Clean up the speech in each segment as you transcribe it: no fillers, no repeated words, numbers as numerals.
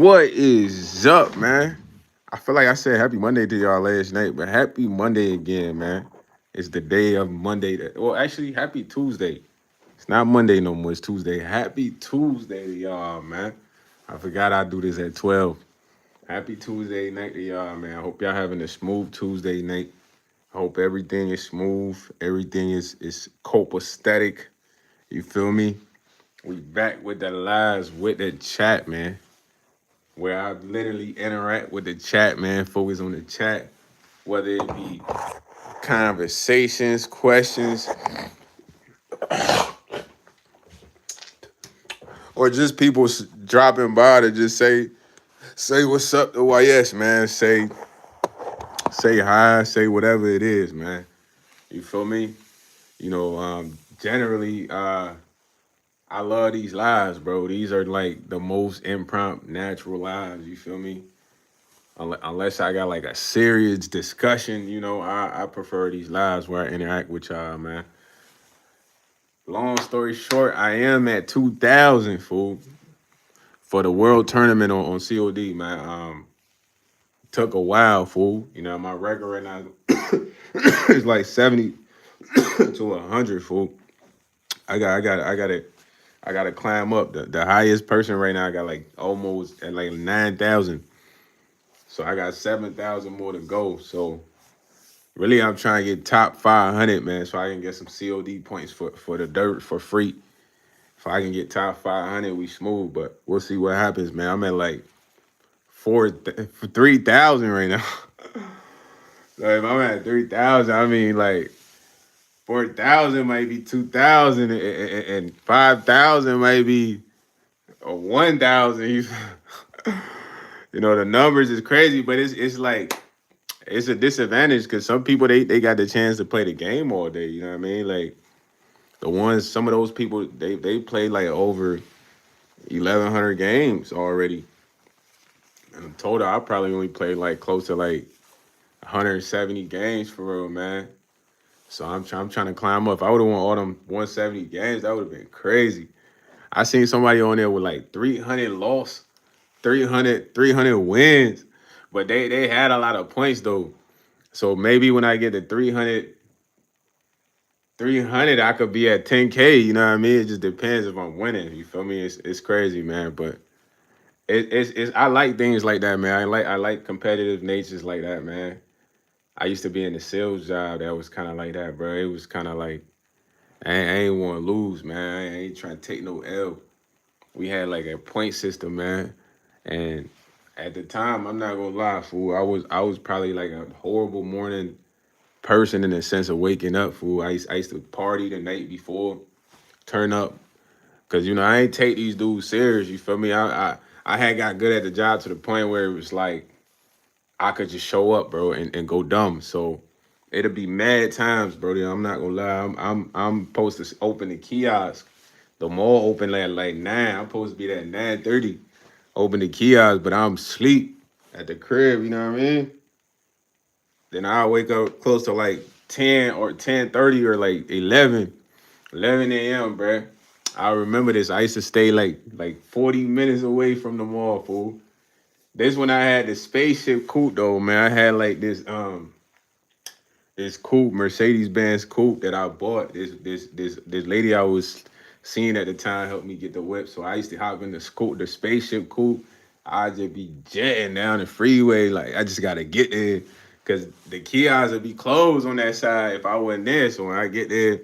What is up, man? I feel like I said happy Monday to y'all last night, but happy Monday again, man. It's the day of Monday. Well, actually, happy Tuesday. It's not Monday no more. It's Tuesday. Happy Tuesday to y'all, man. I forgot I do this at 12. Happy Tuesday night to y'all, man. I hope y'all having a smooth Tuesday night. I hope everything is smooth. Everything is copacetic. You feel me? We back with the lives with the chat, man, where I literally interact with the chat, man, focus on the chat, whether it be conversations, questions, or just people dropping by to just say what's up to YS, man. Say hi, say whatever it is, man. You feel me? Generally, I love these lives, bro. These are like the most impromptu, natural lives. You feel me? Unless I got like a serious discussion, I prefer these lives where I interact with y'all, man. Long story short, I am at 2,000, fool, for the world tournament on COD, man. Took a while, fool. My record right now is like 70 to 100, fool. I got to climb up. The highest person right now, I got like almost at like 9,000. So I got 7,000 more to go. So really, I'm trying to get top 500, man, so I can get some COD points for the dirt for free. If I can get top 500, we smooth, but we'll see what happens, man. I'm at like 3,000 right now. So if I'm at 3,000, I mean like 4,000 might be 2,000, and 5,000 might be 1,000. The numbers is crazy, but it's like it's a disadvantage because some people they got the chance to play the game all day. You know what I mean? Like some of those people they play like over 1,100 games already. And I'm told I probably only played like close to like 170 games for real, man. So I'm trying to climb up. If I would have won all them 170 games, that would have been crazy. I seen somebody on there with like 300 loss, 300 wins, but they had a lot of points though. So maybe when I get to 300, I could be at 10K. You know what I mean? It just depends if I'm winning. You feel me? It's crazy, man. But it's I like things like that, man. I like competitive natures like that, man. I used to be in the sales job that was kind of like that, bro. It was kind of like I ain't want to lose, man. I ain't trying to take no L. We had like a point system, man, and at the time, I'm not gonna lie, fool. I was probably like a horrible morning person in the sense of waking up, fool. I used to party the night before, turn up, cause I ain't take these dudes serious. You feel me? I had got good at the job to the point where it was like I could just show up, bro, and go dumb. So it'll be mad times, bro. I'm not gonna lie. I'm supposed to open the kiosk. The mall open at like 9. I'm supposed to be there at 9:30. Open the kiosk, but I'm asleep at the crib. You know what I mean? Then I wake up close to like 10 or 10:30 or like 11 a.m., bro. I remember this. I used to stay like 40 minutes away from the mall, fool. This when I had the spaceship coupe though, man. I had like this coupe, Mercedes Benz coupe that I bought. This lady I was seeing at the time helped me get the whip. So I used to hop in the spaceship coupe. I just be jetting down the freeway. Like I just gotta get there. Cause the kiosks would be closed on that side if I wasn't there. So when I get there,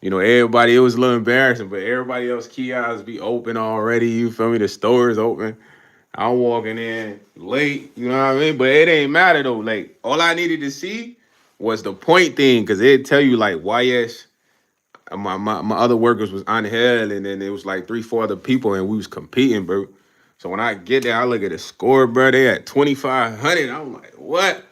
everybody, it was a little embarrassing, but everybody else kiosks be open already. You feel me? The store is open. I'm walking in late, you know what I mean? But it ain't matter though. Like all I needed to see was the point thing, cause it'd tell you like YS. My other workers was on hell, and then it was like 3, 4 other people, and we was competing, bro. So when I get there, I look at the score, bro. They at 2,500. I'm like, what?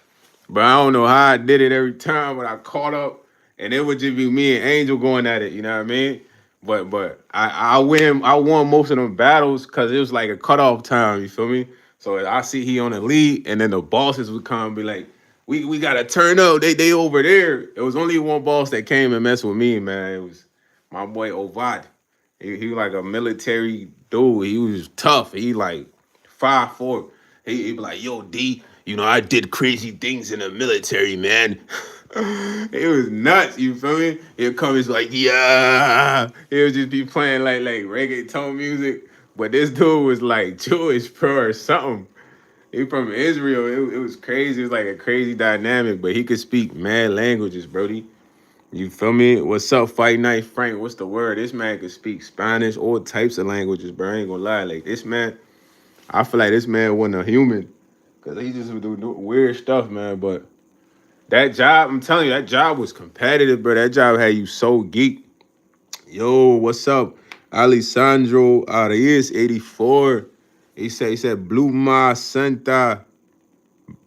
But I don't know how I did it every time, but I caught up, and it would just be me and Angel going at it. You know what I mean? But I win. I won most of them battles because it was like a cutoff time. You feel me? So I see he on the lead, and then the bosses would come and be like, "We gotta turn up. They over there." It was only one boss that came and messed with me, man. It was my boy Ovad. He was like a military dude. He was tough. He like 5'4". He be like, yo, D, I did crazy things in the military, man. It was nuts, you feel me? He'll come, he's like, yeah. He'll just be playing like reggaeton music. But this dude was like Jewish, bro, or something. He from Israel. It was crazy. It was like a crazy dynamic, but he could speak mad languages, Brody. You feel me? What's up, Fight Night Frank? What's the word? This man could speak Spanish, all types of languages, bro. I ain't gonna lie. Like this man, I feel like this man wasn't a human. Cause he just would do weird stuff, man. But that job, I'm telling you, that job was competitive, bro. That job had you so geek. Yo, what's up? Alessandro Arias, 84. He said, Bluma Santa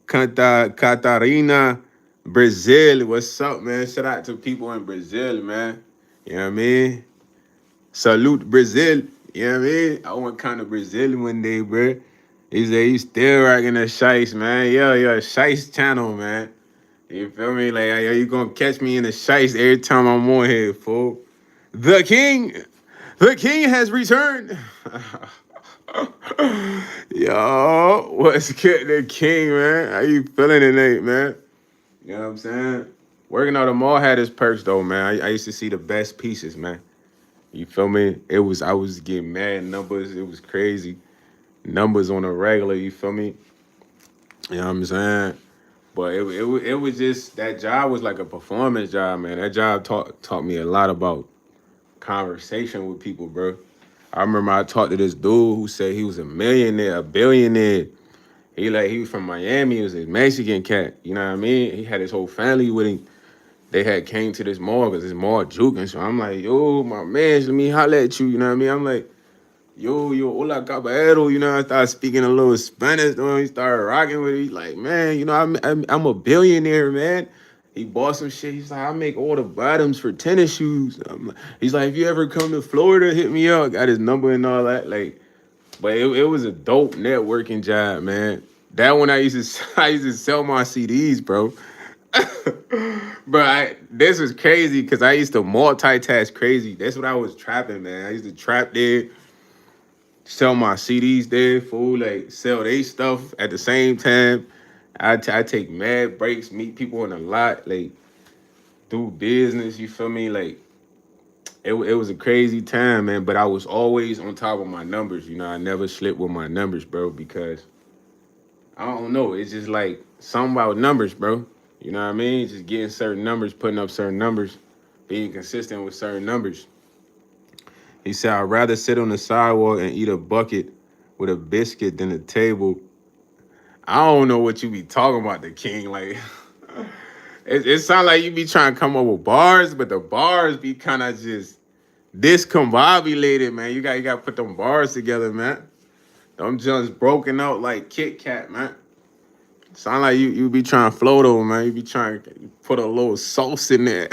Catarina, Brazil. What's up, man? Shout out to people in Brazil, man. You know what I mean? Salute Brazil. You know what I mean? I want kind of Brazil one day, bro. He said he's still rocking the shice, man. Yo, shice channel, man. You feel me? Like, yo, you gonna catch me in the shice every time I'm on here, fool. The king has returned. Yo, what's good, the king, man? How you feeling tonight, man? You know what I'm saying? Working out the mall had its perks, though, man. I used to see the best pieces, man. You feel me? I was getting mad numbers. It was crazy. Numbers on a regular, you feel me? You know what I'm saying? But it was just, that job was like a performance job, man. That job taught me a lot about conversation with people, bro. I remember I talked to this dude who said he was a millionaire, a billionaire. He was from Miami. He was a Mexican cat. You know what I mean? He had his whole family with him. They had came to this mall because this mall juking. So I'm like, yo, my man, let me holler at you. You know what I mean? I'm like, yo, hola caballero. I started speaking a little Spanish. He started rocking with it. He's like, man, I'm a billionaire, man. He bought some shit. He's like, I make all the bottoms for tennis shoes. He's like, if you ever come to Florida, hit me up. Got his number and all that. Like, but it was a dope networking job, man. That one I used to sell my CDs, bro. But this was crazy because I used to multitask crazy. That's what I was trapping, man. I used to trap there, sell my CDs there, fool, like sell they stuff at the same time. I take mad breaks, meet people in a lot, like do business. You feel me? Like it was a crazy time, man. But I was always on top of my numbers. I never slipped with my numbers, bro, because I don't know. It's just like something about numbers, bro. You know what I mean? Just getting certain numbers, putting up certain numbers, being consistent with certain numbers. He said, I'd rather sit on the sidewalk and eat a bucket with a biscuit than a table. I don't know what you be talking about, the king. Like, it sounds like you be trying to come up with bars, but the bars be kind of just discombobulated, man. You got to put them bars together, man. Them just broken out like Kit Kat, man. Sound like you be trying to float over, man. You be trying to put a little sauce in there.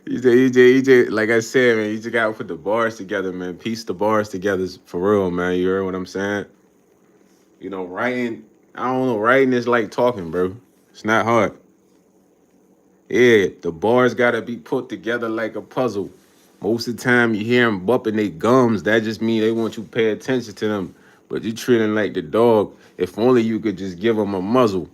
Like I said, man, you just gotta put the bars together, man. Piece the bars together for real, man. You heard what I'm saying? Writing, I don't know, writing is like talking, bro. It's not hard. Yeah, the bars gotta be put together like a puzzle. Most of the time you hear them bumping their gums, that just means they want you to pay attention to them. But you treat them like the dog. If only you could just give them a muzzle.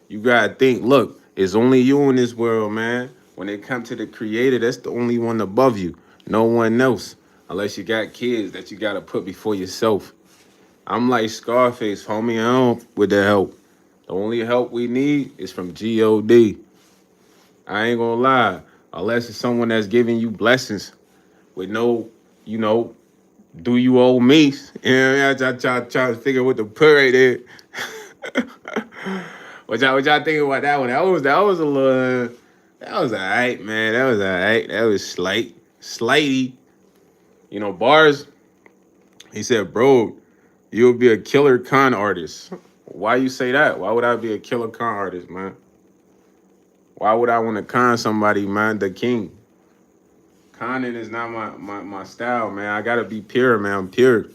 You gotta think, look, it's only you in this world, man. When it comes to the creator, that's the only one above you. No one else. Unless you got kids that you gotta put before yourself. I'm like Scarface, homie. I don't with the help. The only help we need is from God. I ain't gonna lie. Unless it's someone that's giving you blessings with no, you know, do you owe me? I try to figure what to put right there. What y'all think about that one? That was a little, that was alright, man. That was alright. That was slighty. Bars. He said, bro, you'll be a killer con artist. Why you say that? Why would I be a killer con artist, man? Why would I want to con somebody, man? The king. Conning is not my style, man. I gotta be pure, man. I'm pure.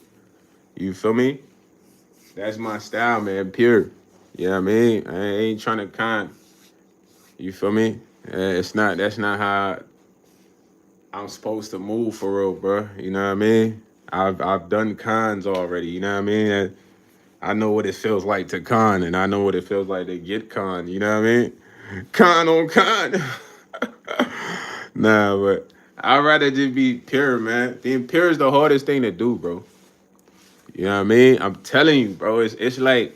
You feel me? That's my style, man. Pure. You know what I mean? I ain't trying to con. You feel me? That's not how I'm supposed to move for real, bro. You know what I mean? I've done cons already. You know what I mean? And I know what it feels like to con, and I know what it feels like to get con. You know what I mean? Con on con. Nah, but I'd rather just be pure, man. Being pure is the hardest thing to do, bro. You know what I mean? I'm telling you, bro. It's like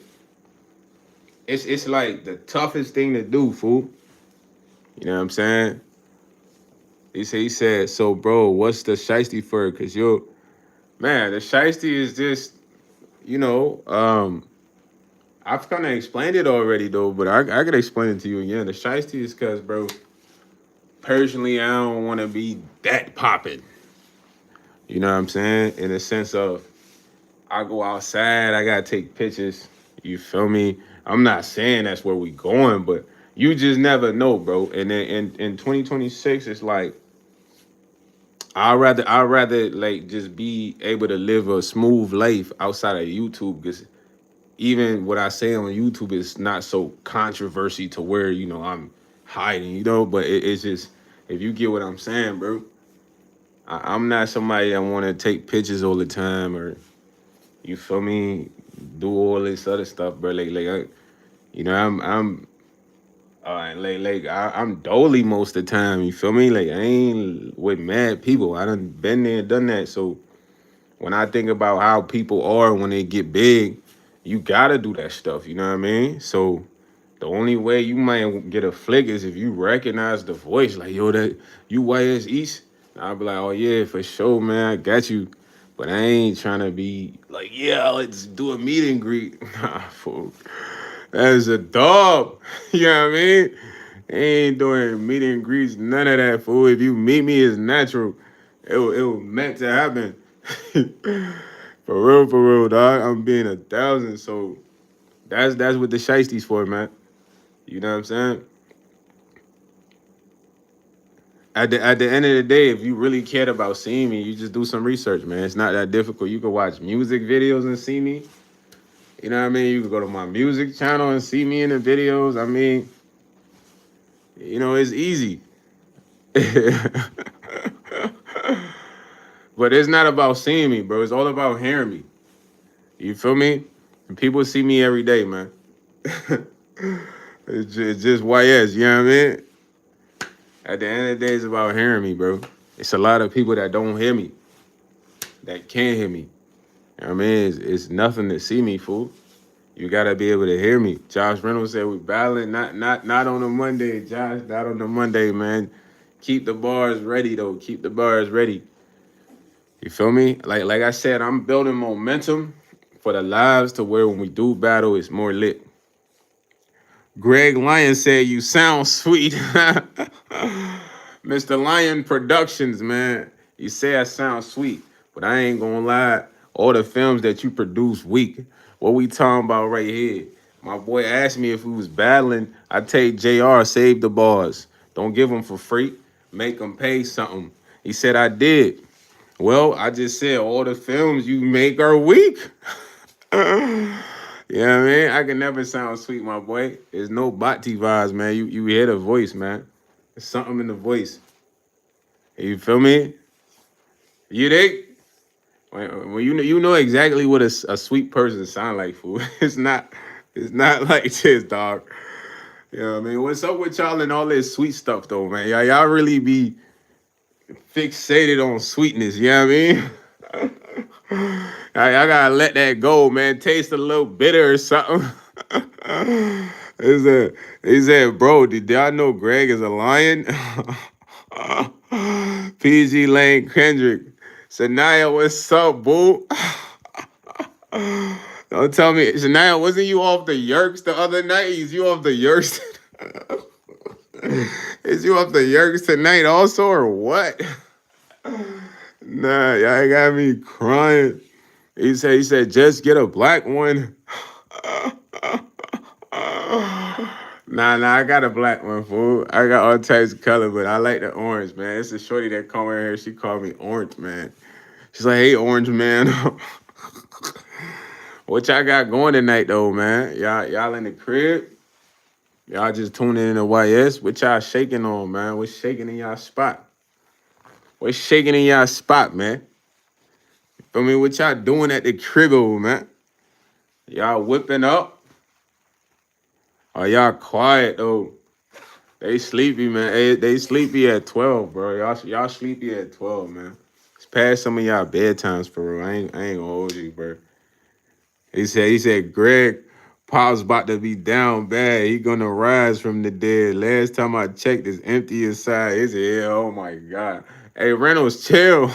it's like the toughest thing to do, fool. You know what I'm saying? He said, so bro, what's the shiesty for? Cause you're man, the shiesty is just, you know, I've kind of explained it already though, but I could explain it to you again. The shiesty is cause, bro, personally, I don't want to be that popping. You know what I'm saying? In the sense of I go outside, I gotta take pictures. You feel me? I'm not saying that's where we going, but you just never know, bro. And then in 2026, it's like I'd rather like just be able to live a smooth life outside of YouTube because even what I say on YouTube is not so controversy to where I'm hiding, but it's just if you get what I'm saying, bro. I'm not somebody that want to take pictures all the time or you feel me, do all this other stuff, bro. I'm I'm dolly most of the time. You feel me? Like I ain't with mad people. I done been there, done that. So when I think about how people are when they get big, you gotta do that stuff. You know what I mean? So the only way you might get a flick is if you recognize the voice, like yo, that you YsEats. I'll be like, oh yeah, for sure, man, I got you. But I ain't trying to be like, yeah, let's do a meet and greet. Nah, fool. That's a dog. You know what I mean? Ain't doing meet and greets, none of that, fool. If you meet me, it's natural. It was meant to happen. For real, dog. I'm being 1,000. So that's what the shystie's for, man. You know what I'm saying? At the end of the day, if you really cared about seeing me, you just do some research, man. It's not that difficult. You can watch music videos and see me. You know what I mean? You can go to my music channel and see me in the videos. I mean, it's easy. But it's not about seeing me, bro. It's all about hearing me. You feel me? And people see me every day, man. It's just YS, you know what I mean? At the end of the day, it's about hearing me, bro. It's a lot of people that don't hear me, that can't hear me. You know what I mean? It's nothing to see me, fool. You gotta be able to hear me. Josh Reynolds said we battling, not on a Monday, Josh. Not on a Monday, man. Keep the bars ready though. Keep the bars ready. You feel me? Like I said, I'm building momentum for the lives to where when we do battle, it's more lit. Greg Lyon said you sound sweet. Mr. Lion Productions, man. You say I sound sweet, but I ain't gonna lie. All the films that you produce weak. What we talking about right here? My boy asked me if we was battling. I take JR, save the bars. Don't give them for free. Make them pay something. He said I did. Well, I just said all the films you make are weak. You know what I mean? I can never sound sweet, my boy. There's no Bati vibes, man. You hear the voice, man. There's something in the voice. You feel me? You dig? When you know exactly what a sweet person sound like, fool. It's not like this, dog. You know what I mean? What's up with y'all and all this sweet stuff though, man? Y'all really be fixated on sweetness, you know what I mean? I gotta let that go, man. Taste a little bitter or something. He said, bro, did y'all know Greg is a lion? PG Lane Kendrick. Sanaya, what's up, boo? Don't tell me, Sanaya, wasn't you off the yerks the other night? Is you off the yerks? Is you off the yerks tonight also, or what? Nah, y'all got me crying. He said, just get a black one. Nah, I got a black one, fool. I got all types of color, but I like the orange, man. It's a shorty that come in here. She called me Orange, man. She's like, hey, Orange, man. What y'all got going tonight, though, man? Y'all in the crib? Y'all just tuning in to YS? What y'all shaking on, man? What's shaking in y'all spot? What's shaking in y'all spot, man? I mean, what y'all doing at the cribble, man? Y'all whipping up? Or y'all quiet though? They sleepy, man. Hey, they sleepy at 12, bro. Y'all sleepy at 12, man. It's past some of y'all bedtimes for real. I ain't gonna hold you, bro. He said Greg Pop's about to be down bad. He gonna rise from the dead. Last time I checked, it's empty inside. He said, yeah, oh my God. Hey, Reynolds, chill.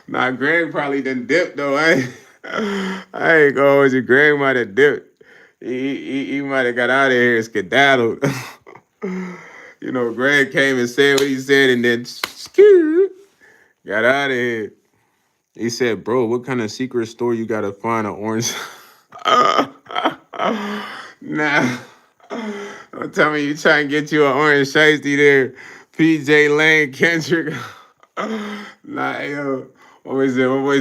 Nah, Greg probably done dipped though. I ain't gonna hold you. Greg might have dipped. He might have got out of here and skedaddled. You know, Greg came and said what he said and then got out of here. He said, bro, what kind of secret store you gotta find an orange? Nah. Don't tell me you trying to get you an orange shiesty there. PJ Lane, Kendrick. Nah, yo. What was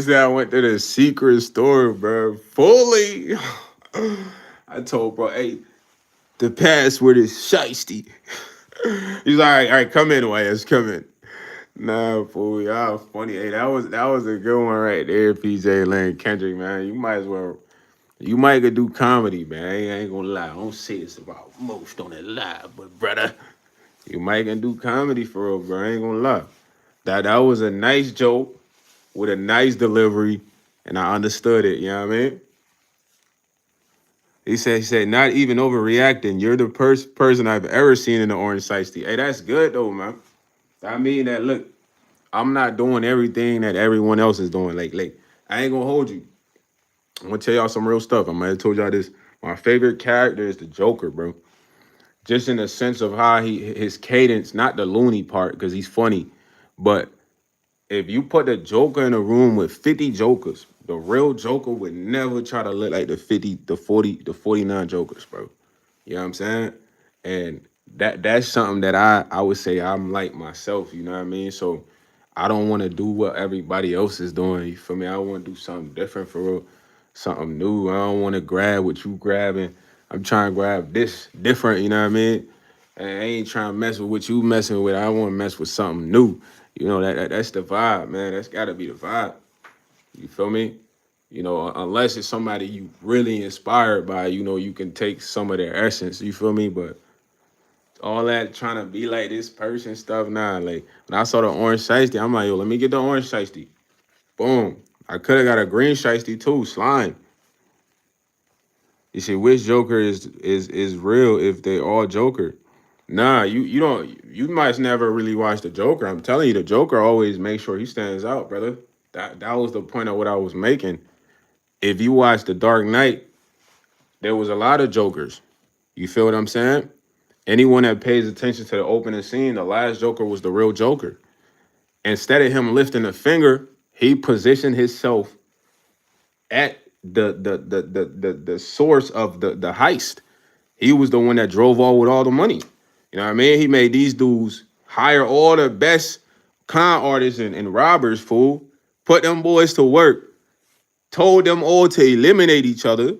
that? I went to the secret store, bro. Fully. I told bro, hey, the password is shiesty. He's like, all right, come in, YS, come in. Nah, fool, y'all funny. Hey, that was a good one right there, PJ Lane, Kendrick, man. You might could do comedy, man. I ain't gonna lie. I don't say this about most on it live, but brother, you might can do comedy for real, bro. I ain't gonna lie. That was a nice joke with a nice delivery, and I understood it. You know what I mean? He said, not even overreacting. You're the person I've ever seen in the orange shiesty. Hey, that's good though, man. I mean that. Look, I'm not doing everything that everyone else is doing. Like I ain't gonna hold you. I'm gonna tell y'all some real stuff. I might have told y'all this. My favorite character is the Joker, bro. Just in the sense of how his cadence, not the loony part, because he's funny, but if you put the Joker in a room with 50 Jokers, the real Joker would never try to look like the 50, the 40, the 49 Jokers, bro. You know what I'm saying? And that's something that I would say I'm like myself, you know what I mean? So I don't want to do what everybody else is doing. You feel me? I want to do something different for real, something new. I don't want to grab what you grabbing. I'm trying to grab this different, you know what I mean? And I ain't trying to mess with what you messing with. I want to mess with something new. You know, that's the vibe, man. That's got to be the vibe. You feel me? You know, unless it's somebody you really inspired by, you know, you can take some of their essence. You feel me? But all that trying to be like this person stuff, nah. Like when I saw the orange shiesty, I'm like, yo, let me get the orange shiesty. Boom. I could have got a green shiesty too. Slime. You see, which Joker is real if they all Joker? Nah, you don't. You might never really watch the Joker. I'm telling you, the Joker always makes sure he stands out, brother. That was the point of what I was making. If you watch The Dark Knight, there was a lot of Jokers. You feel what I'm saying? Anyone that pays attention to the opening scene, the last Joker was the real Joker. Instead of him lifting a finger, he positioned himself at the source of the heist. He was the one that drove all with all the money. You know what I mean? He made these dudes hire all the best con artists and robbers, fool. Put them boys to work. Told them all to eliminate each other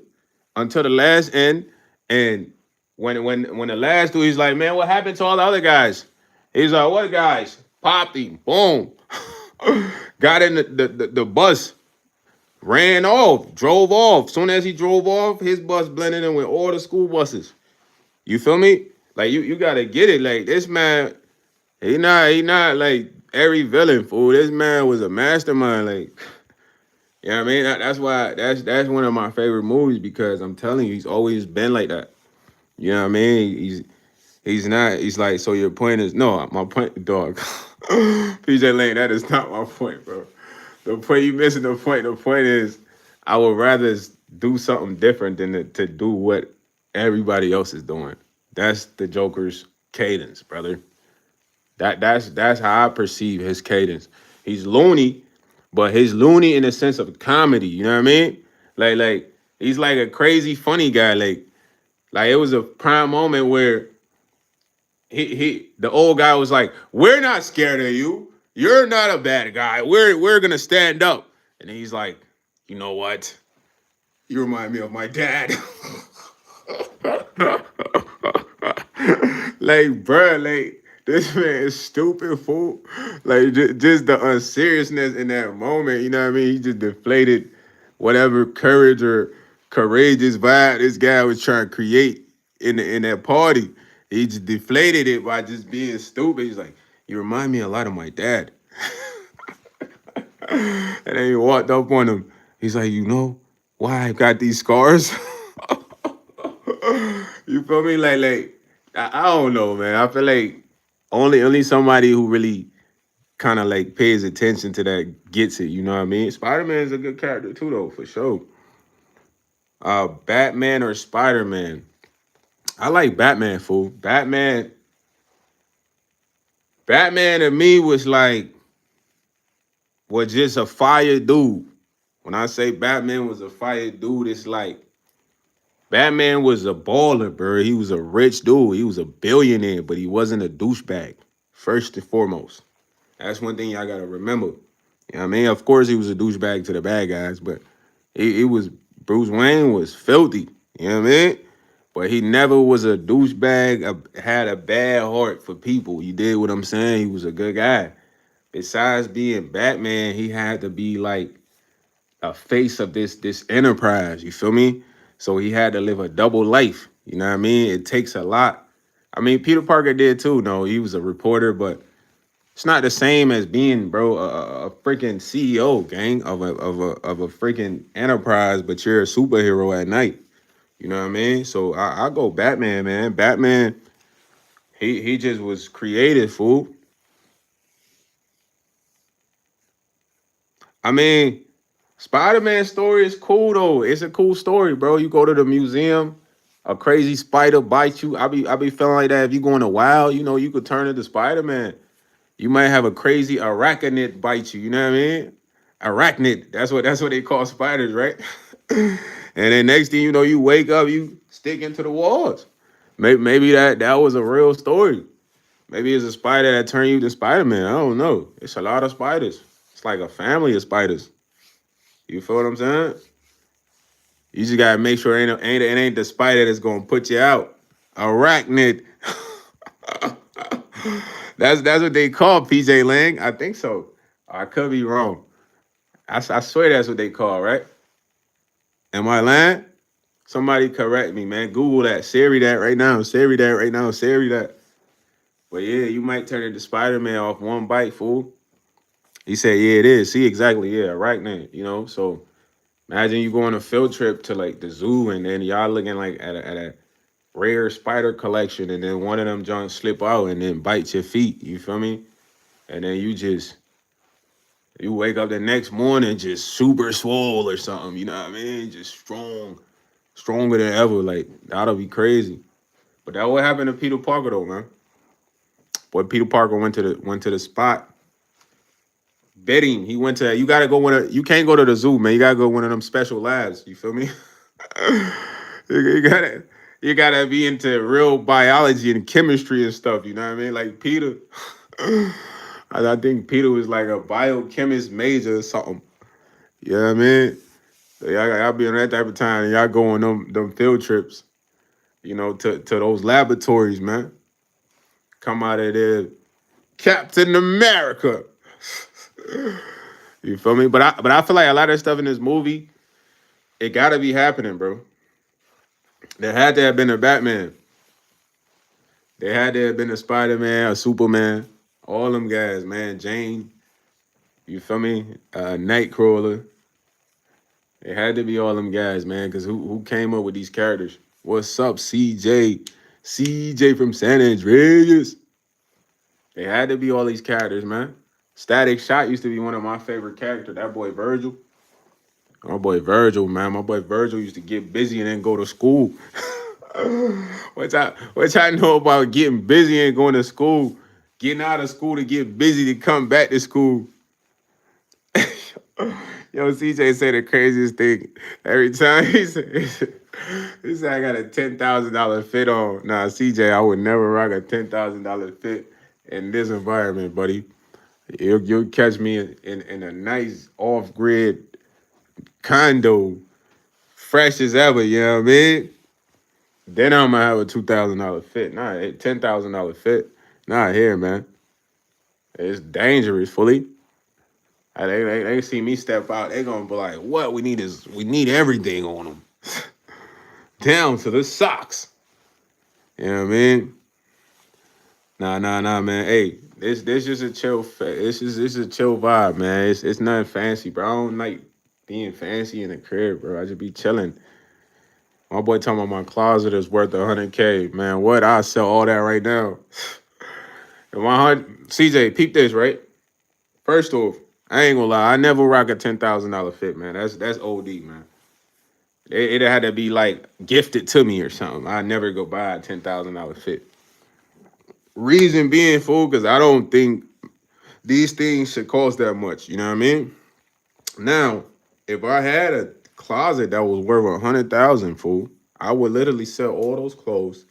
until the last end. And when the last dude, he's like, man, what happened to all the other guys? He's like, what guys? Popped him. Boom. Got in the bus, ran off, drove off. Soon as he drove off, his bus blended in with all the school buses. You feel me? Like you gotta get it. Like this man, he not like every villain fool. This man was a mastermind. Like, you know what I mean? That's why that's one of my favorite movies because I'm telling you, he's always been like that. You know what I mean? He's not. He's like. So your point is no. My point, dog. PJ Lane. That is not my point, bro. The point you missing the point. The point is, I would rather do something different than to do what everybody else is doing. That's the Joker's cadence, brother. That's how I perceive his cadence. He's loony, but he's loony in the sense of comedy. You know what I mean? Like he's like a crazy funny guy. Like it was a prime moment where he the old guy was like, "We're not scared of you. You're not a bad guy. We're gonna stand up." And he's like, "You know what? You remind me of my dad." Like, bruh, like This man is stupid, fool. Like just the unseriousness in that moment. You know what I mean? He just deflated whatever courage or courageous vibe this guy was trying to create in that party. He just deflated it by just being stupid. He's like, "You remind me a lot of my dad." And then he walked up on him. He's like, "You know why I got these scars?" You feel me? Like I don't know, man. I feel like only somebody who really kind of like pays attention to that gets it. You know what I mean? Spider Man is a good character too, though, for sure. Batman or Spider Man? I like Batman, fool. Batman to me was just a fire dude. When I say Batman was a fire dude, it's like Batman was a baller, bro. He was a rich dude. He was a billionaire, but he wasn't a douchebag. First and foremost. That's one thing y'all gotta remember. You know what I mean? Of course he was a douchebag to the bad guys, but he was Bruce Wayne was filthy. You know what I mean? But he never was a douchebag, had a bad heart for people. You did what I'm saying? He was a good guy. Besides being Batman, he had to be like a face of this enterprise. You feel me? So he had to live a double life. You know what I mean? It takes a lot. I mean, Peter Parker did too. No, he was a reporter, but it's not the same as being, bro, a freaking CEO, gang, of a freaking enterprise, but you're a superhero at night. You know what I mean? So I go Batman, man. Batman, he just was creative, fool. I mean, Spider-Man story is cool though. It's a cool story, bro. You go to the museum, a crazy spider bites you. I be feeling like that. If you go in the wild, you could turn into Spider-Man. You might have a crazy arachnid bite you. You know what I mean? Arachnid. That's what they call spiders, right? And then next thing you know, you wake up, you stick into the walls. Maybe that was a real story. Maybe it's a spider that turned you to Spider-Man. I don't know. It's a lot of spiders. It's like a family of spiders. You feel what I'm saying? You just gotta make sure it ain't the spider that's gonna put you out. Arachnid. That's what they call PJ Lang. I think so. I could be wrong. I swear that's what they call, right? Am I lying? Somebody correct me, man. Google that. Siri that right now. Siri that right now. Siri that. But yeah, you might turn into Spider-Man off one bite, fool. He said, yeah, it is. See, exactly. Yeah, arachnid. So imagine you go on a field trip to like the zoo and then y'all looking like at a rare spider collection and then one of them joints slip out and then bite your feet. You feel me? And then you wake up the next morning just super swole or something. You know what I mean? Just strong, stronger than ever. Like that'll be crazy. But that what happened to Peter Parker though, man. Boy, Peter Parker went to the spot. Betting. He went to. You gotta go you can't go to the zoo, man. You gotta go one of them special labs. You feel me? You gotta be into real biology and chemistry and stuff. You know what I mean? Like Peter. I think Peter was like a biochemist major or something. You know what I mean? So y'all be on that type of time and y'all go on them field trips, to those laboratories, man. Come out of there, Captain America. You feel me? But I feel like a lot of stuff in this movie, it gotta be happening, bro. There had to have been a Batman. There had to have been a Spider-Man, a Superman, all them guys, man. Jane, you feel me? Nightcrawler. It had to be all them guys, man. Cause who came up with these characters? What's up, CJ? CJ from San Andreas. They had to be all these characters, man. Static Shot used to be one of my favorite characters. That boy Virgil. My boy Virgil, man. My boy Virgil used to get busy and then go to school. What I know about getting busy and going to school, getting out of school to get busy to come back to school. Yo, CJ say the craziest thing every time. He said I got a $10,000 fit on. Nah, CJ, I would never rock a $10,000 fit in this environment, buddy. You'll catch me in a nice off-grid condo, fresh as ever, you know what I mean? Then I'm gonna have a $2,000 fit. Nah, $10,000 fit. Not here, man. It's dangerous, fully. They see me step out, they gonna be like, "What we need everything on them, down to the socks." You know what I mean? Nah, man. Hey, this just a chill. This is a chill vibe, man. It's nothing fancy, bro. I don't like being fancy in the crib, bro. I just be chilling. My boy talking about my closet is worth 100K, man. What? I sell all that right now. And CJ, peep this, right? First off, I ain't gonna lie. I never rock a $10,000 fit, man. That's OD, man. It had to be like gifted to me or something. I never go buy a $10,000 fit. Reason being, fool, because I don't think these things should cost that much. You know what I mean? Now, if I had a closet that was worth 100,000, fool, I would literally sell all those clothes.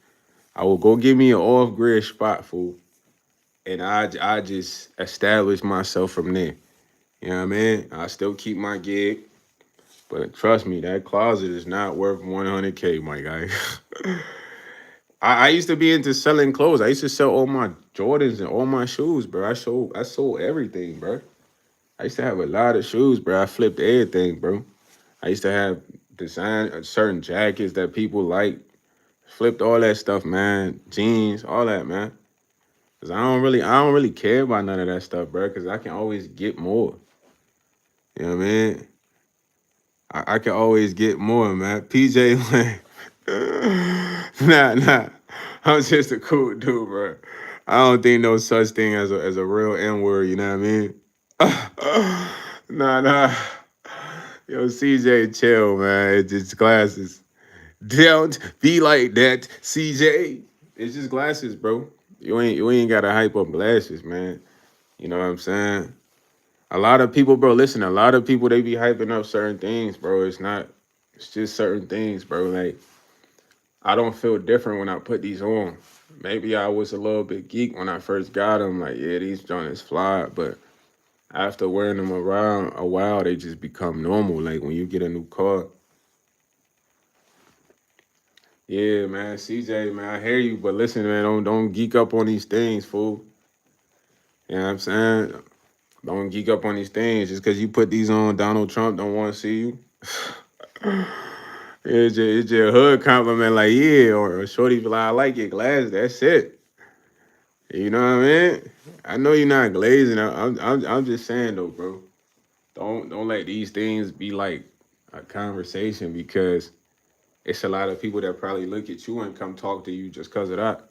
I would go get me an off-grid spot, fool, and I just establish myself from there. You know what I mean? I still keep my gig, but trust me, that closet is not worth 100K, my guy. I used to be into selling clothes. I used to sell all my Jordans and all my shoes, bro. I sold everything, bro. I used to have a lot of shoes, bro. I flipped everything, bro. I used to have design certain jackets that people like. Flipped all that stuff, man. Jeans, all that, man. Cause I don't really care about none of that stuff, bro. Cause I can always get more. You know what I mean? I can always get more, man. PJ, like, nah. I'm just a cool dude, bro. I don't think no such thing as a real N word. You know what I mean? Nah. Yo, CJ, chill, man. It's just glasses. Don't be like that, CJ. It's just glasses, bro. You ain't gotta hype up glasses, man. You know what I'm saying? A lot of people, bro, listen, a lot of people they be hyping up certain things, bro. It's just certain things, bro. Like, I don't feel different when I put these on. Maybe I was a little bit geek when I first got them, like, yeah, these joints fly, but after wearing them around a while, they just become normal. Like when you get a new car. Yeah, man, CJ, man, I hear you, but listen, man, don't geek up on these things, fool. You know what I'm saying? Don't geek up on these things just because you put these on. Donald Trump don't want to see you. It's just a hood compliment, like yeah, or shorty be like, I like your glasses. That's it. You know what I mean? I know you're not glazing. I'm just saying though, bro. Don't let these things be like a conversation because it's a lot of people that probably look at you and come talk to you just because of that.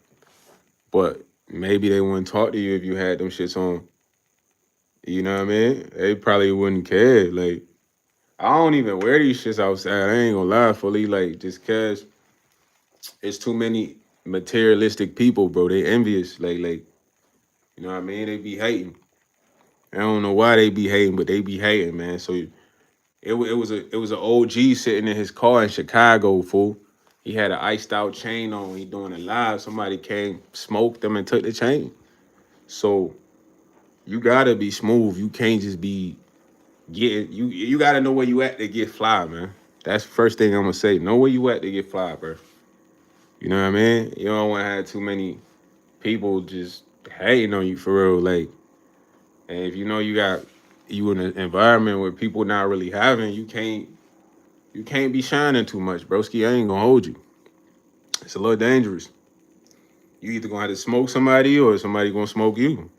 But maybe they wouldn't talk to you if you had them shits on. You know what I mean? They probably wouldn't care. Like, I don't even wear these shits outside. I ain't gonna lie, fully. Like, just cause it's too many materialistic people, bro. They envious. Like, you know what I mean? They be hating. I don't know why they be hating, but they be hating, man. So it was an OG sitting in his car in Chicago, fool. He had an iced out chain on. He doing it live. Somebody came, smoked them, and took the chain. So you gotta be smooth. You can't just be getting you gotta know where you at to get fly, man. That's the first thing I'm gonna say. Know where you at to get fly, bro. You know what I mean? You don't wanna have too many people just hating on you for real. Like, and if you know you in an environment where people not really having, you can't be shining too much, broski. I ain't gonna hold you. It's a little dangerous. You either gonna have to smoke somebody or somebody gonna smoke you.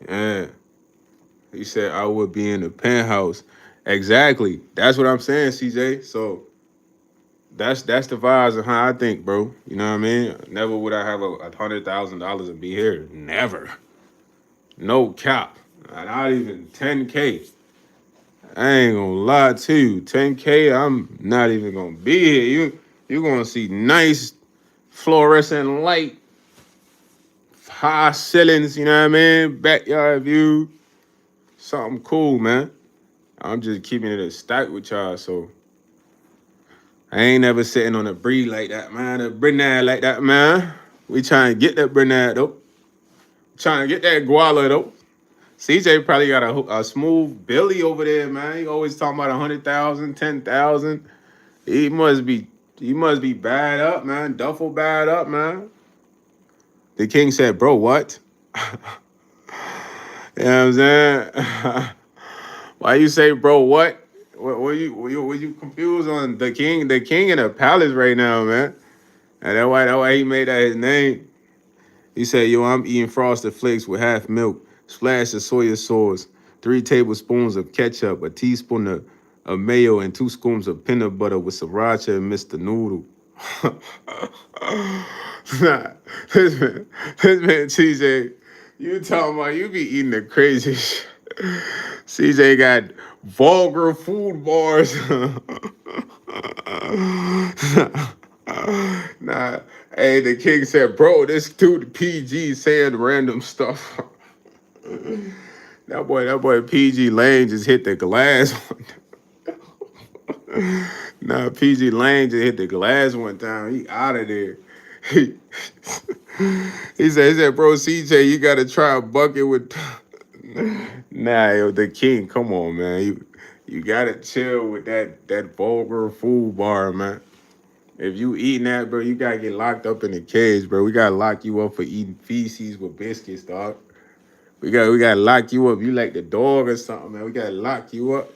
Yeah. He said I would be in the penthouse. Exactly. That's what I'm saying, CJ. So that's the vibes of how I think, bro. You know what I mean? Never would I have $100,000 and be here. Never. No cap. Not even 10K. I ain't gonna lie to you. 10K, I'm not even gonna be here. You gonna see nice fluorescent light, high ceilings, you know what I mean? Backyard view. Something cool, man. I'm just keeping it a stack with y'all, so I ain't never sitting on a brie like that, man. A Brenad like that, man. We trying to get that Brenad, though. Trying to get that guala, though. CJ probably got a smooth Billy over there, man. He always talking about 100,000, 10,000. He must be bad up, man. Duffel bad up, man. The king said, bro, what? You know what I'm saying? Why you say, bro, what? What were you confused on the king? The king in the palace right now, man. And that why he made that his name. He said, yo, I'm eating frosted flakes with half milk, splash of soy sauce, 3 tablespoons of ketchup, a teaspoon of mayo, and 2 scoops of peanut butter with sriracha and Mr. Noodle. Nah, this man, TJ, you talking about you be eating the crazy shit. CJ got vulgar food bars. Nah, hey, the king said, bro, this dude PG saying random stuff. That boy PG Lane just hit the glass. Nah, PG Lane just hit the glass one time. He out of there. He, he said, bro, CJ, you gotta try a bucket with. Nah, yo, the king, come on, man. You gotta chill with that vulgar food bar, man. If you eating that, bro, you gotta get locked up in a cage, bro. We gotta lock you up for eating feces with biscuits, dog. We gotta lock you up. You like the dog or something, man. We gotta lock you up.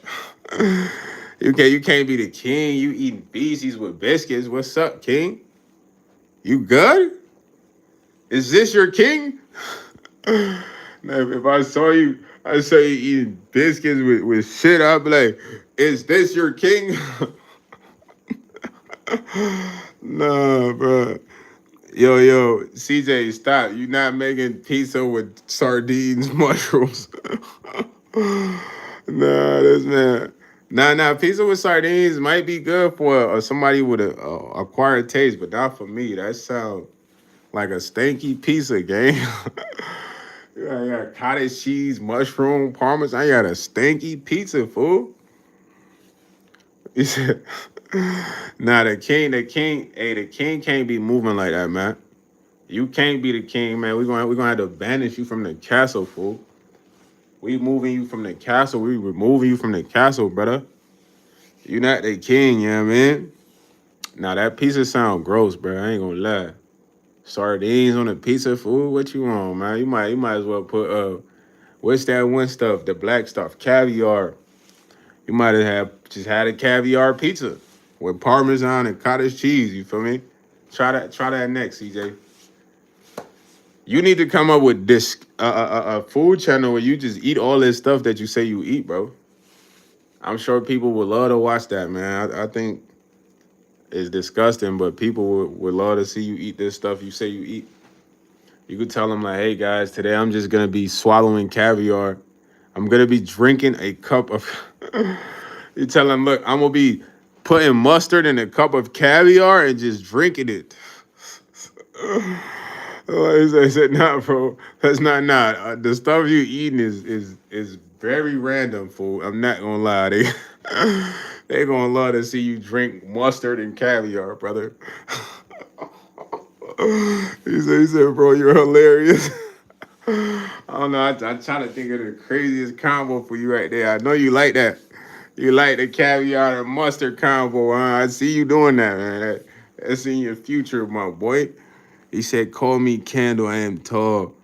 You can't be the king. You eating feces with biscuits. What's up, king? You good? Is this your king? Now, if I saw you eating biscuits with shit, I'd be like, is this your king? Nah, bro. Yo, CJ, stop. You not making pizza with sardines, mushrooms. Nah, this man. Nah, pizza with sardines might be good for somebody with a acquired taste, but not for me. That sounds like a stanky pizza, gang. I got cottage cheese, mushroom, parmesan. I got a stanky pizza, fool. He said, nah, the king can't be moving like that, man. You can't be the king, man. We're gonna have to banish you from the castle, fool. We moving you from the castle. We removing you from the castle, brother. You not the king, you know what I mean? Now that pizza sound gross, bro. I ain't gonna lie. Sardines on a pizza, fool. What you want, man? You might as well put what's that one stuff? The black stuff, caviar. You might have just had a caviar pizza with parmesan and cottage cheese. You feel me? Try that next, CJ. You need to come up with this a food channel where you just eat all this stuff that you say you eat, bro. I'm sure people would love to watch that, man. I think it's disgusting, but people would love to see you eat this stuff you say you eat. You could tell them like, hey guys, today I'm just gonna be swallowing caviar. I'm gonna be drinking a cup of. You tell them, look, I'm gonna be putting mustard in a cup of caviar and just drinking it. I said, nah, bro, that's not nah. The stuff you eating is very random, fool. I'm not gonna lie, they gonna love to see you drink mustard and caviar, brother. He said, bro, you're hilarious. I don't know. I try to think of the craziest combo for you right there. I know you like that. You like the caviar and mustard combo, huh? I see you doing that, man. That's in your future, my boy. He said, call me Candle, I am tall,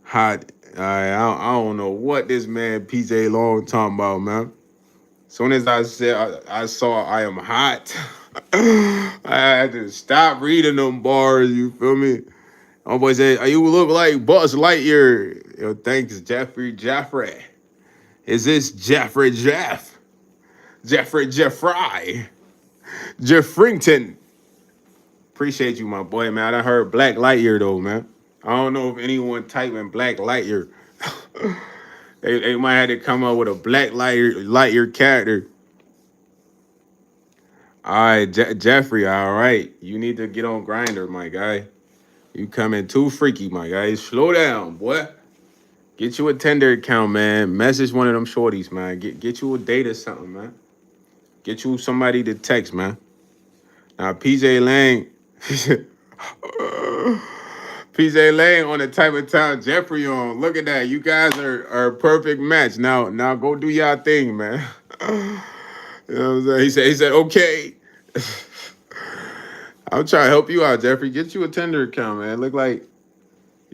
hot. I don't know what this man PJ Long talking about, man. Soon as I said I saw I am hot, I had to stop reading them bars, you feel me? My boy said, "Oh, you look like Buzz Lightyear." Yo, thanks, Jeffrey. Is this Jeffrey, Jeffrington? Appreciate you, my boy, man. I heard Black Lightyear, though, man. I don't know if anyone typing Black Lightyear. They might have to come up with a Black Lightyear character. All right, Jeffrey, all right. You need to get on Grinder, my guy. You coming too freaky, my guy. Slow down, boy. Get you a Tinder account, man. Message one of them shorties, man. Get you a date or something, man. Get you somebody to text, man. Now, PJ Lang, PJ Lang on the type of time Jeffrey on. Look at that. You guys are a perfect match. Now go do y'all thing, man. You know what I'm saying? He said, okay. I'm trying to help you out, Jeffrey. Get you a Tinder account, man. Look like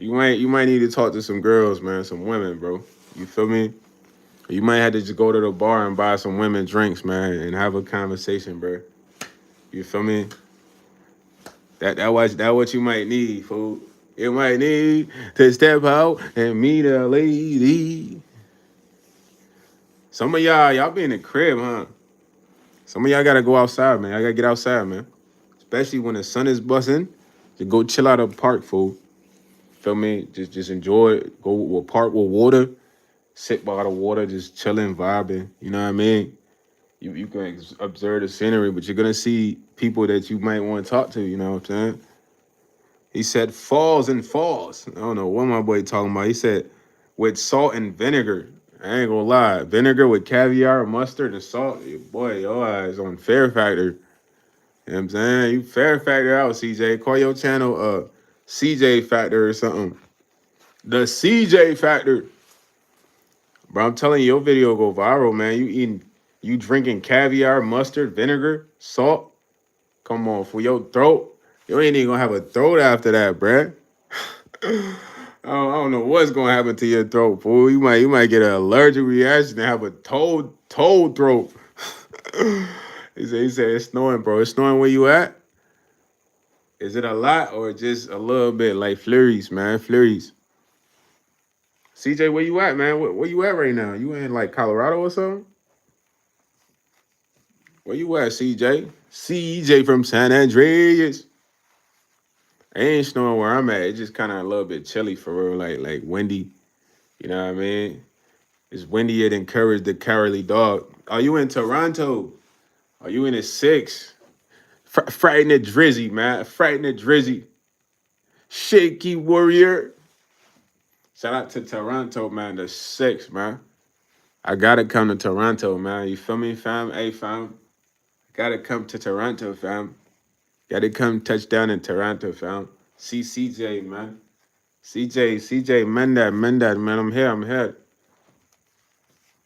You might need to talk to some girls, man, some women, bro. You feel me? You might have to just go to the bar and buy some women drinks, man, and have a conversation, bro. You feel me? That what you might need, fool. You might need to step out and meet a lady. Some of y'all be in the crib, huh? Some of y'all gotta go outside, man. I gotta get outside, man. Especially when the sun is busting. To go chill out at a park, fool. Feel me? Just enjoy it. Go to a park with water. Sit by the water, just chilling, vibing. You know what I mean? You can observe the scenery, but you're gonna see people that you might want to talk to. You know what I'm saying? He said falls and falls. I don't know what my boy talking about. He said with salt and vinegar. I ain't gonna lie. Vinegar with caviar, mustard, and salt. Boy, your eyes on Fair Factor. You know what I'm saying? You Fair Factor out, CJ. Call your channel CJ Factor or something. The CJ Factor. Bro, I'm telling you, your video go viral, man. You drinking caviar, mustard, vinegar, salt. Come on, for your throat. You ain't even gonna have a throat after that, bruh. I don't know what's gonna happen to your throat, fool. You might get an allergic reaction and have a toad throat. he said it's snowing, bro. It's snowing where you at? Is it a lot or just a little bit? Like flurries, man. Flurries. CJ, where you at, man? Where you at right now? You in like Colorado or something? Where you at, CJ? CJ from San Andreas. It ain't snowing where I'm at. It's just kind of a little bit chilly for real, like windy. You know what I mean? It's windy. It encouraged the cowardly dog. Are you in Toronto? Are you in the six? Frighten the drizzy, man. Frighten the drizzy. Shaky warrior. Shout out to Toronto, man. The six, man. I gotta come to Toronto, man. You feel me, fam? Hey, fam. Gotta come to Toronto, fam. Gotta come touch down in Toronto, fam. See CJ, man. CJ, mend that, man. I'm here.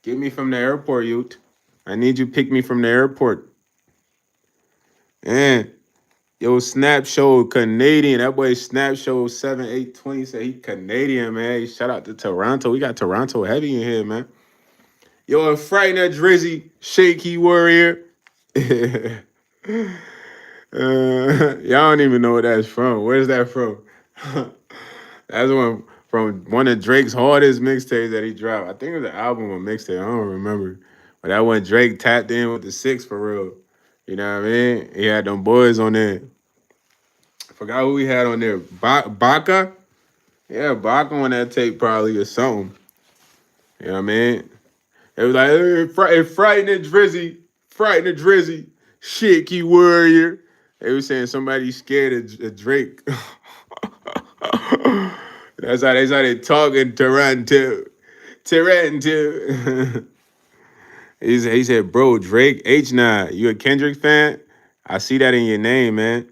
Get me from the airport, youth. I need you pick me from the airport. And yo, Snap Show Canadian. That boy Snap Show 7820 said he Canadian, man. Hey, shout out to Toronto. We got Toronto heavy in here, man. Yo, a Frightener Drizzy, Shaky Warrior. Y'all don't even know what that's from. Where's that from? That's one from one of Drake's hardest mixtapes that he dropped. I think it was an album or mixtape. I don't remember. But that one Drake tapped in with the six for real. You know what I mean? He had them boys on there. I forgot who he had on there. Baca? Yeah, Baca on that tape probably or something. You know what I mean? It was like, frightening Drizzy. Frightening Drizzy. Shaky Warrior. They were saying somebody scared of Drake. That's how they talk in Toronto. Toronto. He said, bro, Drake, H9, you a Kendrick fan? I see that in your name, man.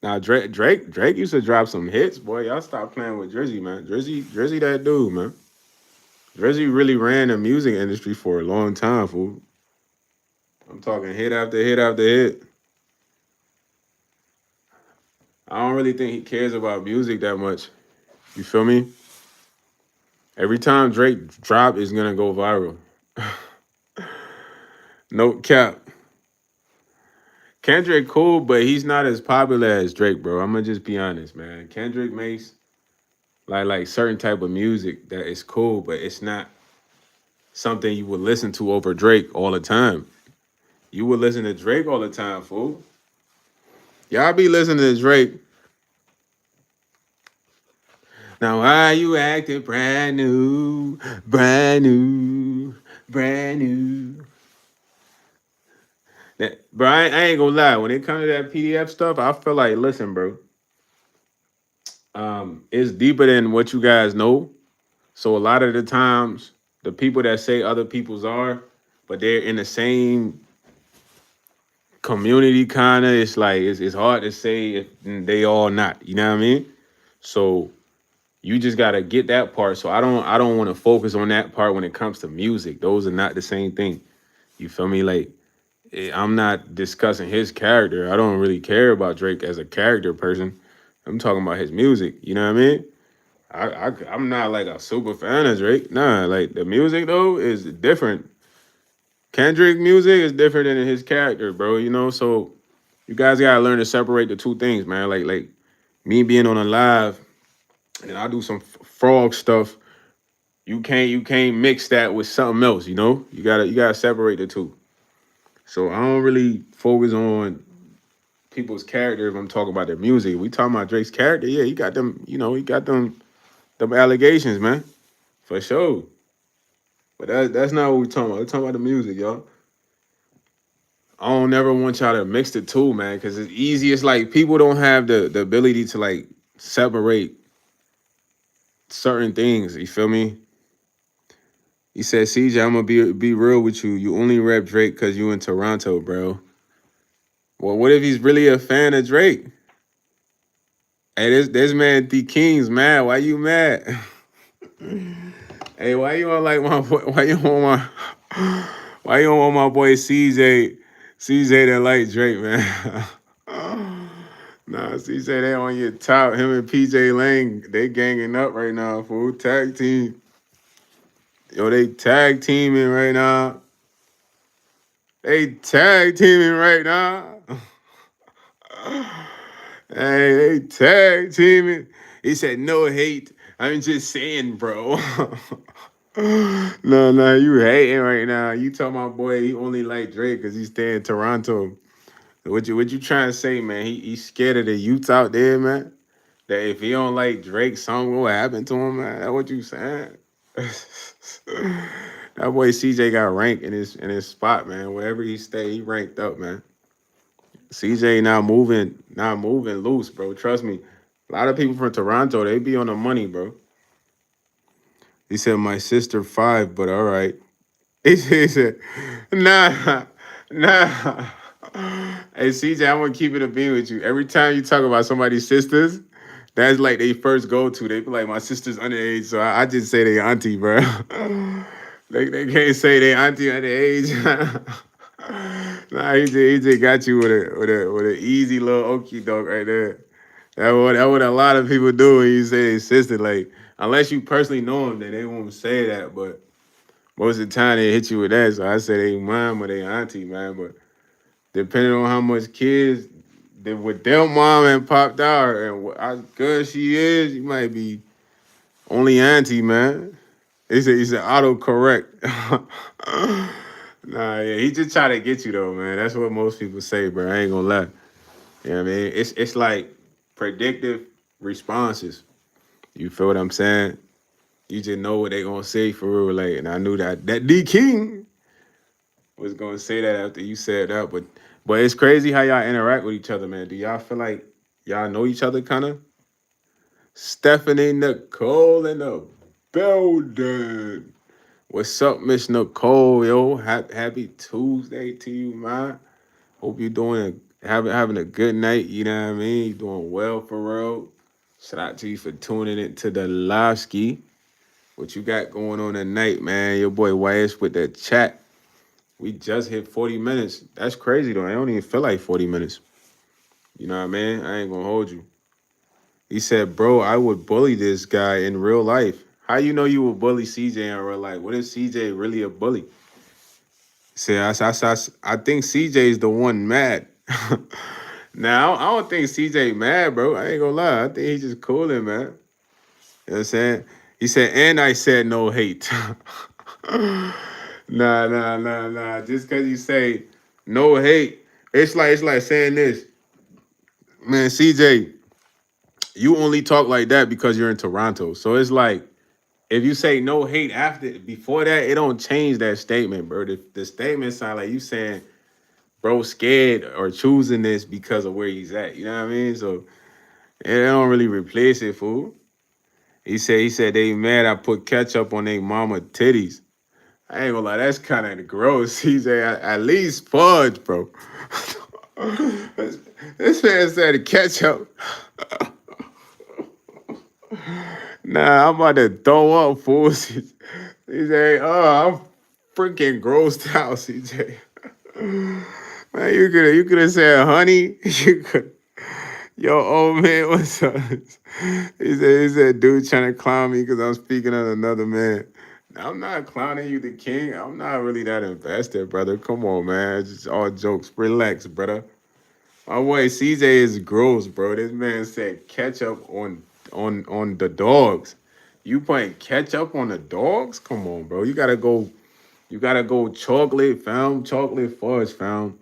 Now Drake used to drop some hits, boy. Y'all stop playing with Drizzy, man. Drizzy, that dude, man. Drizzy really ran the music industry for a long time, fool. I'm talking hit after hit after hit. I don't really think he cares about music that much. You feel me? Every time Drake drop, it's gonna go viral. No cap. Kendrick cool, but he's not as popular as Drake, bro. I'm gonna just be honest, man. Kendrick makes like certain type of music that is cool, but it's not something you would listen to over Drake all the time. You would listen to Drake all the time, fool. Y'all be listening to Drake. Now why you acting brand new, brand new, brand new? Bro, I ain't gonna lie. When it comes to that PDF stuff, I feel like, listen, bro. It's deeper than what you guys know. So a lot of the times, the people that say other people's are, but they're in the same community, kind of. It's like it's hard to say if they all not. You know what I mean? So you just gotta get that part. So I don't want to focus on that part when it comes to music. Those are not the same thing. You feel me? Like I'm not discussing his character. I don't really care about Drake as a character person. I'm talking about his music. You know what I mean? I'm not like a super fan of Drake. Nah, like the music though is different. Kendrick music is different than his character, bro. You know, so you guys gotta learn to separate the two things, man. Like me being on a live and I do some frog stuff. You can't mix that with something else. You know, you gotta separate the two. So I don't really focus on people's character if I'm talking about their music. We talking about Drake's character, yeah, he got them. You know, he got them allegations, man, for sure. But that's not what we talking about. We're talking about the music, y'all. I don't never want y'all to mix the two, man, because it's easy. It's like people don't have the ability to like separate certain things. You feel me? He said, CJ, I'm gonna be real with you. You only rep Drake because you in Toronto, bro. Well, what if he's really a fan of Drake? Hey, this man D King's mad. Why you mad? Hey, why you on like my boy? Why you on my? Why you on my boy CJ? CJ that like Drake, man. Nah, CJ they on your top. Him and PJ Lang, they ganging up right now. Fool tag team. Yo, they tag teaming right now. They tag teaming right now. Hey, they tag teaming. He said no hate. I'm just saying, bro. No, you hating right now. You tell my boy he only like Drake because he stay in Toronto. What you trying to say, man? He's scared of the youths out there, man. That if he don't like Drake, something will happen to him, man. That what you saying? That boy CJ got ranked in his spot, man. Wherever he stay, he ranked up, man. CJ not moving loose, bro. Trust me. A lot of people from Toronto, they be on the money, bro. He said my sister 5, but all right. He said, nah, nah. Hey CJ, I'm gonna keep it a bean with you. Every time you talk about somebody's sisters, that's like they first go to. They be like, my sister's underage, so I just say they auntie, bro. They can't say they auntie underage. Nah, he just got you with a easy little okie doke right there. That what a lot of people do when you say they sister. Like unless you personally know them, then they won't say that. But most of the time they hit you with that. So I say they mom or they auntie, man. But depending on how much kids that with their mom and popped out and how good she is, you might be only auntie, man. He said auto correct. Nah, yeah, he just try to get you though, man. That's what most people say, bro. I ain't gonna lie. You know what I mean? It's like predictive responses. You feel what I'm saying? You just know what they gonna say for real. Like, and I knew that D King was gonna say that after you said that. But it's crazy how y'all interact with each other, man. Do y'all feel like y'all know each other kind of? Stephanie Nicole in the building. What's up, Miss Nicole? Yo, happy Tuesday to you, man. Hope you're having a good night. You know what I mean? You doing well for real. Shout out to you for tuning into the live ski. What you got going on tonight, man? Your boy YS with the chat. We just hit 40 minutes. That's crazy though. I don't even feel like 40 minutes. You know what I mean? I ain't gonna hold you. He said, bro, I would bully this guy in real life. How you know you would bully CJ in real life? What if CJ really a bully? Say, I think CJ is the one mad. Now, I don't think CJ mad, bro. I ain't gonna lie. I think he's just cooling, man. You know what I'm saying? He said, and I said no hate. Nah. Just because you say no hate, it's like saying this. Man, CJ, you only talk like that because you're in Toronto. So it's like if you say no hate before that, it don't change that statement, bro. The statement sound like you saying bro scared or choosing this because of where he's at. You know what I mean? So it don't really replace it, fool. He said they mad I put ketchup on their mama titties. I ain't gonna lie, that's kind of gross. At least fudge, bro. this man said ketchup. Nah, I'm about to throw up, fool. CJ, oh, I'm freaking grossed out, CJ. Man, you could have said honey. Yo, old man, what's up? He said, dude trying to clown me because I'm speaking on another man. I'm not clowning you, the king. I'm not really that invested, brother. Come on, man. It's just all jokes. Relax, brother. My boy CJ is gross, bro. This man said ketchup on the dogs. You putting ketchup on the dogs? Come on, bro. You gotta go chocolate, fam, chocolate fudge, fam,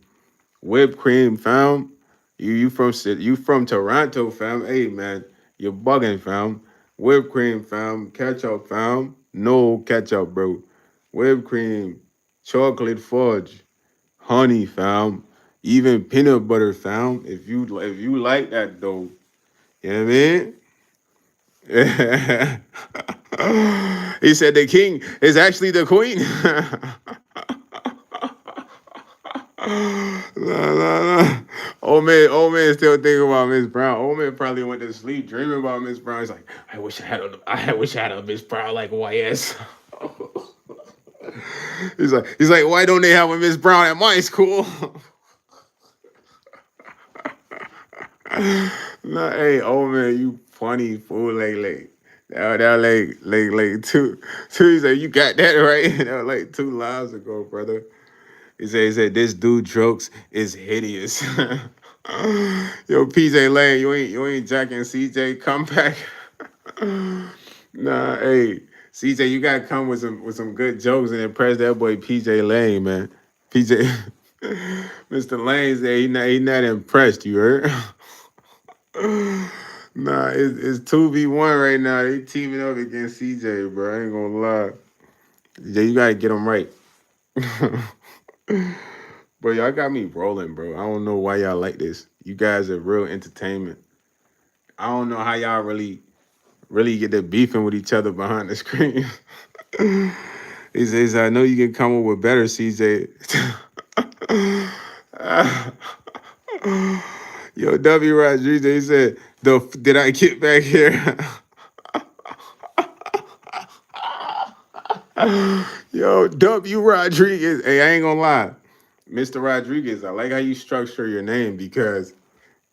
whipped cream, fam. You from Toronto, fam. Hey man, you're bugging, fam. Whipped cream, fam. Ketchup, fam. No ketchup, bro. Whipped cream, chocolate fudge, honey, fam. Even peanut butter, fam. If you like that though, you know what I mean? He said the king is actually the queen. Nah, nah, nah. Old man still thinking about Miss Brown. Old man probably went to sleep dreaming about Miss Brown. He's like, I wish I had a Miss Brown like YS. He's like, why don't they have a Miss Brown at my school? Nah, hey, old man, you funny fool. That like two. He said, you got that right. That was like 2 lives ago, brother. He said this dude jokes is hideous. Yo, PJ Lane, you ain't jacking CJ. Come back. Nah, hey, CJ, you gotta come with some good jokes and impress that boy PJ Lane, man. PJ, Mr. Lane said he not impressed. You heard? Nah, it's 2v1 right now. They teaming up against CJ, bro. I ain't gonna lie. Yeah, you gotta get them right. Bro, y'all got me rolling, bro. I don't know why y'all like this. You guys are real entertainment. I don't know how y'all really get to beefing with each other behind the screen. He says, I know you can come up with better, CJ. Yo, W. Rodriguez, he said, did I get back here? Yo, W. Rodriguez. Hey, I ain't gonna lie. Mr. Rodriguez, I like how you structure your name because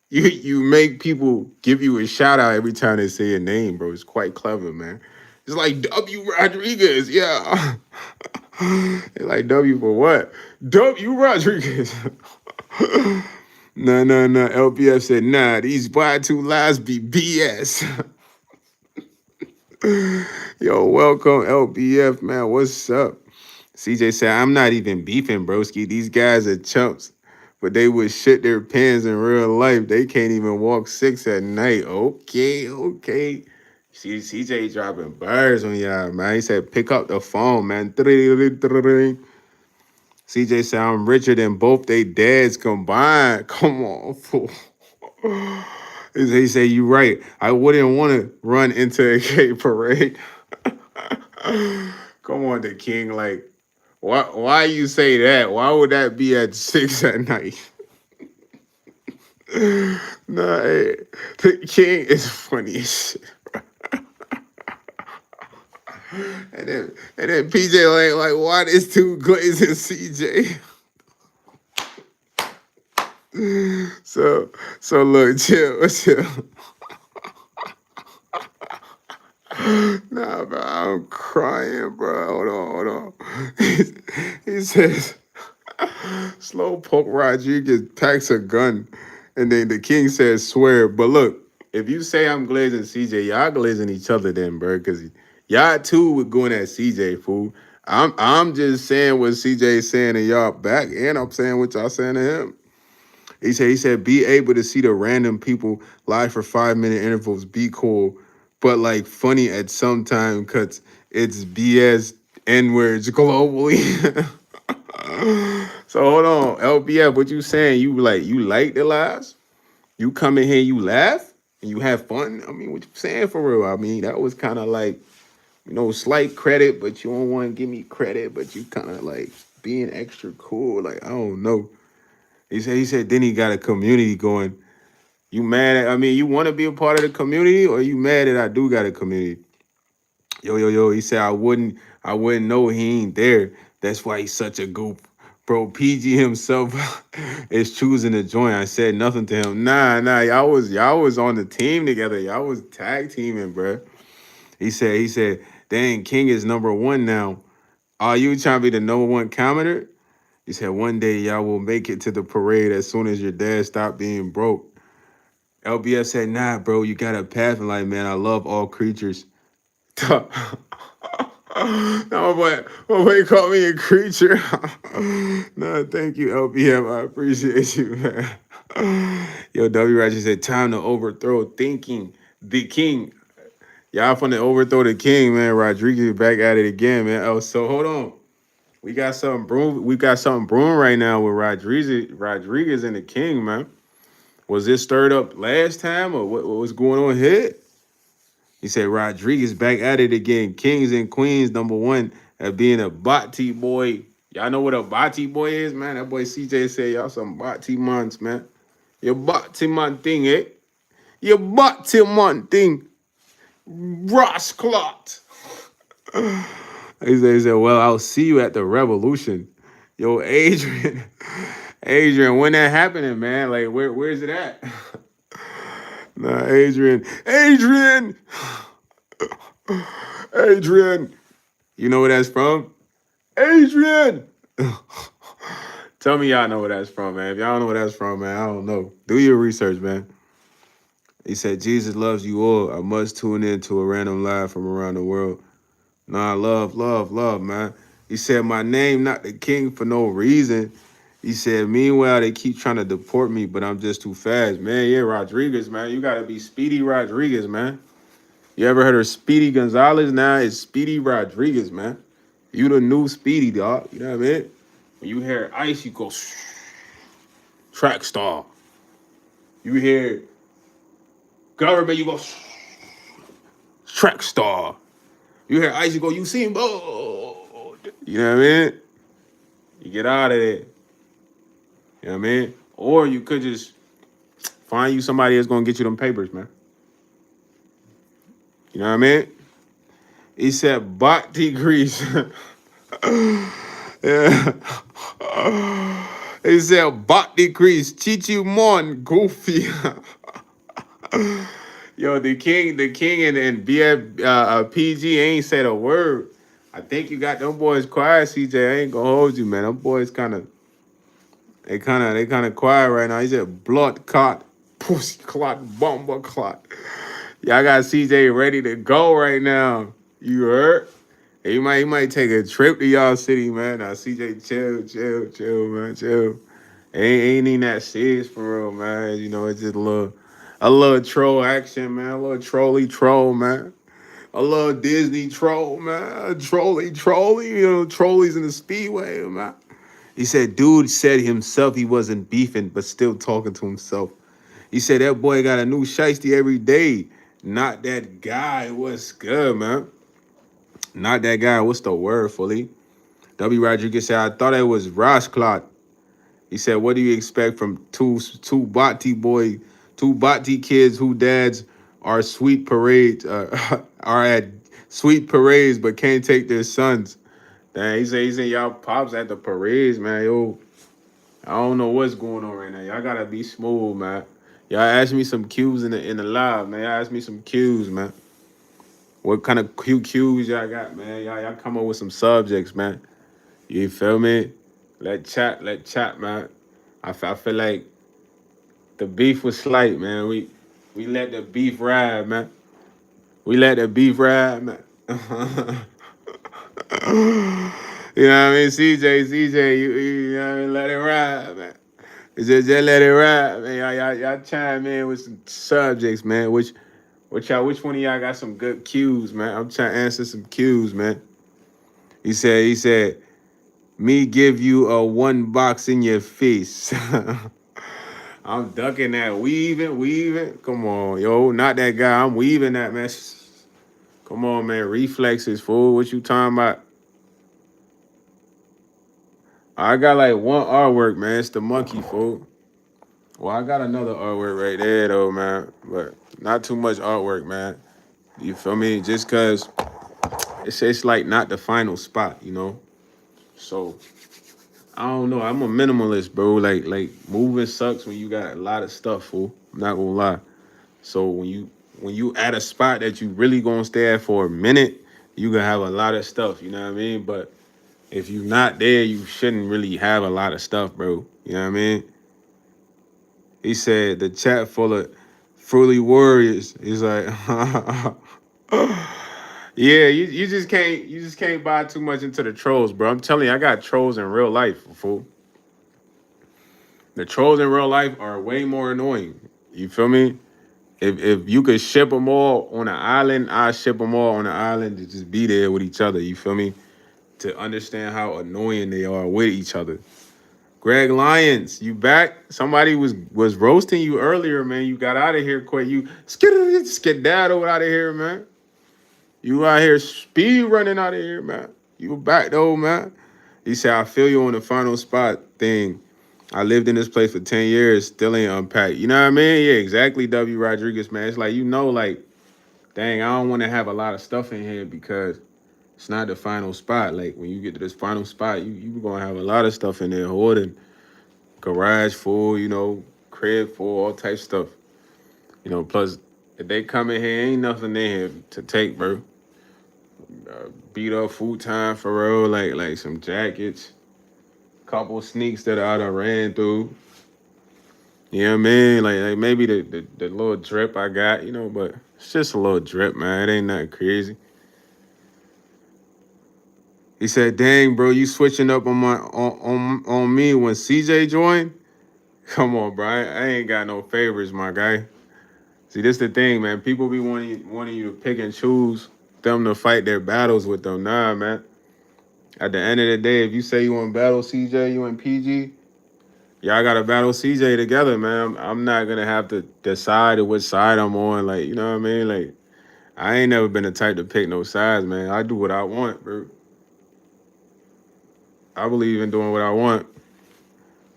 you make people give you a shout out every time they say your name, bro. It's quite clever, man. It's like W. Rodriguez, yeah. It's like W for what? W. Rodriguez. No, no, no. LPF said, nah, these Y2 lies be BS. Yo, welcome, LPF, man. What's up? CJ said, I'm not even beefing, broski. These guys are chumps, but they would shit their pants in real life. They can't even walk 6 at night. Okay, okay. See, CJ dropping bars on y'all, man. He said, pick up the phone, man. CJ said, I'm richer than both they dads combined. Come on, fool. He said, you right. I wouldn't want to run into a gay parade. Come on, the king. Like, why you say that? Why would that be at 6 at night? Nah, hey, the king is funny as shit. And then PJ like why this two glazing CJ? So look, chill. Nah, bro, I'm crying, bro. Hold on. He says, slow poke Rodriguez packs a gun. And then the king says, swear. But look, if you say I'm glazing CJ, y'all glazing each other then, bro. Because y'all too would going at CJ, fool. I'm just saying what CJ saying to y'all back, and I'm saying what y'all saying to him. He said, be able to see the random people live for 5 minute intervals, be cool, but like funny at some time because it's BS N words globally. So hold on, LBF, what you saying? You like the lives? You come in here, you laugh, and you have fun. I mean, what you saying for real? I mean, that was kind of like, slight credit, but you don't want to give me credit, but you kind of like being extra cool. Like, I don't know. He said, then he got a community going. You mad at, I mean, you want to be a part of the community or you mad that I do got a community? Yo. He said, I wouldn't know he ain't there. That's why he's such a goof. Bro, PG himself is choosing to join. I said nothing to him. Nah, y'all was on the team together. Y'all was tag teaming, bro. He said, dang, King is number one now. Are you trying to be the number one commenter? He said, one day y'all will make it to the parade as soon as your dad stop being broke. LBF said, nah, bro, you got a path in life, man. I love all creatures. No, my boy called me a creature. No, thank you, LBM. I appreciate you, man. Yo, W. Roger said, time to overthrow thinking the king. Y'all finna overthrow the king, man. Rodriguez back at it again, man. Oh, so hold on. We got something brewing. We got something brewing right now with Rodriguez and the king, man. Was this stirred up last time, or what was going on here? He said Rodriguez back at it again. Kings and queens, number one at being a Bati boy. Y'all know what a Bati boy is, man? That boy CJ said y'all some Bati mons, man. Your Bati man thing, eh? Your Bati man thing. Ross Clot. He said, well, I'll see you at the revolution. Yo, Adrian. Adrian, when that happening, man? Like, where's it at? Nah, Adrian. Adrian. You know where that's from? Adrian. Tell me y'all know where that's from, man. If y'all don't know where that's from, man, I don't know. Do your research, man. He said, Jesus loves you all. I must tune in to a random live from around the world. Nah, love, man. He said, my name not the king for no reason. He said, meanwhile, they keep trying to deport me, but I'm just too fast. Man, yeah, Rodriguez, man. You got to be Speedy Rodriguez, man. You ever heard of Speedy Gonzalez? Now it's Speedy Rodriguez, man. You the new Speedy, dog. You know what I mean? When you hear Ice, you go, track star. You hear government, you go, track star. You hear Ice, you go, you see him, oh. You know what I mean? You get out of there. You know what I mean? Or you could just find you somebody that's going to get you them papers, man. You know what I mean? He said, bot degrees. Yeah. He said, bot decrease. Chichi Mon, goofy. Yo, the king and BF PG ain't said a word. I think you got them boys quiet, CJ. I ain't gonna hold you, man. Them boys they kind of quiet right now. He said blood clot, pussy clot, bomber clot. Y'all got CJ ready to go right now. You heard? He might take a trip to y'all city, man. Now CJ, chill, man, chill. Ain't even that serious for real, man. You know, it's just a little troll action, man. A little troll, man. A little Disney troll, man. Trolly, you know, trolleys in the speedway, man. He said, dude said himself he wasn't beefing, but still talking to himself. He said that boy got a new shiesty every day. Not that guy. What's good, man? Not that guy. What's the word, fully? W. Rodriguez said, I thought it was Ross Clot. He said, what do you expect from two Bati kids who dads are sweet parades, are at sweet parades, but can't take their sons? Dang, he said y'all pops at the parades, man. Yo, I don't know what's going on right now. Y'all gotta be smooth, man. Y'all ask me some cues in the live, man. Y'all ask me some cues, man. What kind of cues y'all got, man? Y'all come up with some subjects, man. You feel me? Let chat, man. I feel like the beef was slight, man. We let the beef ride, man. We let the beef ride, man. You know what I mean? CJ, you know what I mean? Let it ride, man. Just let it ride, man. Y'all chime in with some subjects, man. Which one of y'all got some good cues, man? I'm trying to answer some cues, man. He said, me give you a one box in your face. I'm ducking that, weaving. Come on, yo, not that guy. I'm weaving that, man. Come on, man. Reflexes, fool. What you talking about? I got like one artwork, man. It's the monkey, fool. Well, I got another artwork right there, though, man. But not too much artwork, man. You feel me? Just because it's like not the final spot, you know? So I don't know. I'm a minimalist, bro. Like moving sucks when you got a lot of stuff, fool. I'm not gonna lie. So when you at a spot that you really gonna stay at for a minute, you gonna have a lot of stuff. You know what I mean? But if you're not there, you shouldn't really have a lot of stuff, bro. You know what I mean? He said the chat full of fruity warriors. He's like, yeah, you just can't buy too much into the trolls, bro. I'm telling you, I got trolls in real life, fool. The trolls in real life are way more annoying. You feel me? If you could ship them all on an island, I ship them all on an island to just be there with each other. You feel me? To understand how annoying they are with each other. Greg Lyons, you back? Somebody was roasting you earlier, man. You got out of here quick. You skedaddle out of here, man. You out here speed running out of here, man. You back though, man. He said, I feel you on the final spot thing. I lived in this place for 10 years, still ain't unpacked. You know what I mean? Yeah, exactly, W. Rodriguez, man. It's like, like, dang, I don't want to have a lot of stuff in here because it's not the final spot. Like, when you get to this final spot, you going to have a lot of stuff in there hoarding. Garage full, crib full, all type stuff. Plus, if they come in here, ain't nothing in here to take, bro. Beat up futon for real, like some jackets, couple sneaks that I done ran through. You know what I mean? Like maybe the little drip I got, but it's just a little drip, man. It ain't nothing crazy. He said, "Dang, bro, you switching up on me when CJ joined? Come on, bro. I ain't got no favorites, my guy. See, this the thing, man. People be wanting you to pick and choose them to fight their battles with them. Nah, man. At the end of the day, if you say you want to battle CJ, you and PG, y'all got to battle CJ together, man. I'm not gonna have to decide which side I'm on. Like, you know what I mean? Like, I ain't never been the type to pick no sides, man. I do what I want, bro. I believe in doing what I want.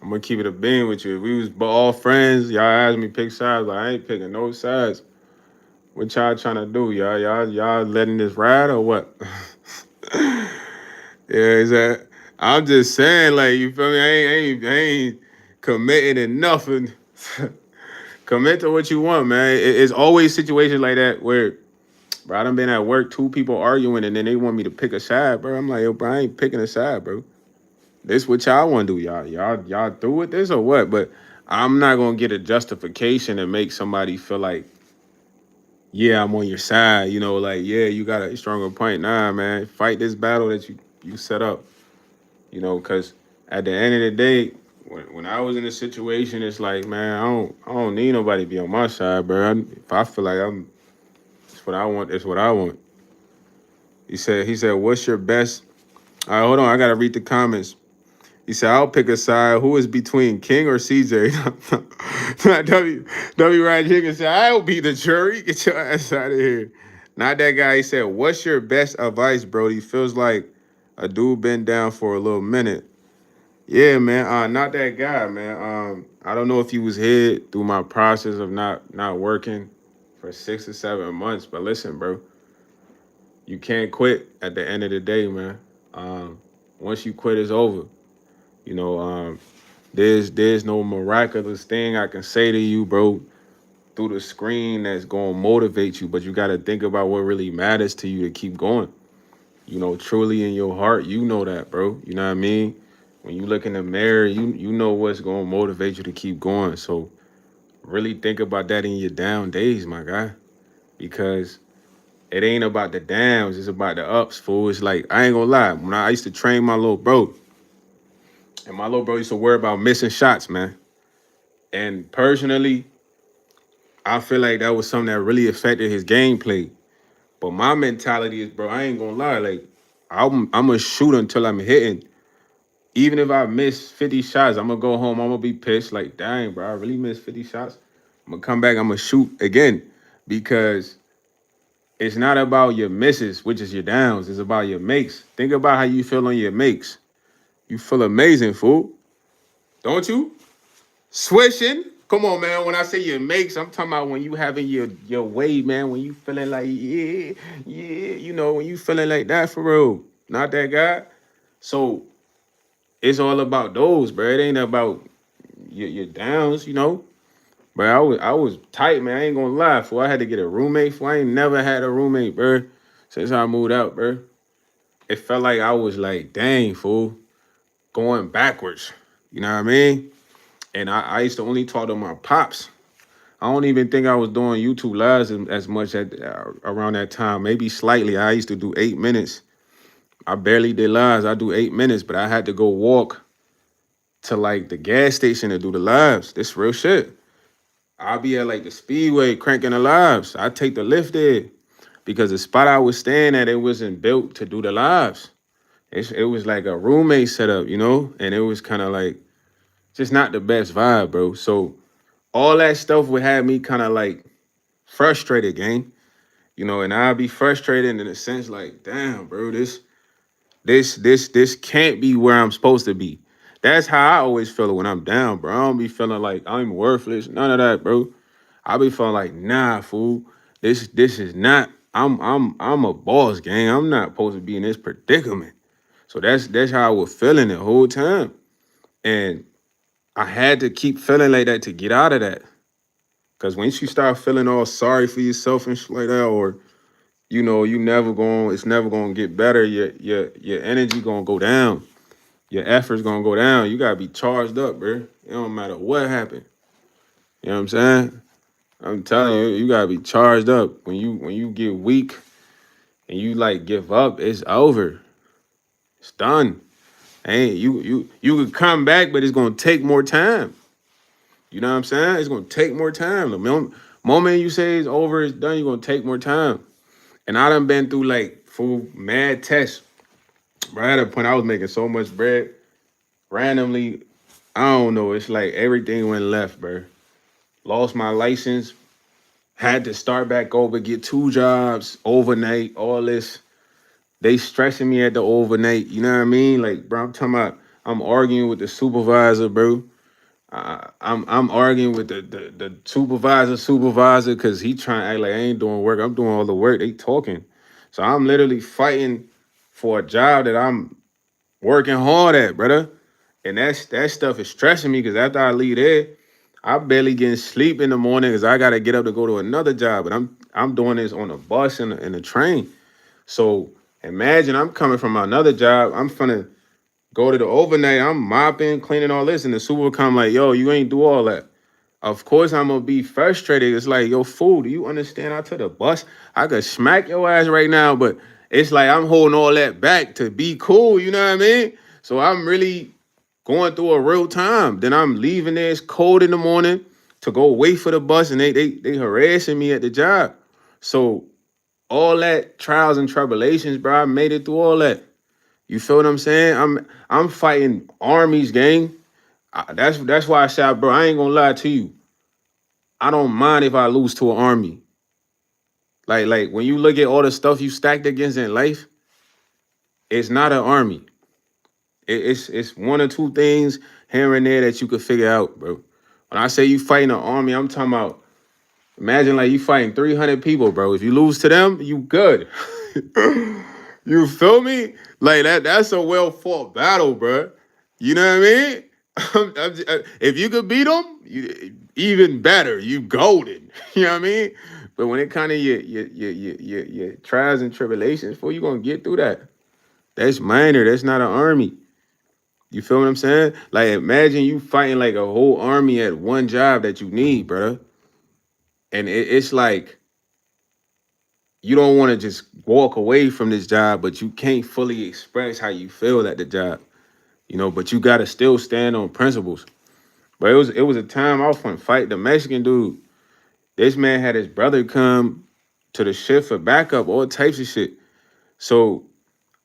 I'm gonna keep it a bean with you. If we was all friends, y'all asked me pick sides, but I ain't picking no sides. What y'all trying to do? Y'all letting this ride or what? Yeah, is that? I'm just saying, like, you feel me? I ain't committing to nothing. Commit to what you want, man. It's always situations like that where, bro, I done been at work, two people arguing, and then they want me to pick a side, bro. I'm like, yo, bro, I ain't picking a side, bro. This what y'all want to do, y'all. Y'all through with this or what? But I'm not gonna get a justification and make somebody feel like, yeah, I'm on your side. Like, yeah, you got a stronger point. Nah, man, fight this battle that you set up. Because at the end of the day, when I was in a situation, it's like, man, I don't need nobody to be on my side, bro. If I feel like it's what I want. It's what I want. He said, what's your best? All right, hold on. I gotta read the comments. He said, I'll pick a side. Who is between King or CJ? W. Ryan Jenkins said, I'll be the jury. Get your ass out of here. Not that guy. He said, what's your best advice, Brody? Feels like a dude been down for a little minute. Yeah, man. Not that guy, man. I don't know if he was here through my process of not working for 6 or 7 months, but listen, bro, you can't quit at the end of the day, man. Once you quit, it's over. You know, there's no miraculous thing I can say to you, bro, through the screen that's gonna motivate you. But you gotta think about what really matters to you to keep going. Truly in your heart, you know that, bro. You know what I mean? When you look in the mirror, you know what's gonna motivate you to keep going. So really think about that in your down days, my guy. Because it ain't about the downs, it's about the ups, fool. It's like, I ain't gonna lie. When I used to train my little bro, and my little bro used to worry about missing shots, man. And personally, I feel like that was something that really affected his gameplay. But my mentality is, bro, I ain't gonna lie. Like, I'm a shooter until I'm hitting. Even if I miss 50 shots, I'm gonna go home. I'm gonna be pissed. Like, dang, bro, I really missed 50 shots. I'm gonna come back. I'm gonna shoot again because it's not about your misses, which is your downs. It's about your makes. Think about how you feel on your makes. You feel amazing, fool. Don't you? Swishing. Come on, man. When I say your makes, I'm talking about when you having your way, man. When you feeling like, yeah, when you feeling like that for real. Not that guy. So it's all about those, bro. It ain't about your downs, you know. But I was tight, man. I ain't gonna lie. For I had to get a roommate. For I ain't never had a roommate, bro. Since I moved out, bro. It felt like I was like, dang, fool, going backwards. You know what I mean? And I used to only talk to my pops. I don't even think I was doing YouTube lives as much at around that time. Maybe slightly. I used to do 8 minutes. I barely did lives. I do 8 minutes, but I had to go walk to like the gas station to do the lives. This real shit. I'll be at like the speedway cranking the lives. I take the lift there because the spot I was staying at, it wasn't built to do the lives. It was like a roommate setup, you know, and it was kind of like just not the best vibe, bro. So all that stuff would have me kind of like frustrated, gang. You know, and I'd be frustrated in a sense like, damn, bro, this can't be where I'm supposed to be. That's how I always feel when I'm down, bro. I don't be feeling like I'm worthless, none of that, bro. I be feeling like, nah, fool, this is not. I'm a boss, gang. I'm not supposed to be in this predicament. So that's how I was feeling the whole time, and I had to keep feeling like that to get out of that. Cause once you start feeling all sorry for yourself and shit like that, or you know, it's never gonna get better. Your energy gonna go down. Your efforts gonna go down. You gotta be charged up, bro. It don't matter what happened. You know what I'm saying? I'm telling you, you gotta be charged up. When you get weak and you like give up, it's over. It's done. Hey, you could come back, but it's gonna take more time. You know what I'm saying? It's gonna take more time. The moment you say it's over, it's done, you're gonna take more time. And I done been through like full mad tests. Right at a point I was making so much bread. Randomly, I don't know. It's like everything went left, bro. Lost my license, had to start back over, get 2 jobs overnight, all this. They stressing me at the overnight. You know what I mean? Like, bro, I'm talking about I'm arguing with the supervisor, bro. I'm arguing with the supervisor because he trying to act like I ain't doing work. I'm doing all the work. They talking. So I'm literally fighting for a job that I'm working hard at, brother. And that stuff is stressing me because after I leave there, I barely getting sleep in the morning because I gotta get up to go to another job. But I'm doing this on a bus and a train. So imagine I'm coming from another job. I'm finna go to the overnight. I'm mopping, cleaning all this, and the super come like, yo, you ain't do all that. Of course I'm gonna be frustrated. It's like, yo, fool, do you understand? I took the bus. I could smack your ass right now, but it's like I'm holding all that back to be cool. You know what I mean? So I'm really going through a real time. Then I'm leaving there. It's cold in the morning to go wait for the bus, and they harassing me at the job. So all that trials and tribulations, bro, I made it through all that. You feel what I'm saying? I'm fighting armies, gang. That's why I said, bro, I ain't gonna lie to you. I don't mind if I lose to an army. Like when you look at all the stuff you stacked against in life, it's not an army. It's one or two things here and there that you could figure out, bro. When I say you fighting an army, I'm talking about imagine like you fighting 300 people, bro. If you lose to them, you good. You feel me? Like that's a well fought battle, bro. You know what I mean? If you could beat them, even better. You golden. You know what I mean? But when it kind of your trials and tribulations, for you gonna get through that. That's minor. That's not an army. You feel what I'm saying? Like imagine you fighting like a whole army at one job that you need, brother. And it's like you don't want to just walk away from this job, but you can't fully express how you feel at the job, you know. But you gotta still stand on principles. But it was a time I was gonna fight the Mexican dude. This man had his brother come to the shift for backup, all types of shit. So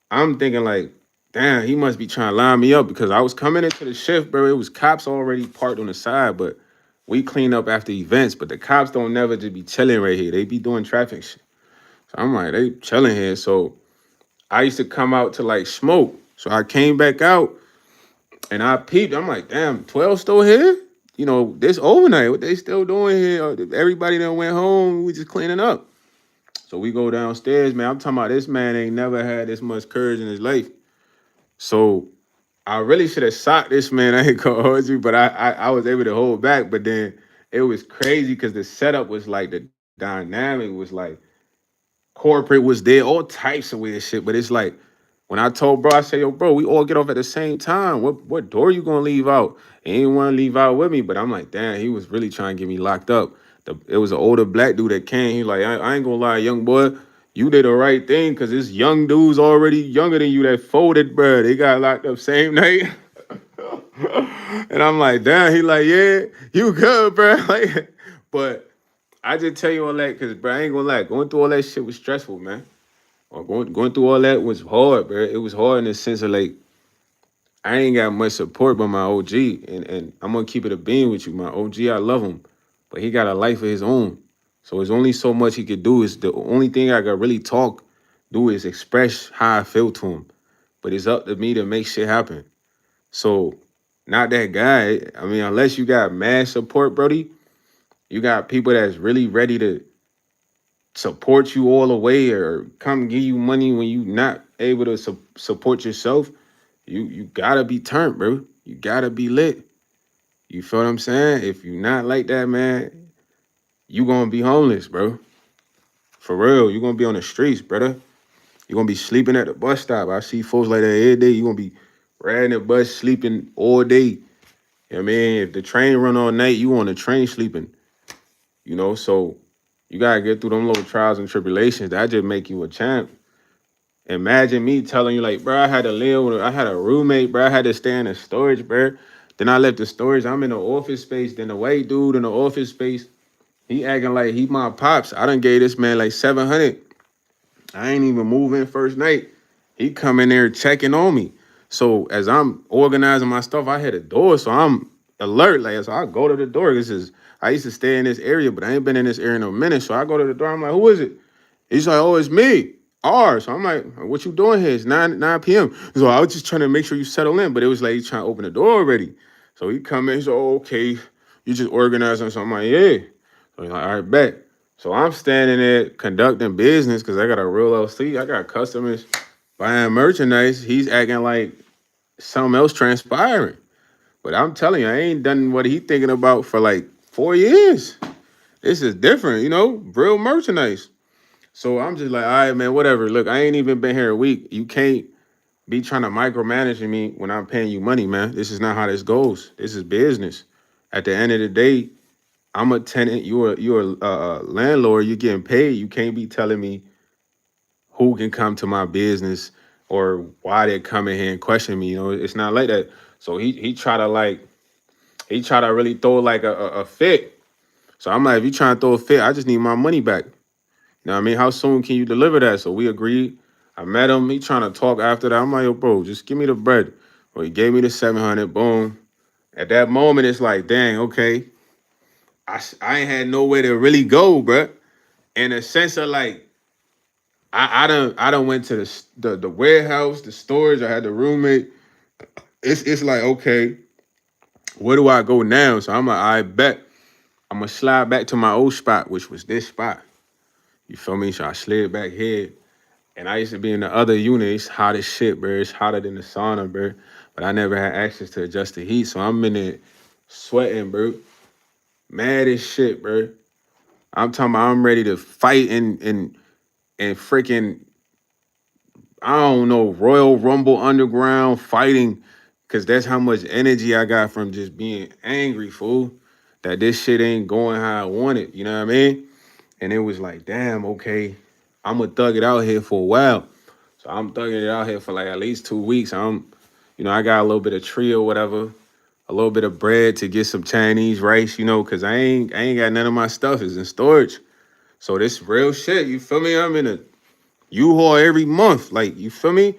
I'm thinking like, damn, he must be trying to line me up because I was coming into the shift, bro. It was cops already parked on the side, but we clean up after events. But the cops don't never just be chilling right here. They be doing traffic shit. So I'm like, they chilling here. So I used to come out to like smoke. So I came back out and I peeped. I'm like, damn, 12 still here? You know, this overnight, what they still doing here? Everybody done went home. We just cleaning up. So we go downstairs, man. I'm talking about this man ain't never had this much courage in his life. So I really should have socked this man. I ain't gonna hold you, but I was able to hold back. But then it was crazy because the setup was like the dynamic was like corporate was there, all types of weird shit. But it's like when I told bro, I said, yo, bro, we all get off at the same time. What door you gonna leave out? He didn't want to leave out with me, but I'm like, damn, he was really trying to get me locked up. It was an older black dude that came. He like, I ain't gonna lie, young boy, you did the right thing because this young dude's already younger than you that folded, bro. They got locked up same night. And I'm like, damn, he like, yeah, you good, bro. Like, but I just tell you all that because, bro, I ain't gonna lie, going through all that shit was stressful, man. Or going through all that was hard, bro. It was hard in the sense of like I ain't got much support by my OG, and I'm gonna keep it a beam with you. My OG, I love him, but he got a life of his own. So there's only so much he could do. Is the only thing I could really do is express how I feel to him. But it's up to me to make shit happen. So not that guy. I mean, unless you got mad support, Brody, you got people that's really ready to support you all the way or come give you money when you not able to support yourself. You gotta be turned, bro. You gotta be lit. You feel what I'm saying? If you not like that, man, you gonna be homeless, bro. For real, you gonna be on the streets, brother. You gonna be sleeping at the bus stop. I see folks like that every day. You gonna be riding the bus, sleeping all day. You know what I mean? If the train run all night, you on the train sleeping. So you gotta get through them little trials and tribulations. That just make you a champ. Imagine me telling you, like, bro, I had a roommate, bro. I had to stay in the storage, bro. Then I left the storage. I'm in the office space. Then the white dude in the office space, he acting like he my pops. I done gave this man like 700. I ain't even move in first night. He come in there checking on me. So as I'm organizing my stuff, I hit a door. So I'm alert. Like, so I go to the door. I used to stay in this area, but I ain't been in this area in a minute. So I go to the door. I'm like, who is it? He's like, oh, it's me. R. So I'm like, what you doing here? It's 9 p.m. So I was just trying to make sure you settle in, but it was like he's trying to open the door already. So he come in, he's like, oh, okay, you just organizing. So I'm like, yeah. So he's like, all right, bet. So I'm standing there conducting business because I got a real LC. I got customers buying merchandise. He's acting like something else transpiring. But I'm telling you, I ain't done what he thinking about for like 4 years. This is different, real merchandise. So I'm just like, all right, man, whatever. Look, I ain't even been here a week. You can't be trying to micromanage me when I'm paying you money, man. This is not how this goes. This is business. At the end of the day, I'm a tenant. You're a landlord. You're getting paid. You can't be telling me who can come to my business or why they're coming here and questioning me. It's not like that. So he try to really throw like a fit. So I'm like, if you trying to throw a fit, I just need my money back. You know what I mean? How soon can you deliver that? So we agreed. I met him. He trying to talk after that. I'm like, yo, bro, just give me the bread. Well, he gave me the 700. Boom. At that moment, it's like, dang, okay. I ain't had nowhere to really go, bro. In a sense of like, I done went to the warehouse, the storage. I had the roommate. It's like, okay, where do I go now? So I'm like, I bet I'm gonna slide back to my old spot, which was this spot. You feel me? So I slid back here. And I used to be in the other unit. It's hot as shit, bro. It's hotter than the sauna, bro. But I never had access to adjust the heat. So I'm in it sweating, bro. Mad as shit, bro. I'm talking about I'm ready to fight and freaking, I don't know, Royal Rumble Underground fighting. Cause that's how much energy I got from just being angry, fool. That this shit ain't going how I want it. You know what I mean? And it was like, damn, okay, I'm gonna thug it out here for a while. So I'm thugging it out here for like at least 2 weeks. I got a little bit of tree or whatever, a little bit of bread to get some Chinese rice, cause I ain't got none of my stuff is in storage. So this real shit, you feel me? I'm in a U-Haul every month, like you feel me?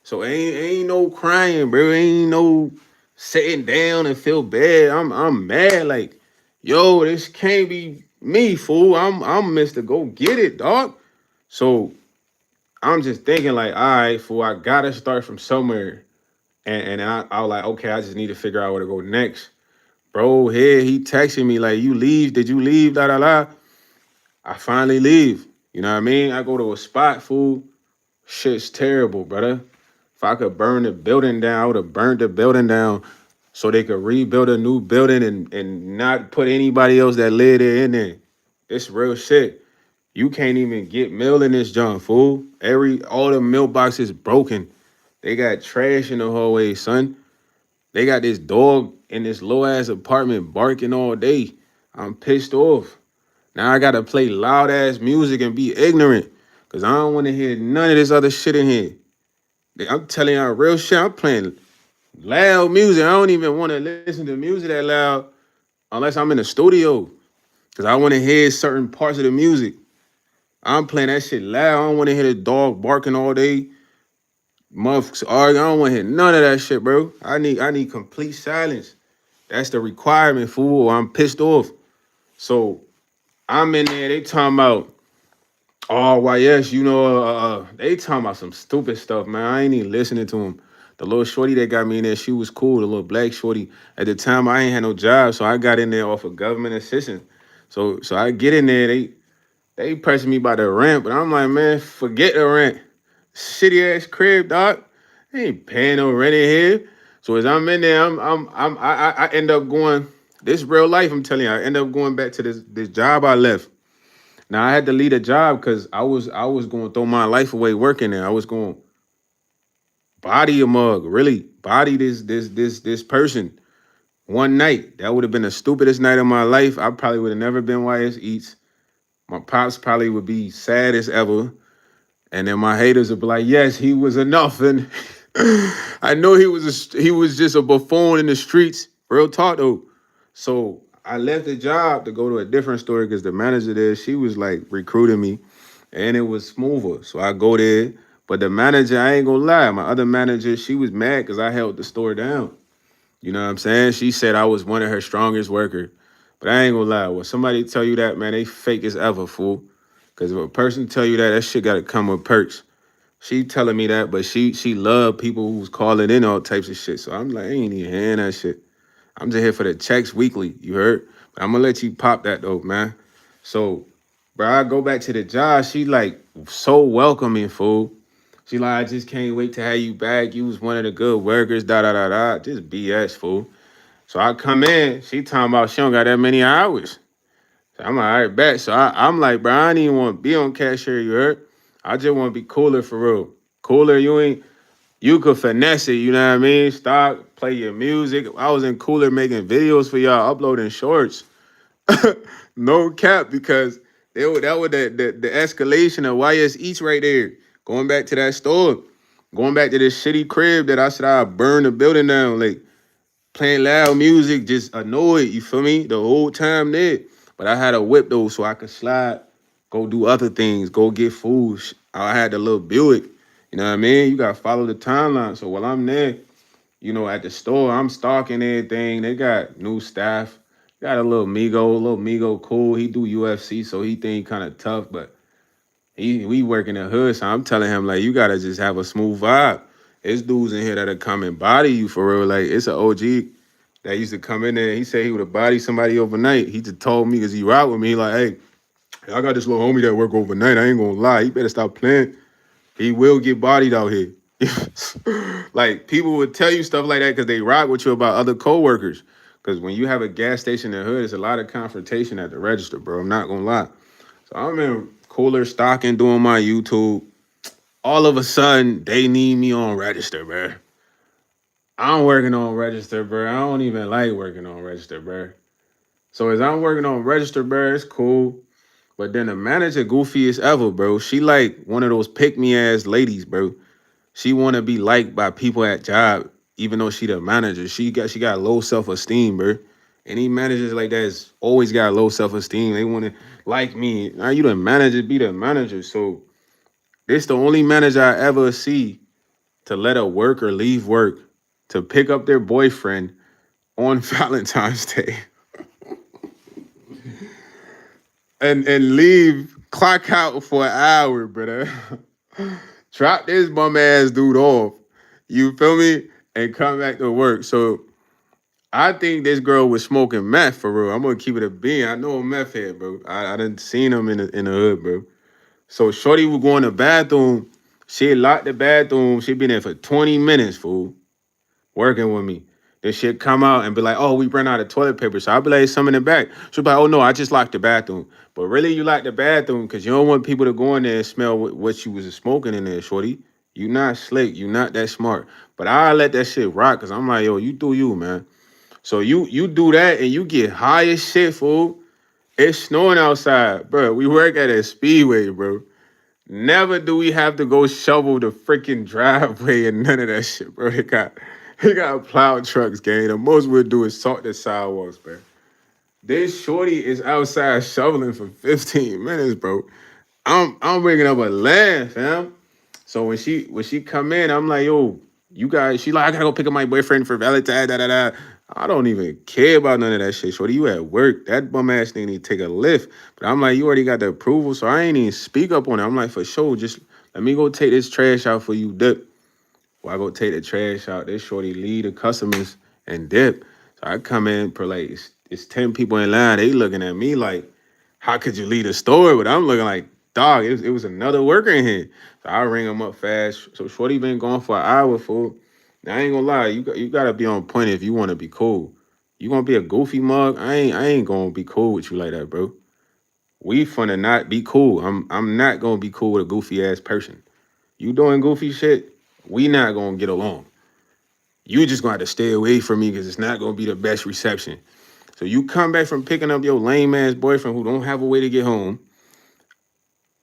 So ain't no crying, bro. Ain't no sitting down and feel bad. I'm mad, like, yo, this can't be me, fool. I'm Mr. Go Get It, dog. So I'm just thinking like, all right, fool, I gotta start from somewhere. And I was like, okay, I just need to figure out where to go next. Bro, here he texting me like, you leave? Did you leave? Da da da. I finally leave. You know what I mean? I go to a spot, fool. Shit's terrible, brother. If I could burn the building down, I would have burned the building down so they could rebuild a new building and not put anybody else that live there in there. It's real shit. You can't even get mail in this junk, fool. All the mailboxes broken. They got trash in the hallway, son. They got this dog in this low ass apartment barking all day. I'm pissed off. Now I gotta play loud ass music and be ignorant. Cause I don't wanna hear none of this other shit in here. I'm telling y'all real shit. I'm playing loud music. I don't even wanna listen to music that loud unless I'm in the studio. Cause I wanna hear certain parts of the music. I'm playing that shit loud. I don't wanna hear the dog barking all day. Motherfuckers arguing. I don't wanna hear none of that shit, bro. I need complete silence. That's the requirement, fool. I'm pissed off. So I'm in there. They talking about, oh, YS, they talking about some stupid stuff, man. I ain't even listening to them. The little shorty that got me in there, she was cool. The little black shorty. At the time, I ain't had no job, so I got in there off of government assistance. So I get in there. They pressing me by the rent, but I'm like, man, forget the rent. Shitty ass crib, dog. I ain't paying no rent in here. So as I'm in there, I end up going. This real life, I'm telling you. I end up going back to this job I left. Now I had to leave a job because I was going to throw my life away working there. I was going to body a mug, really body this person one night. That would have been the stupidest night of my life. I probably would have never been YsEats. My pops probably would be sad as ever. And then my haters would be like, yes, he was enough. And I know he was just a buffoon in the streets. Real talk though. So I left the job to go to a different store because the manager there, she was like recruiting me and it was smoother. So I go there. But the manager, I ain't gonna lie, my other manager, she was mad because I held the store down. You know what I'm saying? She said I was one of her strongest workers. But I ain't gonna lie. When somebody tell you that, man, they fake as ever, fool. Because if a person tell you that, that shit gotta come with perks. She telling me that, but she love people who's calling in all types of shit. So I'm like, I ain't even hearing that shit. I'm just here for the checks weekly. You heard? But I'm gonna let you pop that though, man. So, bro, I go back to the job. She like so welcoming, fool. She like, I just can't wait to have you back. You was one of the good workers. Da da da da. Just BS, fool. So I come in. She talking about she don't got that many hours. So I'm like, all right, bet. So I'm like, bro, I don't even want to be on cashier. You heard? I just want to be cooler for real. Cooler, you could finesse it, you know what I mean? Stop, play your music. I was in cooler making videos for y'all, uploading shorts. No cap, because that was the escalation of YsEats right there. Going back to that store, going back to this shitty crib that I said I burn the building down. Like playing loud music, just annoyed, you feel me? The whole time there. But I had a whip though, so I could slide, go do other things, go get food. I had the little Buick. You know what I mean? You gotta follow the timeline. So while I'm there, at the store, I'm stalking everything. They got new staff. Got a little Migo cool. He do UFC, so he think kind of tough, but we work in the hood. So I'm telling him like, you gotta just have a smooth vibe. There's dudes in here that'll come and body you for real. Like it's an OG that used to come in there. He said he would have bodied somebody overnight. He just told me because he rock with me. Like, hey, I got this little homie that work overnight. I ain't gonna lie. He better stop playing. He will get bodied out here. Like people would tell you stuff like that because they rock with you about other coworkers. Because when you have a gas station in the hood, it's a lot of confrontation at the register, bro. I'm not gonna lie. So I'm in cooler stocking doing my YouTube. All of a sudden, they need me on register, bro. I'm working on register, bro. I don't even like working on register, bro. So as I'm working on register, bro, it's cool. But then the manager goofy as ever, bro. She like one of those pick me ass ladies, bro. She want to be liked by people at job, even though she the manager. She got low self esteem, bro. Any managers like that is always got low self esteem. They want to like me. Now you the manager, be the manager. So this the only manager I ever see to let a worker leave work to pick up their boyfriend on Valentine's Day and leave, clock out for an hour, brother. Drop this bum ass dude off. You feel me? And come back to work. So I think this girl was smoking meth for real. I'm gonna keep it a bean. I know a meth head, bro. I done seen him in the hood, bro. So Shorty would go in the bathroom She locked the bathroom. She been there for 20 minutes, fool, working with me. Then she'd come out and be like, oh, we ran out of toilet paper. So I'd be like, some in the back. She'd be like, oh, no, I just locked the bathroom. But really, you locked the bathroom because you don't want people to go in there and smell what you was smoking in there, shorty. You not slick. You not that smart. But I let that shit rock because I'm like, yo, you do you, man. So you do that and you get high as shit, fool. It's snowing outside, bro. We work at a speedway, bro. Never do we have to go shovel the freaking driveway and none of that shit, bro. They got plow trucks, gang. The most we'll do is salt the sidewalks, bro. This shorty is outside shoveling for 15 minutes, bro. I'm bringing up a laugh, fam. So when she come in, I'm like, yo, you guys, she like, I gotta go pick up my boyfriend for Valentine, da da da. I don't even care about none of that shit, shorty. You at work. That bum ass thing need to take a lift. But I'm like, you already got the approval, so I ain't even speak up on it. I'm like, for sure, just let me go take this trash out for you, dip. Well, I go take the trash out. This shorty lead the customers and dip. So I come in, per like it's 10 people in line. They looking at me like, how could you lead a store? But I'm looking like, dog, it was another worker in here. So I ring them up fast. So shorty been gone for an hour, fool. Now I ain't gonna lie, you gotta be on point if you wanna be cool. You gonna be a goofy mug? I ain't gonna be cool with you like that, bro. We finna not be cool. I'm not gonna be cool with a goofy ass person. You doing goofy shit, we not gonna get along. You just gonna have to stay away from me because it's not gonna be the best reception. So you come back from picking up your lame ass boyfriend who don't have a way to get home.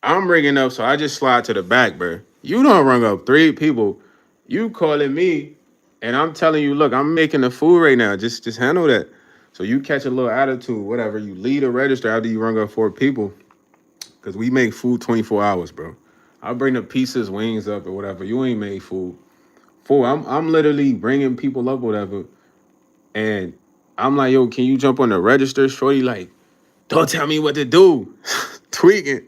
I'm ringing up, so I just slide to the back, bro. You don't rung up three people. You calling me, and I'm telling you, look, I'm making the food right now. Just handle that. So you catch a little attitude, whatever. You leave a register after you rung up four people, because we make food 24 hours, bro. I'll bring the pieces, wings up, or whatever. You ain't made food. Fool, I'm literally bringing people up, whatever. And I'm like, yo, can you jump on the register? Shorty like, don't tell me what to do. Tweaking.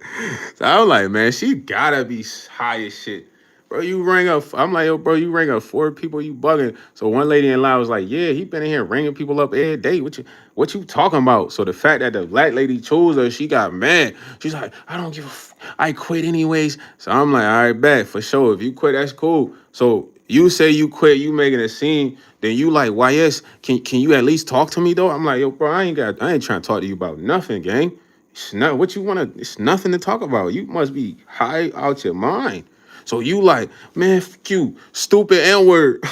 So I was like, man, she gotta be high as shit. Bro, you rang up. I'm like, yo, bro, you rang up four people, you bugging. So one lady in line was like, yeah, he been in here ringing people up every day. What you talking about? So the fact that the black lady chose her, she got mad. She's like, I don't give a I quit anyways. So I'm like, all right, bet, for sure. If you quit, that's cool. So you say you quit, you making a scene, then you like, YS, can you at least talk to me though? I'm like, yo, bro, I ain't trying to talk to you about nothing, gang. It's not what you wanna, it's nothing to talk about. You must be high out your mind. So you like, man, fuck you, stupid N-word.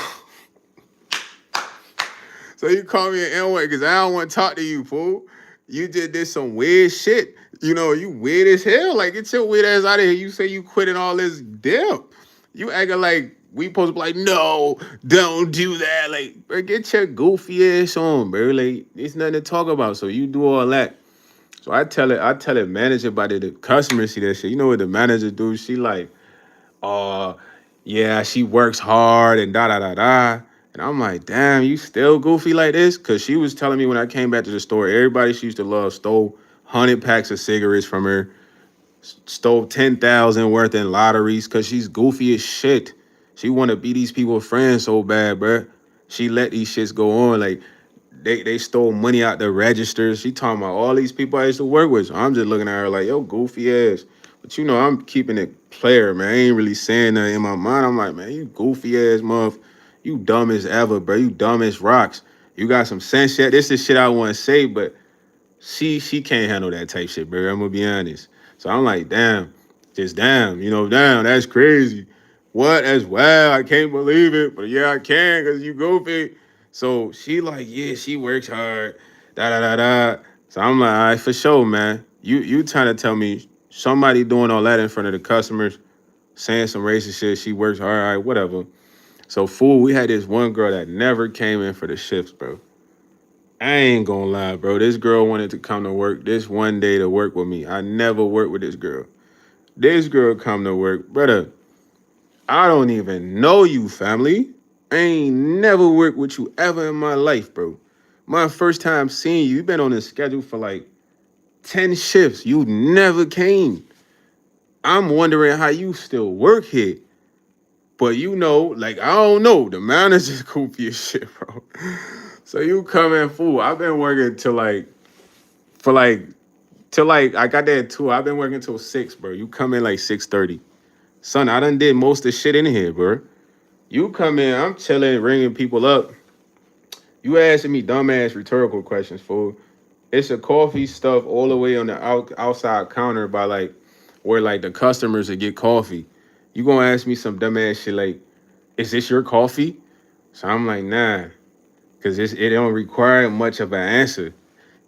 So you call me an N-word because I don't want to talk to you, fool. You did this some weird shit. You know, you weird as hell. Like, get your weird ass out of here. You say you quitting all this dip. You acting like we supposed to be like, no, don't do that. Like, bro, get your goofy ass on, bro. Like, there's nothing to talk about. So you do all that. So I tell it manager about it. The customer see that shit. You know what the manager do? She like, uh, yeah, she works hard and da da da da. And I'm like, damn, you still goofy like this? Cause she was telling me when I came back to the store, everybody she used to love stole 100 packs of cigarettes from her, stole 10,000 worth in lotteries, cause she's goofy as shit. She wanna be these people friends so bad, bruh. She let these shits go on. Like they stole money out the registers. She talking about all these people I used to work with. So I'm just looking at her like, yo, goofy ass. But you know, I'm keeping it player, man. I ain't really saying nothing in my mind. I'm like, man, you goofy ass muff. You dumb as ever, bro. You dumb as rocks. You got some sense yet? This is shit I want to say, but she can't handle that type shit, bro. I'm gonna be honest. So I'm like, damn, just damn, damn, that's crazy. What as well? I can't believe it, but yeah, I can because you goofy. So she like, yeah, she works hard, da da da da. So I'm like, all right, for sure, man. You trying to tell me somebody doing all that in front of the customers, saying some racist shit, she works hard, all right, whatever. So fool, we had this one girl that never came in for the shifts, bro. I ain't gonna lie, bro. This girl wanted to come to work this one day to work with me. I never worked with this girl. This girl come to work, brother. I don't even know you, family. I ain't never worked with you ever in my life, bro. My first time seeing you, you've been on this schedule for like 10 shifts. You never came. I'm wondering how you still work here. But like, I don't know. The manager's goofy as shit, bro. So you come in, fool. I've been working for like till like I got there at 2. I've been working till 6, bro. You come in like 6:30. Son, I done did most of the shit in here, bro. You come in, I'm chilling, ringing people up. You asking me dumbass rhetorical questions, fool. It's a coffee stuff all the way on the outside counter by like where like the customers that get coffee. You gonna ask me some dumbass shit like, is this your coffee? So I'm like, nah, because it don't require much of an answer.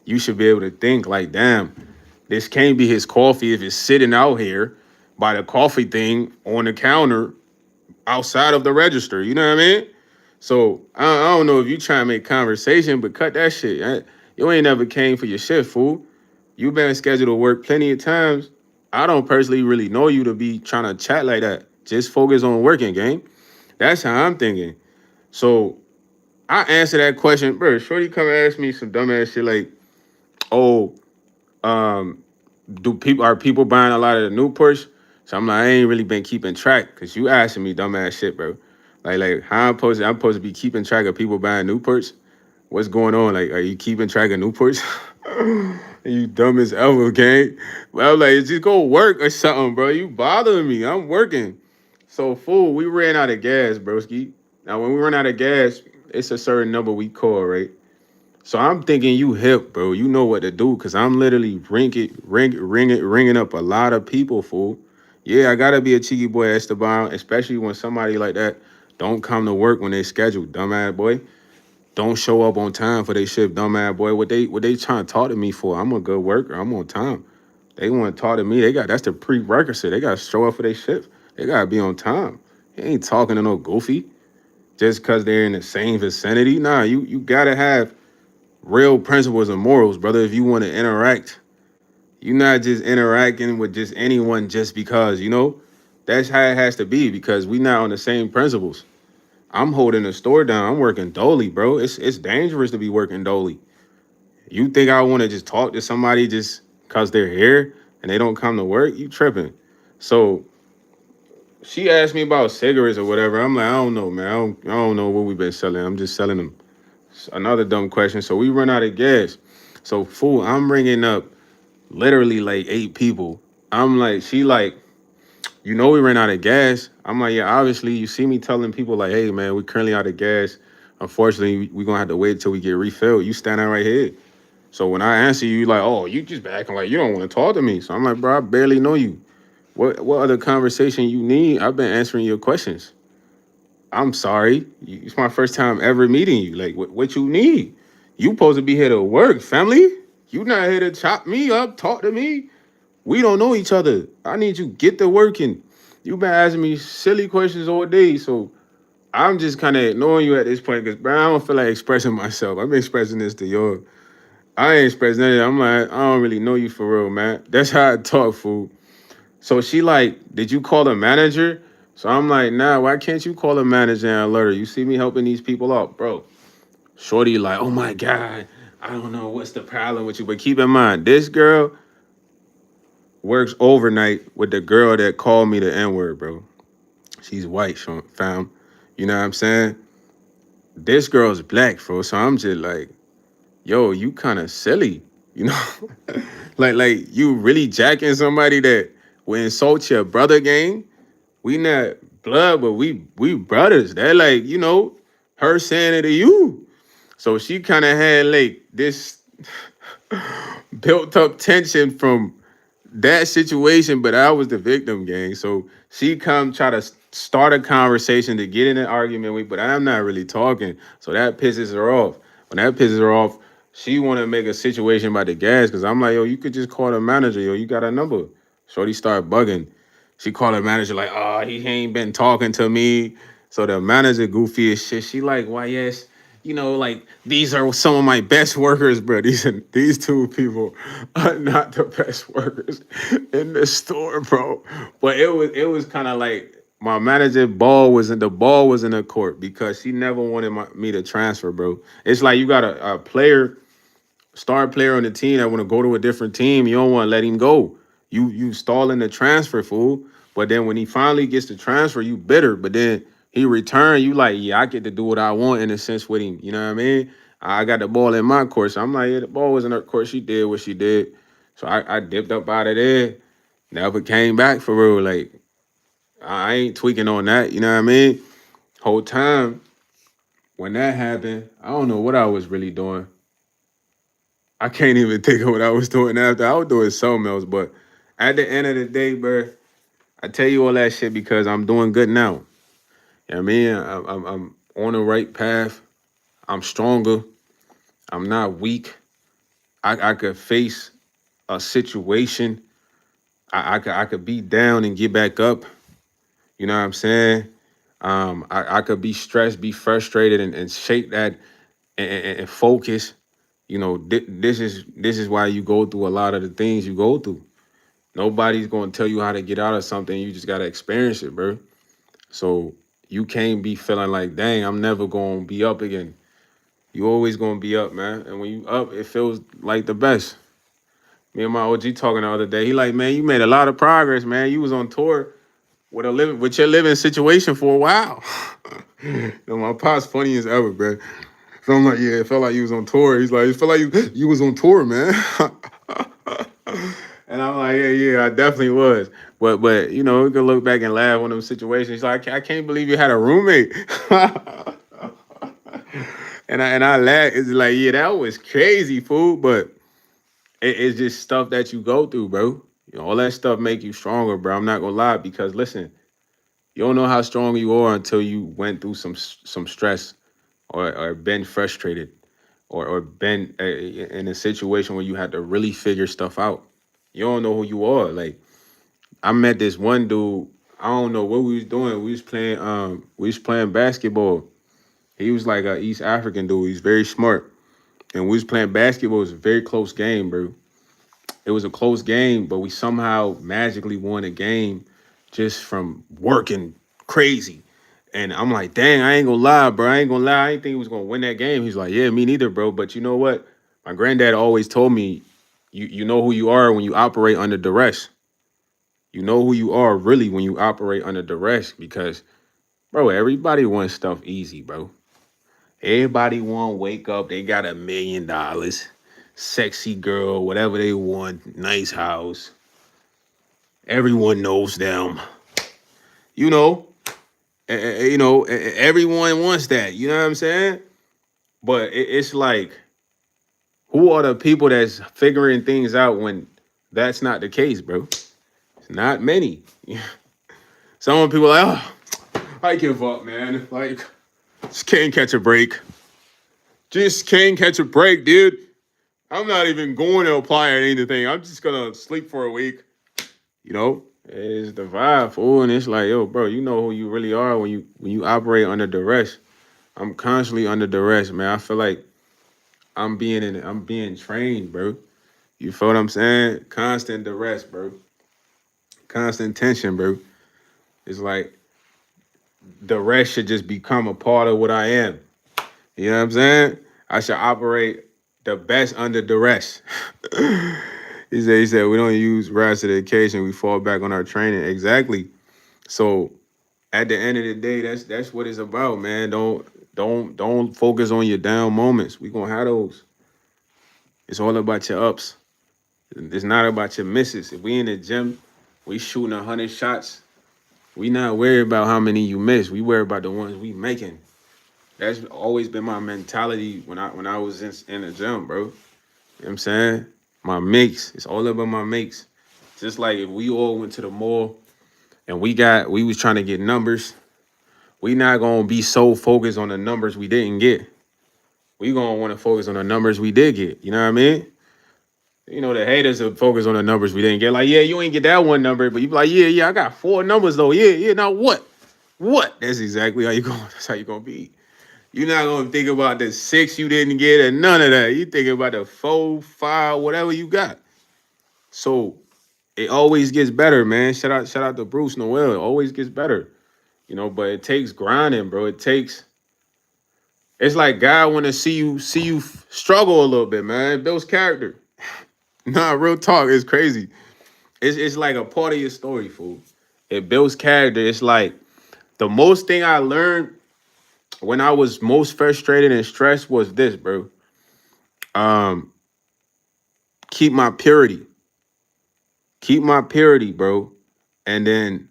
You should be able to think like, damn, this can't be his coffee if it's sitting out here by the coffee thing on the counter outside of the register. You know what I mean? So I don't know if you try to make conversation, but cut that shit. You ain't never came for your shit, fool. You been scheduled to work plenty of times. I don't personally really know you to be trying to chat like that. Just focus on working, gang. That's how I'm thinking. So I answer that question, bro. Shorty come ask me some dumbass shit like, oh, um, are people buying a lot of the new Porsche? So I'm like, I ain't really been keeping track because you asking me dumbass shit, bro. Like how I'm supposed to be keeping track of people buying Newports? What's going on? Like, are you keeping track of Newports? You dumb as ever, gang. Well, I'm like, just go work or something, bro. You bothering me. I'm working. So, fool, we ran out of gas, broski. Now, when we run out of gas, it's a certain number we call, right? So I'm thinking you hip, bro. You know what to do, cause I'm literally ringing up a lot of people, fool. Yeah, I gotta be a cheeky boy, Esteban, especially when somebody like that don't come to work when they scheduled, dumbass boy. Don't show up on time for they shift, dumbass boy. What they trying to talk to me for? I'm a good worker. I'm on time. They want to talk to me. That's the prerequisite. They gotta show up for their shift. They gotta be on time. They ain't talking to no goofy just cause they're in the same vicinity. Nah, you gotta have real principles and morals, brother. If you want to interact, you're not just interacting with just anyone just because, that's how it has to be because we not on the same principles. I'm holding the store down. I'm working dolly, bro. It's dangerous to be working dolly. You think I want to just talk to somebody just because they're here and they don't come to work? You tripping. So she asked me about cigarettes or whatever. I'm like, I don't know, man. I don't know what we've been selling. I'm just selling them. Another dumb question. So we run out of gas. So fool, I'm ringing up literally like 8 people. I'm like, she like, we ran out of gas. I'm like, yeah, obviously you see me telling people like, hey man, we currently out of gas. Unfortunately, we gonna have to wait till we get refilled. You standing right here. So when I answer you, like, oh, you just acting like you don't want to talk to me. So I'm like, bro, I barely know you. What other conversation you need? I've been answering your questions. I'm sorry. It's my first time ever meeting you. Like, what you need? You supposed to be here to work, family. You not here to chop me up, talk to me. We don't know each other. I need you get to working. You been asking me silly questions all day, so I'm just kind of ignoring you at this point because, bro, I don't feel like expressing myself. I'm expressing this to you. I ain't expressing anything. I'm like, I don't really know you for real, man. That's how I talk, fool. So she like, did you call the manager? So I'm like, nah, why can't you call the manager and alert her? You see me helping these people out, bro. Shorty like, oh my God, I don't know what's the problem with you. But keep in mind, this girl works overnight with the girl that called me the N-word, bro. She's white, fam. You know what I'm saying? This girl's black, bro. So I'm just like, yo, you kind of silly, you know? like you really jacking somebody that will insult your brother, gang? We not blood, but we brothers. That like, her saying it to you. So she kind of had like this built up tension from that situation, but I was the victim, gang. So she come try to start a conversation to get in an argument with, but I'm not really talking. So that pisses her off. When that pisses her off, she want to make a situation about the gas because I'm like, yo, you could just call the manager, yo. You got a number. Shorty start bugging. She called the manager like, oh, he ain't been talking to me. So the manager goofy as shit. She like, why yes, like these are some of my best workers, bro. These two people are not the best workers in the store, bro. But it was kind of like my manager ball was in the court because she never wanted me to transfer, bro. It's like you got a player star player on the team that want to go to a different team, you don't want to let him go. You stalling the transfer, fool. But then when he finally gets the transfer, you bitter. But then he return, you like, yeah, I get to do what I want in a sense with him. You know what I mean? I got the ball in my court. So I'm like, yeah, the ball was in her court. She did what she did. So I dipped up out of there. Never came back for real. Like, I ain't tweaking on that. You know what I mean? Whole time when that happened, I don't know what I was really doing. I can't even think of what I was doing after. I was doing something else. But at the end of the day, bro, I tell you all that shit because I'm doing good now. You know what I mean? I'm on the right path. I'm stronger. I'm not weak. I could face a situation. I could be down and get back up. You know what I'm saying? I could be stressed, be frustrated, and shake that and focus. You know, this is why you go through a lot of the things you go through. Nobody's gonna tell you how to get out of something. You just gotta experience it, bro. So you can't be feeling like, dang, I'm never gonna be up again. You always gonna be up, man. And when you up, it feels like the best. Me and my OG talking the other day. He like, man, you made a lot of progress, man. You was on tour with your living situation for a while. You know, my pop's funny as ever, bro. So I'm like, yeah, it felt like you was on tour. He's like, it felt like you was on tour, man. And I'm like, yeah, I definitely was. But you know, we can look back and laugh on them situations. He's like, I can't believe you had a roommate. And I laugh. It's like, yeah, that was crazy, fool. But it's just stuff that you go through, bro. You know, all that stuff make you stronger, bro. I'm not gonna lie, because listen, you don't know how strong you are until you went through some stress, or been frustrated, or been in a situation where you had to really figure stuff out. You don't know who you are. Like, I met this one dude. I don't know what we was doing. We was playing basketball. He was like a East African dude. He's very smart. And we was playing basketball. It was a very close game, bro. It was a close game, but we somehow magically won a game just from working crazy. And I'm like, dang, I ain't gonna lie, bro. I ain't gonna lie. I didn't think he was gonna win that game. He's like, yeah, me neither, bro. But you know what? My granddad always told me, you know who you are when you operate under duress. You know who you are really when you operate under duress, because, bro, everybody wants stuff easy, bro. Everybody want to wake up, they got $1 million, sexy girl, whatever they want, nice house. Everyone knows them. You know, everyone wants that. You know what I'm saying? But it's like, who are the people that's figuring things out when that's not the case, bro? It's not many. Some people are like, oh, I give up, man. Like, just can't catch a break. Just can't catch a break, dude. I'm not even going to apply at anything. I'm just gonna sleep for a week. You know, it's the vibe, fool. And it's like, yo, bro, you know who you really are when you operate under duress. I'm constantly under duress, man. I feel like I'm being trained, bro. You feel what I'm saying? Constant duress, bro. Constant tension, bro. It's like duress should just become a part of what I am. You know what I'm saying? I should operate the best under duress. He said we don't use rise to the occasion, we fall back on our training. Exactly. So at the end of the day, that's what it's about, man. Don't focus on your down moments. We gonna have those. It's all about your ups. It's not about your misses. If we in the gym, we shooting 100 shots. We not worried about how many you miss. We worry about the ones we making. That's always been my mentality when I was in the gym, bro. You know what I'm saying? My makes. It's all about my makes. Just like if we all went to the mall and we was trying to get numbers, we not gonna be so focused on the numbers we didn't get. We gonna want to focus on the numbers we did get. You know what I mean? You know, the haters will focus on the numbers we didn't get. Like, yeah, you ain't get that one number, but you be like, yeah, I got 4 numbers though. Yeah. Now what? What? That's exactly how you going. That's how you gonna be. You're not gonna think about the 6 you didn't get and none of that. You thinking about the 4, 5, whatever you got. So it always gets better, man. Shout out to Bruce Noel. It always gets better. You know, but it takes grinding, bro. It's like God want to see you struggle a little bit, man. It builds character. Nah, real talk. It's crazy. It's like a part of your story, fool. It builds character. It's like the most thing I learned when I was most frustrated and stressed was this, bro. Um, keep my purity. Keep my purity, bro. And then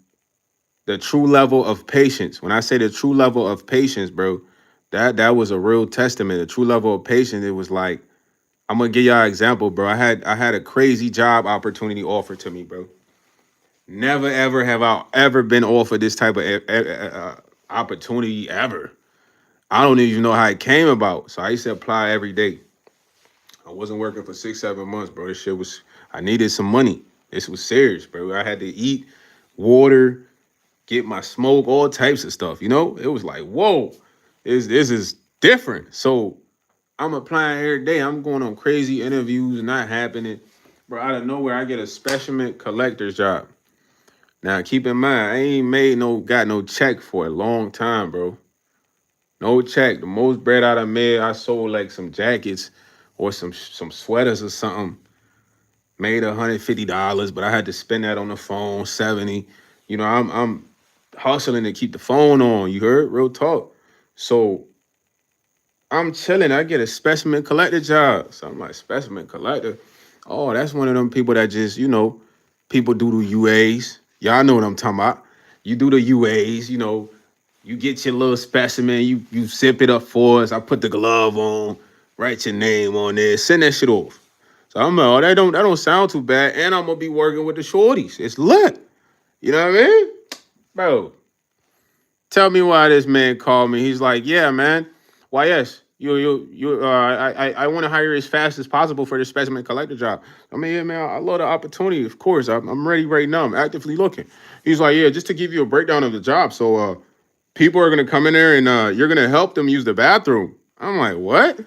the true level of patience. When I say the true level of patience, bro, that was a real testament. The true level of patience. It was like, I'm gonna give y'all an example, bro. I had a crazy job opportunity offered to me, bro. Never ever have I ever been offered this type of opportunity ever. I don't even know how it came about. So I used to apply every day. I wasn't working for 6, 7 months, bro. This shit was. I needed some money. This was serious, bro. I had to eat, water, get my smoke, all types of stuff. You know, it was like, whoa, this is different. So I'm applying every day. I'm going on crazy interviews, not happening. Bro, out of nowhere, I get a specimen collector's job. Now, keep in mind, I ain't got no check for a long time, bro. No check. The most bread I done made, I sold like some jackets or some sweaters or something. Made $150, but I had to spend that on the phone, 70. You know, I'm hustling to keep the phone on. You heard? Real talk. So I'm chilling. I get a specimen collector job. So I'm like, specimen collector. Oh, that's one of them people that just, people do the UAs. Y'all know what I'm talking about. You do the UAs, you get your little specimen, you zip it up for us. I put the glove on, write your name on there, send that shit off. So I'm like, oh, that don't sound too bad. And I'm gonna be working with the shorties. It's lit. You know what I mean? Bro, tell me why this man called me. He's like, yeah, man. Why, yes, I want to hire you as fast as possible for this specimen collector job. I mean, yeah, man, I love the opportunity. Of course, I'm ready right now. I'm actively looking. He's like, yeah, just to give you a breakdown of the job. So, people are gonna come in there and you're gonna help them use the bathroom. I'm like, what?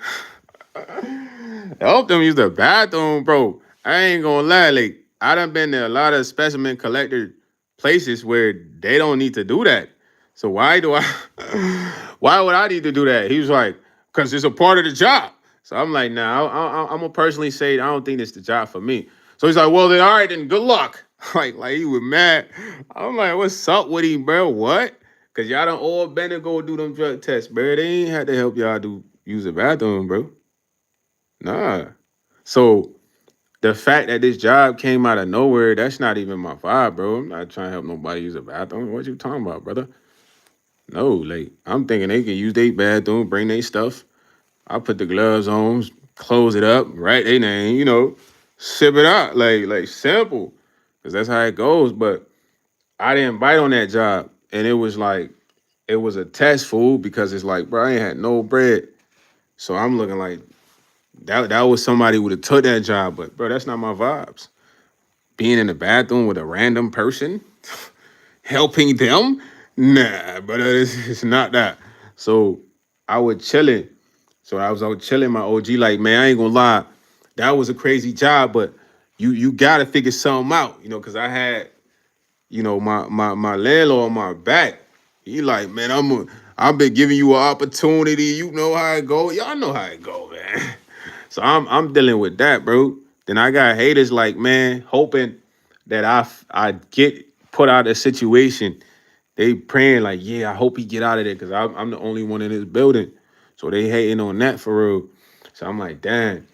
Help them use the bathroom, bro. I ain't gonna lie, like I done been to a lot of specimen collector places where they don't need to do that. So why do I? Why would I need to do that? He was like, because it's a part of the job. So I'm like, nah, I'm gonna personally say I don't think it's the job for me. So he's like, well then, all right, then good luck. Like he was mad. I'm like, what's up with him, bro? What? Cause y'all done all been to go do them drug tests, bro. They ain't had to help y'all use the bathroom, bro. Nah. So the fact that this job came out of nowhere, that's not even my vibe, bro. I'm not trying to help nobody use a bathroom. What you talking about, brother? No, like I'm thinking they can use their bathroom, bring their stuff. I put the gloves on, close it up, write their name, sip it out, like simple, because that's how it goes. But I didn't bite on that job, and it was a test fool because it's like, bro, I ain't had no bread, so I'm looking like that was somebody who would have took that job, but bro, that's not my vibes. Being in the bathroom with a random person, helping them, nah, but it's not that. So I was chilling. So I was out chilling. My OG like, man, I ain't gonna lie, that was a crazy job, but you gotta figure something out, because I had, my landlord on my back. He like, man, I've been giving you an opportunity. You know how it go. Y'all know how it go, man. So I'm dealing with that, bro. Then I got haters like, man, hoping that I get put out of the situation. They praying like, yeah, I hope he get out of there because I'm the only one in this building. So they hating on that for real. So I'm like, damn.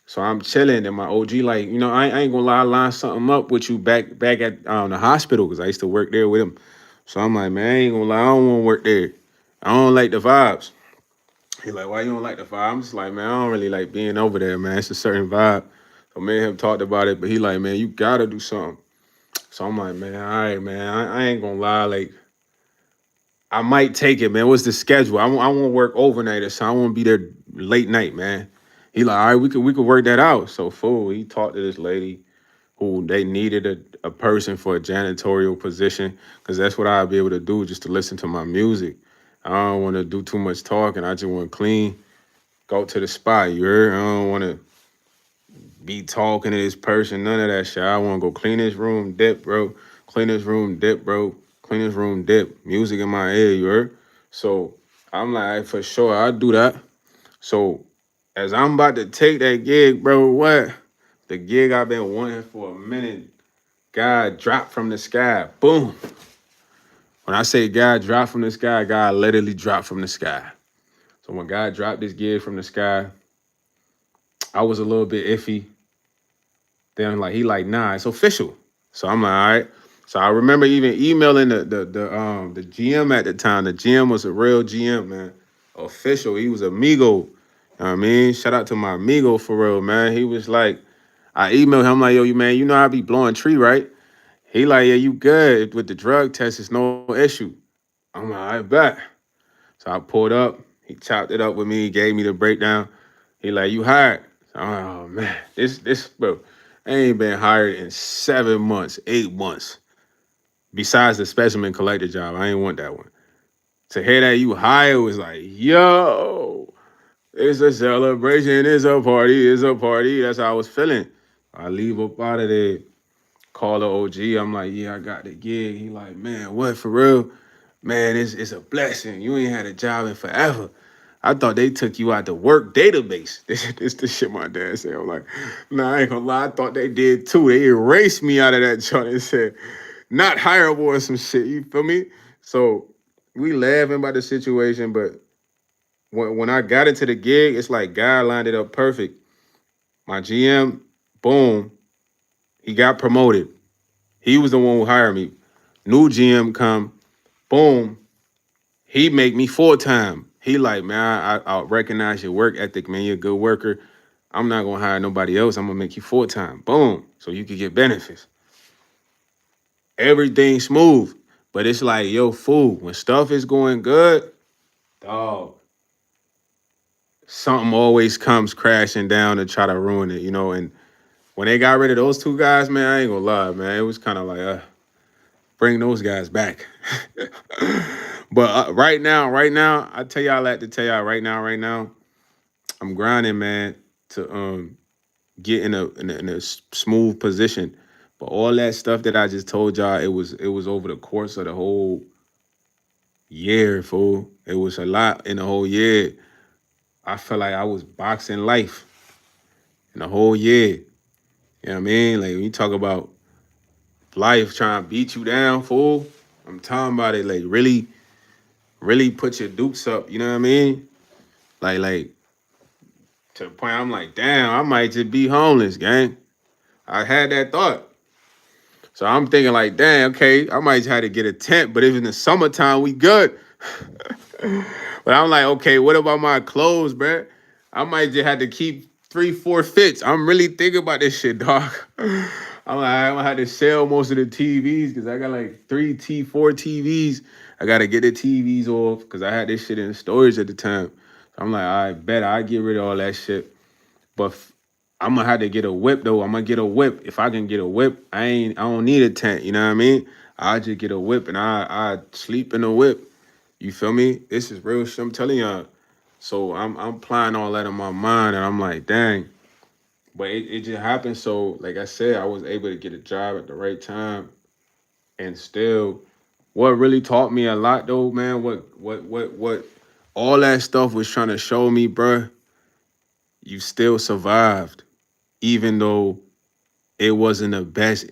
So I'm chilling, and my OG like, I ain't gonna lie, I lined something up with you back at the hospital because I used to work there with him. So I'm like, man, I ain't gonna lie, I don't want to work there. I don't like the vibes. He like, why you don't like the vibe? I'm just like, man, I don't really like being over there, man. It's a certain vibe. So me and him talked about it, but he like, man, you gotta do something. So I'm like, man, all right, man, I ain't gonna lie, like I might take it, man. What's the schedule? I won't work overnight, so I won't be there late night, man. He like, all right, we could work that out. So fool, he talked to this lady who they needed a person for a janitorial position because that's what I'd be able to do just to listen to my music. I don't want to do too much talking. I just want to clean, go to the spot. You heard? I don't want to be talking to this person, none of that shit. I want to go clean this room, dip, bro. Clean this room, dip, bro. Clean this room, dip. Music in my ear, you heard? So I'm like, for sure, I'll do that. So as I'm about to take that gig, bro, what? The gig I've been wanting for a minute, God dropped from the sky. Boom. When I say God dropped from the sky, God literally dropped from the sky. So when God dropped this gig from the sky, I was a little bit iffy. Then like he like, nah, it's official. So I'm like, all right. So I remember even emailing the GM at the time. The GM was a real GM, man. Official. He was amigo. You know what I mean? Shout out to my amigo for real, man. He was like, I emailed him like, yo, you man, you know I be blowing tree, right? He like, yeah, you good with the drug test. It's no issue. I'm like, I bet. So I pulled up. He chopped it up with me. Gave me the breakdown. He like, you hired? So I'm like, oh man, this bro, I ain't been hired in 7 months, 8 months. Besides the specimen collector job, I ain't want that one. To hear that you hired was like, yo, it's a celebration, it's a party, it's a party. That's how I was feeling. I leave up out of there, call the OG. I'm like, yeah, I got the gig. He like, man, what for real? Man, it's a blessing. You ain't had a job in forever. I thought they took you out the work database. This the shit my dad said. I'm like, nah, I ain't gonna lie. I thought they did too. They erased me out of that joint and said, not hireable or some shit. You feel me? So we laughing about the situation, but when I got into the gig, it's like God lined it up perfect. My GM, boom, he got promoted. He was the one who hired me. New GM come, boom, he make me full time. He like, man, I recognize your work ethic, man. You're a good worker. I'm not gonna hire nobody else. I'm gonna make you full time. Boom, so you can get benefits. Everything smooth, but it's like, yo, fool. When stuff is going good, dog, something always comes crashing down to try to ruin it, you know. And when they got rid of those two guys, man, I ain't gonna lie, man. It was kind of like, bring those guys back. But right now, I tell y'all that to tell y'all right now, I'm grinding, man, to get in a smooth position. But all that stuff that I just told y'all, it was over the course of the whole year, fool. It was a lot in the whole year. I felt like I was boxing life in the whole year. You know what I mean? Like when you talk about life trying to beat you down, fool. I'm talking about it like really put your dukes up, you know what I mean? Like to the point I'm like, damn, I might just be homeless, gang. I had that thought. So I'm thinking like, damn, okay, I might just have to get a tent, but if in the summertime we good. But I'm like, okay, what about my clothes, bruh? I might just have to keep 3, 4 fits. I'm really thinking about this shit, dog. I'm like, I'm gonna have to sell most of the TVs because I got like 4 TVs. I gotta get the TVs off because I had this shit in storage at the time. So I'm like, I bet I get rid of all that shit. But I'm gonna have to get a whip though. I'm gonna get a whip. If I can get a whip, I don't need a tent. You know what I mean? I just get a whip and I sleep in the whip. You feel me? This is real shit. I'm telling y'all. So I'm applying all that in my mind, and I'm like, dang. But it just happened. So like I said, I was able to get a job at the right time, and still, what really taught me a lot though, man. What all that stuff was trying to show me, bruh. You still survived, even though it wasn't the best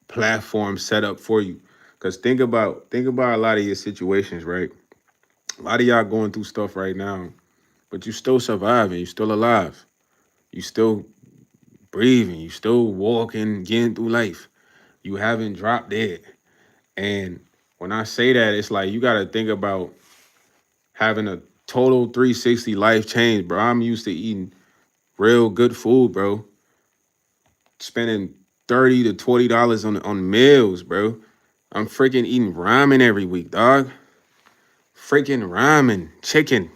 platform set up for you. Cause think about a lot of your situations, right? A lot of y'all going through stuff right now, but you still surviving. You still alive. You still breathing. You still walking, getting through life. You haven't dropped dead. And when I say that, it's like you got to think about having a total 360 life change, bro. I'm used to eating real good food, bro. Spending $30 to $20 on meals, bro. I'm freaking eating ramen every week, dog. Freaking ramen, chicken,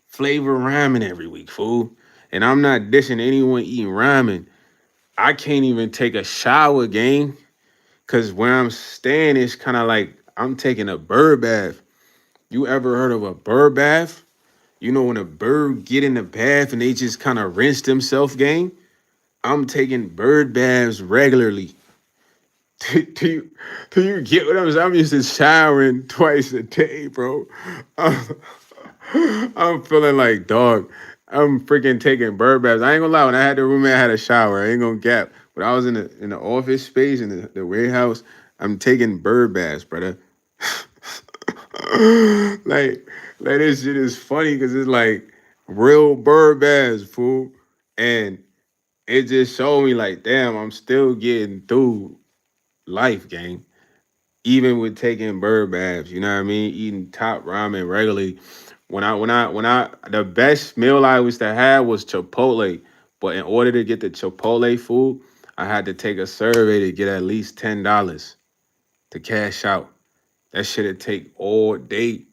flavor ramen every week, fool. And I'm not dishing anyone eating ramen. I can't even take a shower, gang, because where I'm staying is kind of like I'm taking a bird bath. You ever heard of a bird bath? You know when a bird get in the bath and they just kind of rinse themselves, gang? I'm taking bird baths regularly. Do you, do you get what I'm saying? I'm used to showering twice a day, bro. I'm, I'm feeling like dog. I'm freaking taking bird baths. I ain't gonna lie. When I had the roommate, I had a shower. I ain't gonna gap. When I was in the office space in the warehouse, I'm taking bird baths, brother. like like this shit is funny because it's like real bird baths, fool. And it just showed me like, damn, I'm still getting through life, gang. Even with taking bird baths, you know what I mean? Eating top ramen regularly. When I the best meal I used to have was Chipotle. But in order to get the Chipotle food, I had to take a survey to get at least $10 to cash out. That shit'd take all day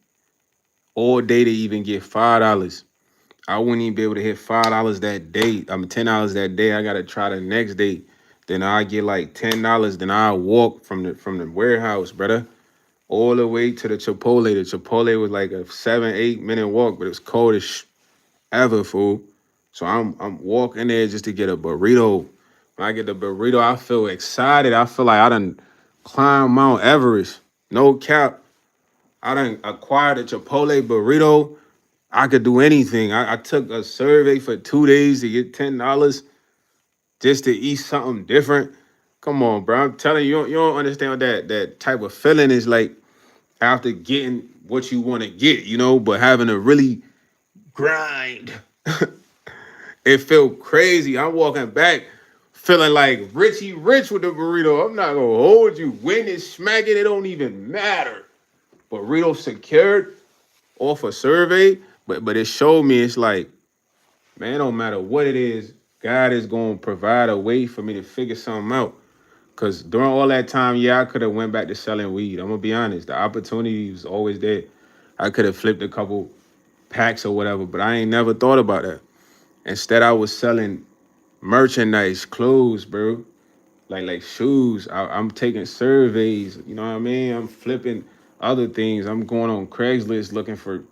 to even get $5. I wouldn't even be able to hit $5 that day. I mean $10 that day. I gotta try the next day. Then I get like $10. Then I walk from the warehouse, brother, all the way to the Chipotle. The Chipotle was like a 7, 8 minute walk, but it's cold as ever, fool. So I'm walking there just to get a burrito. When I get the burrito, I feel excited. I feel like I done climbed Mount Everest. No cap. I done acquired a Chipotle burrito. I could do anything. I took a survey for 2 days to get $10 just to eat something different. Come on, bro. I'm telling you, you don't understand what that type of feeling is like after getting what you want to get, but having to really grind. It felt crazy. I'm walking back feeling like Richie Rich with the burrito. I'm not gonna hold you. Win it, smack it, it don't even matter. Burrito secured off a survey, but it showed me it's like, man, it don't matter what it is, God is gonna provide a way for me to figure something out. Cause during all that time, yeah, I could have went back to selling weed. I'm gonna be honest. The opportunity was always there. I could have flipped a couple packs or whatever, but I ain't never thought about that. Instead, I was selling merchandise, clothes, bro. Like shoes. I'm taking surveys. You know what I mean? I'm flipping other things. I'm going on Craigslist looking for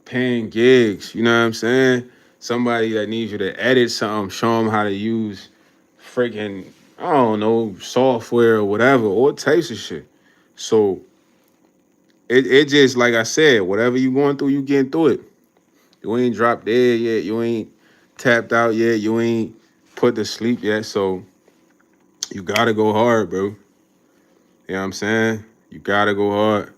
paying gigs. You know what I'm saying? Somebody that needs you to edit something, show them how to use freaking, I don't know, software or whatever, all types of shit. So it just, like I said, whatever you going through, you getting through it. You ain't dropped dead yet. You ain't tapped out yet. You ain't put to sleep yet. So you gotta go hard, bro. You know what I'm saying? You gotta go hard.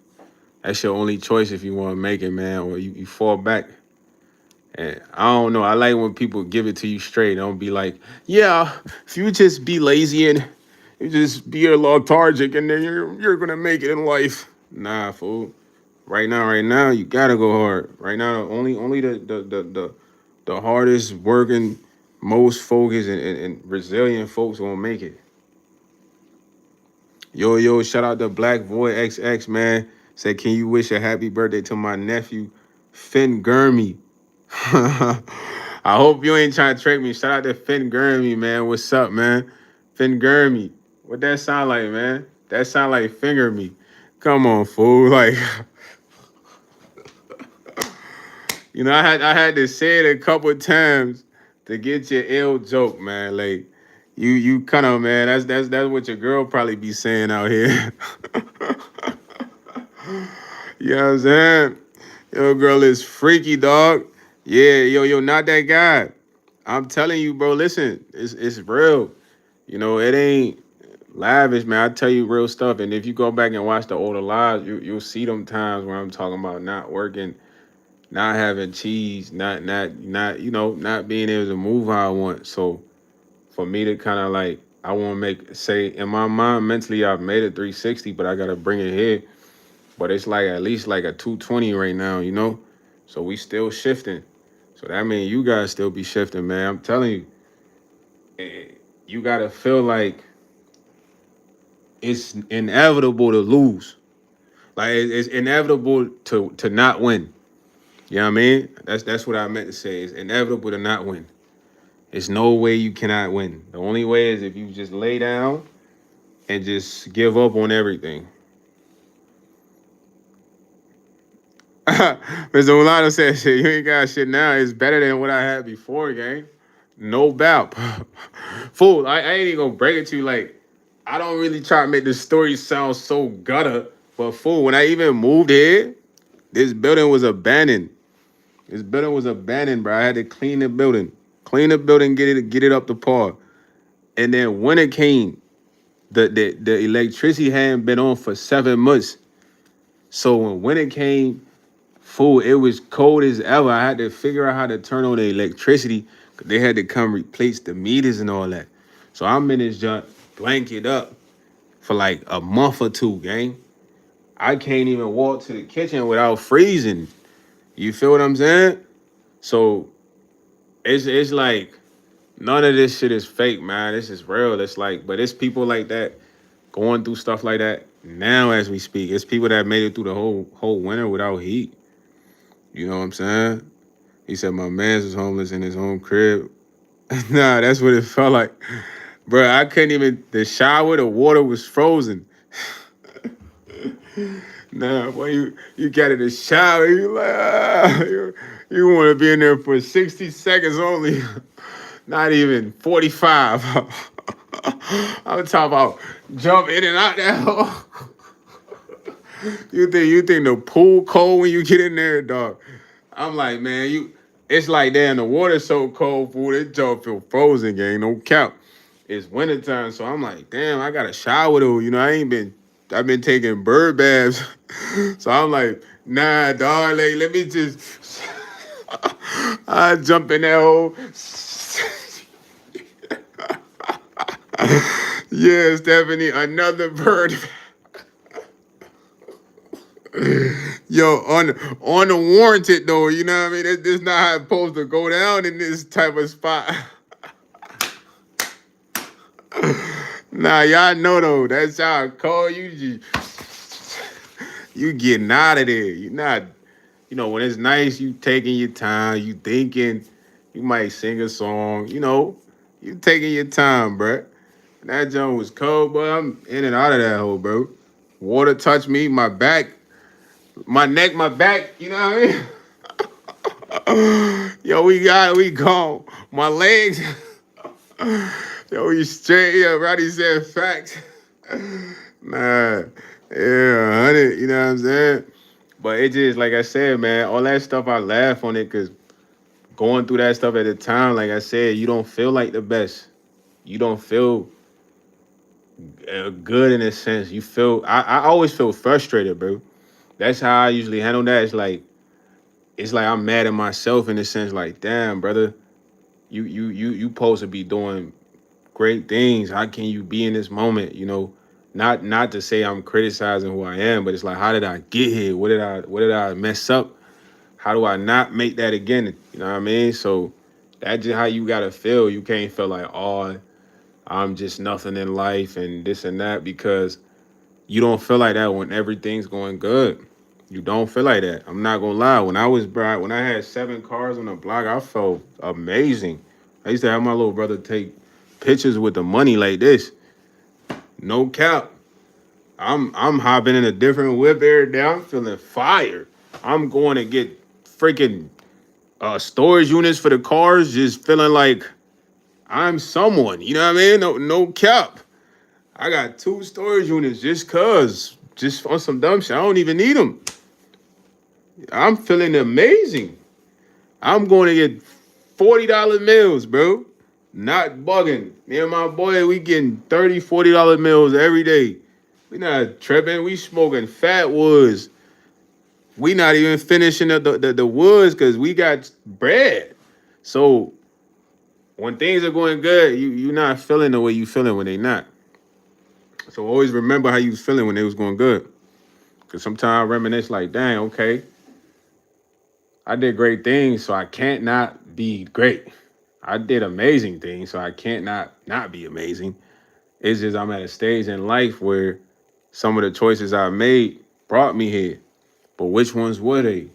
That's your only choice if you want to make it, man. Or you fall back. And I don't know. I like when people give it to you straight. Don't be like, yeah, if you just be lazy and you just be a lethargic and then you're gonna make it in life. Nah, fool. Right now, you gotta go hard. Right now, only the hardest working, most focused and resilient folks gonna make it. Yo, shout out to Black Void XX, man. Say, can you wish a happy birthday to my nephew, Finn Gurmy? I hope you ain't trying to trick me. Shout out to Finn Gurmy, man. What's up, man? Finn Gurmy. What that sound like, man? That sound like finger me. Come on, fool. Like, I had to say it a couple of times to get your ill joke, man. Like, you kind of, man. That's what your girl probably be saying out here. You know what I'm saying? Yo, girl is freaky, dog. Yeah, yo, not that guy. I'm telling you, bro. Listen, it's real. It ain't lavish, man. I tell you real stuff. And if you go back and watch the older lives, you'll see them times where I'm talking about not working, not having cheese, not not being able to move how I want. So for me to kind of like, I want to say in my mind mentally, I've made it 360, but I gotta bring it here. But it's like at least like a 220 right now. So we still shifting. So that means you guys still be shifting, man. I'm telling you, you gotta feel like it's inevitable to lose. Like it's inevitable to not win. You know what I mean? That's what I meant to say. It's inevitable to not win. There's no way you cannot win. The only way is if you just lay down and just give up on everything. Mr. Mulano said, shit, you ain't got shit now. It's better than what I had before, gang. No doubt. Fool, I ain't even gonna break it to you. Like, I don't really try to make the story sound so gutter, but fool, when I even moved here, this building was abandoned. This building was abandoned, bro. I had to clean the building. Clean the building, get it up to par. And then when it came, the electricity hadn't been on for 7 months. So when it came, fool, it was cold as ever. I had to figure out how to turn on the electricity. They had to come replace the meters and all that. So I'm in this junk, blanket up. for like a month or two, gang. I can't even walk to the kitchen without freezing. You feel what I'm saying? So it's like none of this shit is fake, man. This is real. It's like, but it's people like that going through stuff like that now as we speak. It's people that made it through the whole winter without heat. You know what I'm saying? He said my man's was homeless in his own crib. Nah, that's what it felt like. Bro, I couldn't even the shower, the water was frozen. Nah, boy, you get in the shower, you like you want to be in there for 60 seconds only. Not even 45. I'm talking about jump in and out that hole. You think the pool cold when you get in there, dog? I'm like, man, it's like damn, the water's so cold, fool. It jump feel frozen, gang. No cap. It's wintertime, so I'm like, damn, I got a shower though. I've been taking bird baths. So I'm like, nah, dog, like, let me just I jump in that hole. Yeah, Stephanie, another bird. Yo, on the warranted though, you know what I mean? This not how it's supposed to go down in this type of spot. Nah, y'all know though. That's how I call you. You getting out of there. You not, when it's nice, you taking your time, you thinking, you might sing a song, you taking your time, bruh. That joint was cold, but I'm in and out of that hole, bro. Water touched me, my back, my neck, my back, you know what I mean? Yo, we gone. My legs. Yo, we straight. Yeah, Roddy said facts. Nah, yeah, 100, you know what I'm saying? But it just, like I said, man, all that stuff, I laugh on it because going through that stuff at the time, like I said, you don't feel like the best. You don't feel good in a sense. I always feel frustrated, bro. That's how I usually handle that. It's like I'm mad at myself in a sense, like, damn, brother, you supposed to be doing great things. How can you be in this moment? Not to say I'm criticizing who I am, but it's like, how did I get here? What did I mess up? How do I not make that again? You know what I mean? So that's just how you gotta feel. You can't feel like, oh, I'm just nothing in life and this and that, because you don't feel like that when everything's going good. You don't feel like that. I'm not gonna lie. When I had 7 cars on the block, I felt amazing. I used to have my little brother take pictures with the money like this. No cap. I'm hopping in a different whip every day. I'm feeling fire. I'm going to get freaking storage units for the cars, just feeling like I'm someone. You know what I mean? No cap. I got 2 storage units just on some dumb shit. I don't even need them. I'm feeling amazing. I'm going to get $40 meals, bro. Not bugging. Me and my boy, we getting $30, $40 meals every day. We not tripping. We smoking fat woods. We not even finishing the woods because we got bread. So when things are going good, you not feeling the way you feeling when they not. So always remember how you was feeling when they was going good. Because sometimes I reminisce like, dang, okay, I did great things, so I can't not be great. I did amazing things, so I can't not be amazing. It's just I'm at a stage in life where some of the choices I made brought me here. But which ones were they?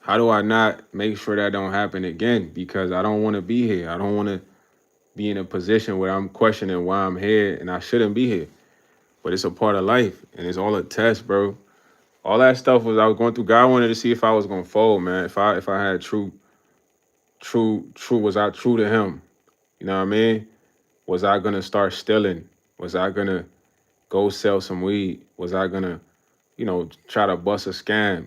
How do I not make sure that don't happen again? Because I don't want to be here. I don't want to be in a position where I'm questioning why I'm here and I shouldn't be here. But it's a part of life and it's all a test, bro. All that stuff I was going through. God wanted to see if I was gonna fold, man. If I had true, was I true to him? You know what I mean? Was I gonna start stealing? Was I gonna go sell some weed? Was I gonna, try to bust a scam?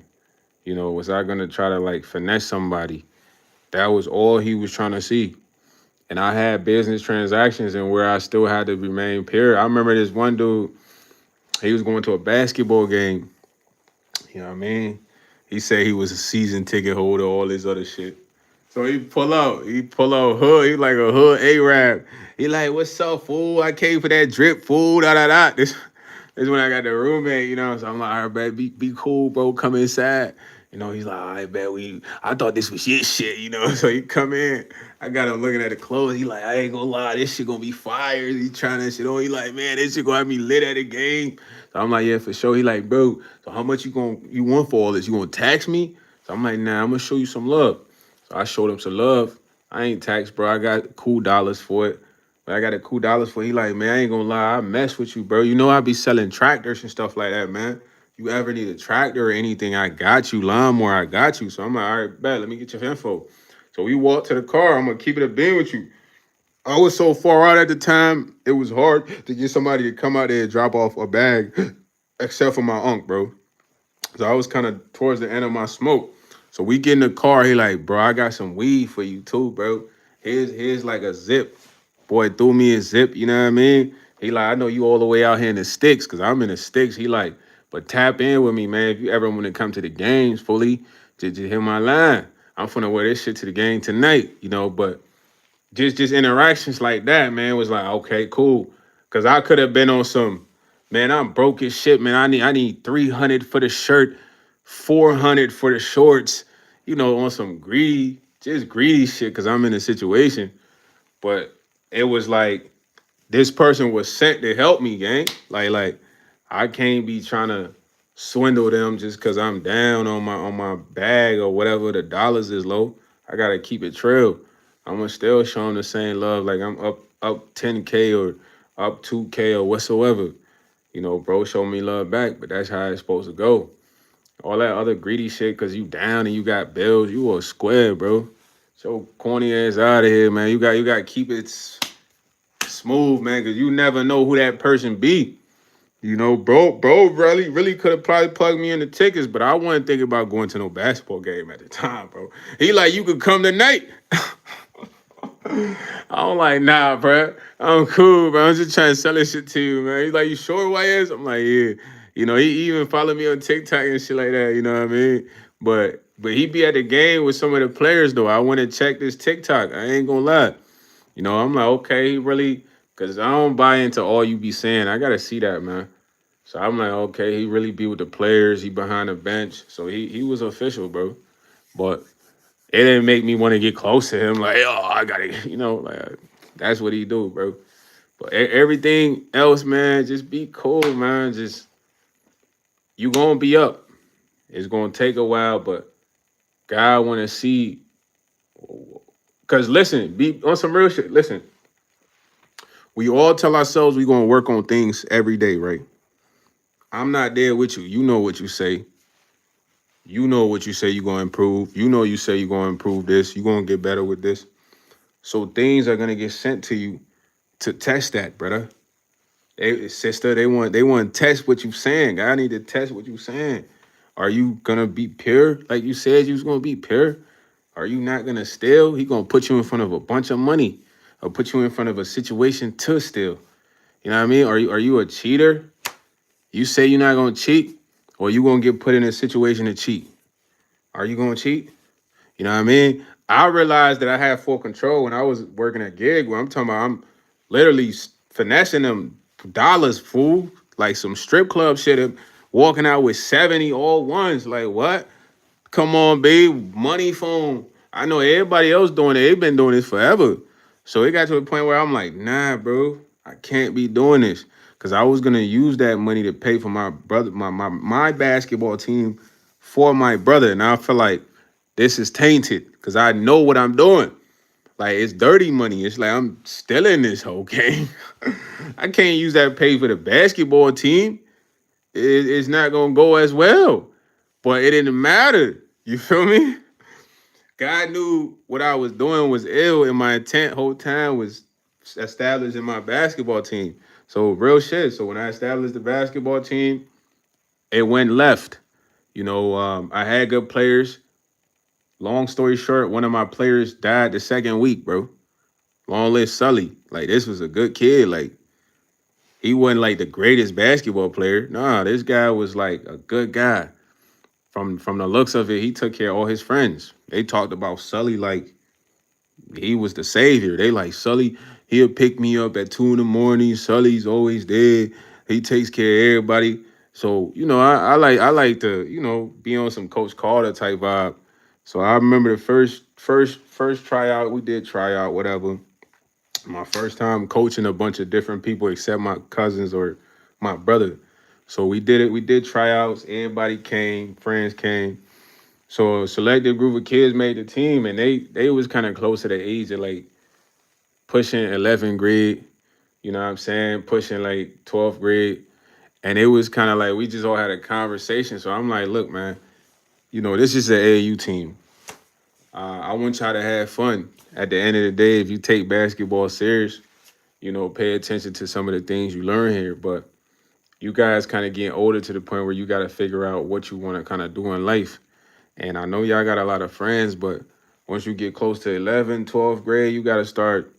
Was I gonna try to like finesse somebody? That was all he was trying to see. And I had business transactions and where I still had to remain pure. I remember this one dude, he was going to a basketball game. You know what I mean? He said he was a season ticket holder, all this other shit. So he pull out hood. He like a hood A-Rap. He like, what's up, fool? I came for that drip, fool, da da da. This It's when I got the roommate, you know. So I'm like, all right, man, be cool, bro. Come inside. You know, he's like, all right, man, I thought this was your shit, you know. So he come in. I got him looking at the clothes. He like, I ain't gonna lie, this shit gonna be fire. He trying that shit on. He like, man, this shit gonna have me lit at the game. So I'm like, yeah, for sure. He like, bro, so how much you want for all this? You gonna tax me? So I'm like, nah, I'm gonna show you some love. So I showed him some love. I ain't taxed, bro. I got cool dollars for it. But I got a cool dollars for it. He like, man, I ain't gonna lie, I mess with you, bro. You know I be selling tractors and stuff like that, man. You ever need a tractor or anything, I got you. Lawnmower, I got you. So I'm like, all right, bet, let me get your info. So we walked to the car. I'm gonna keep it a bean with you. I was so far out at the time, it was hard to get somebody to come out there and drop off a bag, except for my uncle, bro. So I was kind of towards the end of my smoke. So we get in the car. He like, bro, I got some weed for you too, bro. Here's like a zip. Boy threw me a zip, you know what I mean? He like, I know you all the way out here in the sticks, because I'm in the sticks. He like, but tap in with me, man. If you ever want to come to the games fully, just hit my line. I'm finna wear this shit to the game tonight, you know, but just interactions like that, man, was like, okay, cool. Cause I could have been on some, man, I'm broke as shit, man. I need 300 for the shirt, 400 for the shorts, you know, on some greedy shit, cause I'm in a situation. But it was like this person was sent to help me, gang. Like I can't be trying to swindle them just cause I'm down on my bag or whatever. The dollars is low. I gotta keep it trail. I'm gonna still show them the same love. Like I'm up 10K or up 2K or whatsoever. You know, bro, show me love back. But that's how it's supposed to go. All that other greedy shit, cause you down and you got bills, you a square, bro. So corny ass out of here, man. You got to keep it smooth, man, because you never know who that person be. You know, bro, really could have probably plugged me in the tickets, but I wasn't thinking about going to no basketball game at the time, bro. He like, you could come tonight. I'm like, nah, bro. I'm cool, bro. I'm just trying to sell this shit to you, man. He's like, you sure who I is? I'm like, yeah. You know, he even followed me on TikTok and shit like that. You know what I mean? But he be at the game with some of the players though. I want to check this TikTok. I ain't gonna lie. You know, I'm like, okay, he really, because I don't buy into all you be saying. I gotta see that, man. So I'm like, okay, he really be with the players. He behind the bench. So he was official, bro. But it didn't make me want to get close to him. Like, oh, I gotta, you know, like that's what he do, bro. But everything else, man, just be cool, man. Just you gonna be up. It's gonna take a while, but God want to see. Cause listen, be on some real shit. Listen, we all tell ourselves we gonna work on things every day, right? I'm not there with you. You know what you say. You know what you say you're gonna improve. You know you say you're gonna improve this. You're gonna get better with this. So things are gonna get sent to you to test that, brother. Sister, they want to test what you saying. I need to test what you saying. Are you gonna be pure like you said you was gonna be pure? Are you not gonna steal? He gonna put you in front of a bunch of money, or put you in front of a situation to steal. You know what I mean? Are you a cheater? You say you're not gonna cheat, or you gonna get put in a situation to cheat? Are you gonna cheat? You know what I mean? I realized that I had full control when I was working at gig. Where I'm talking about, I'm literally finessing them dollars, fool, like some strip club shit. Walking out with 70 all ones. Like what? Come on, babe. Money phone. I know everybody else doing it. They've been doing this forever. So it got to a point where I'm like, nah, bro, I can't be doing this. Cause I was gonna use that money to pay for my brother, my basketball team for my brother. And I feel like this is tainted because I know what I'm doing. Like it's dirty money. It's like I'm stealing this whole game. I can't use that to pay for the basketball team. It's not gonna go as well. But it didn't matter. You feel me? God knew what I was doing was ill, and my intent whole time was establishing my basketball team. So real shit. So when I established the basketball team, it went left. You know, I had good players. Long story short, one of my players died the second week, bro. Long live Sully. Like this was a good kid. Like he wasn't like the greatest basketball player. Nah, this guy was like a good guy. From the looks of it, he took care of all his friends. They talked about Sully like he was the savior. They like Sully, he'll pick me up at 2 in the morning. Sully's always there. He takes care of everybody. So, I like to, be on some Coach Carter type vibe. So I remember the first tryout, we did tryout, whatever. My first time coaching a bunch of different people except my cousins or my brother. So we did it. We did tryouts. Everybody came, friends came. So a selected group of kids made the team, and they was kind of close to the age of like pushing 11th grade. You know what I'm saying? Pushing like 12th grade, and it was kind of like we just all had a conversation. So I'm like, look, man, this is an AAU team. I want y'all to have fun. At the end of the day, if you take basketball serious, pay attention to some of the things you learn here. But you guys kind of getting older to the point where you got to figure out what you want to kind of do in life. And I know y'all got a lot of friends, but once you get close to 11th, 12th grade, you got to start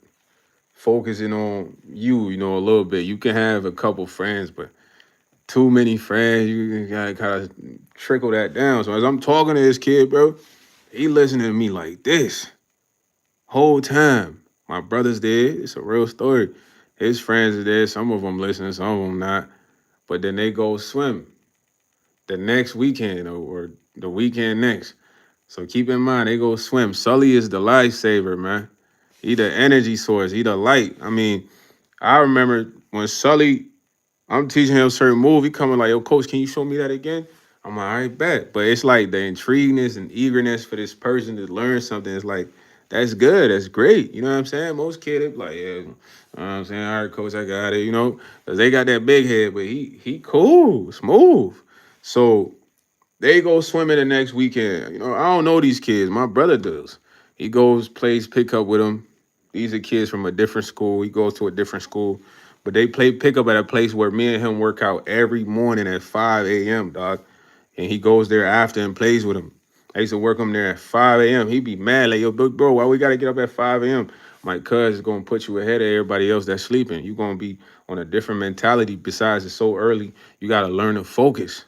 focusing on you, a little bit. You can have a couple friends, but too many friends, you got to kind of trickle that down. So as I'm talking to this kid, bro, he listening to me like this whole time. My brother's there. It's a real story. His friends are there. Some of them listening, some of them not. But then they go swim the next weekend or the weekend next. So keep in mind, they go swim. Sully is the lifesaver, man. He the energy source. He the light. I mean, I remember when Sully, I'm teaching him a certain move. He coming like, yo, coach, can you show me that again? I'm like, I bet. But it's like the intrigueness and eagerness for this person to learn something. It's like, that's good. That's great. You know what I'm saying? Most kids, they be like, yeah, you know what I'm saying? All right, coach, I got it, because they got that big head, but he cool, smooth. So they go swimming the next weekend. I don't know these kids. My brother does. He goes, plays pickup with them. These are kids from a different school. He goes to a different school. But they play pickup at a place where me and him work out every morning at 5 a.m., dog. And he goes there after and plays with him. I used to work him there at 5 a.m. He'd be mad, like, yo, big bro, why we got to get up at 5 a.m.? My cuz is going to put you ahead of everybody else that's sleeping. You're going to be on a different mentality besides it's so early. You got to learn to focus.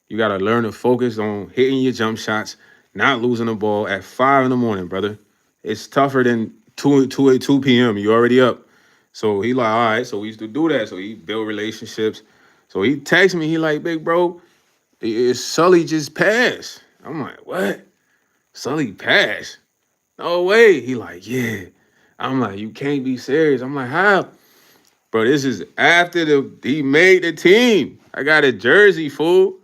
You got to learn to focus on hitting your jump shots, not losing the ball at 5 in the morning, brother. It's tougher than 2 p.m. You already up. So he like, all right. So we used to do that. So he built relationships. So he texts me. He like, big bro, is Sully just passed? I'm like, what? Sully passed? No way. He like, yeah. I'm like, you can't be serious. I'm like, how? Bro, this is after he made the team. I got a jersey, fool.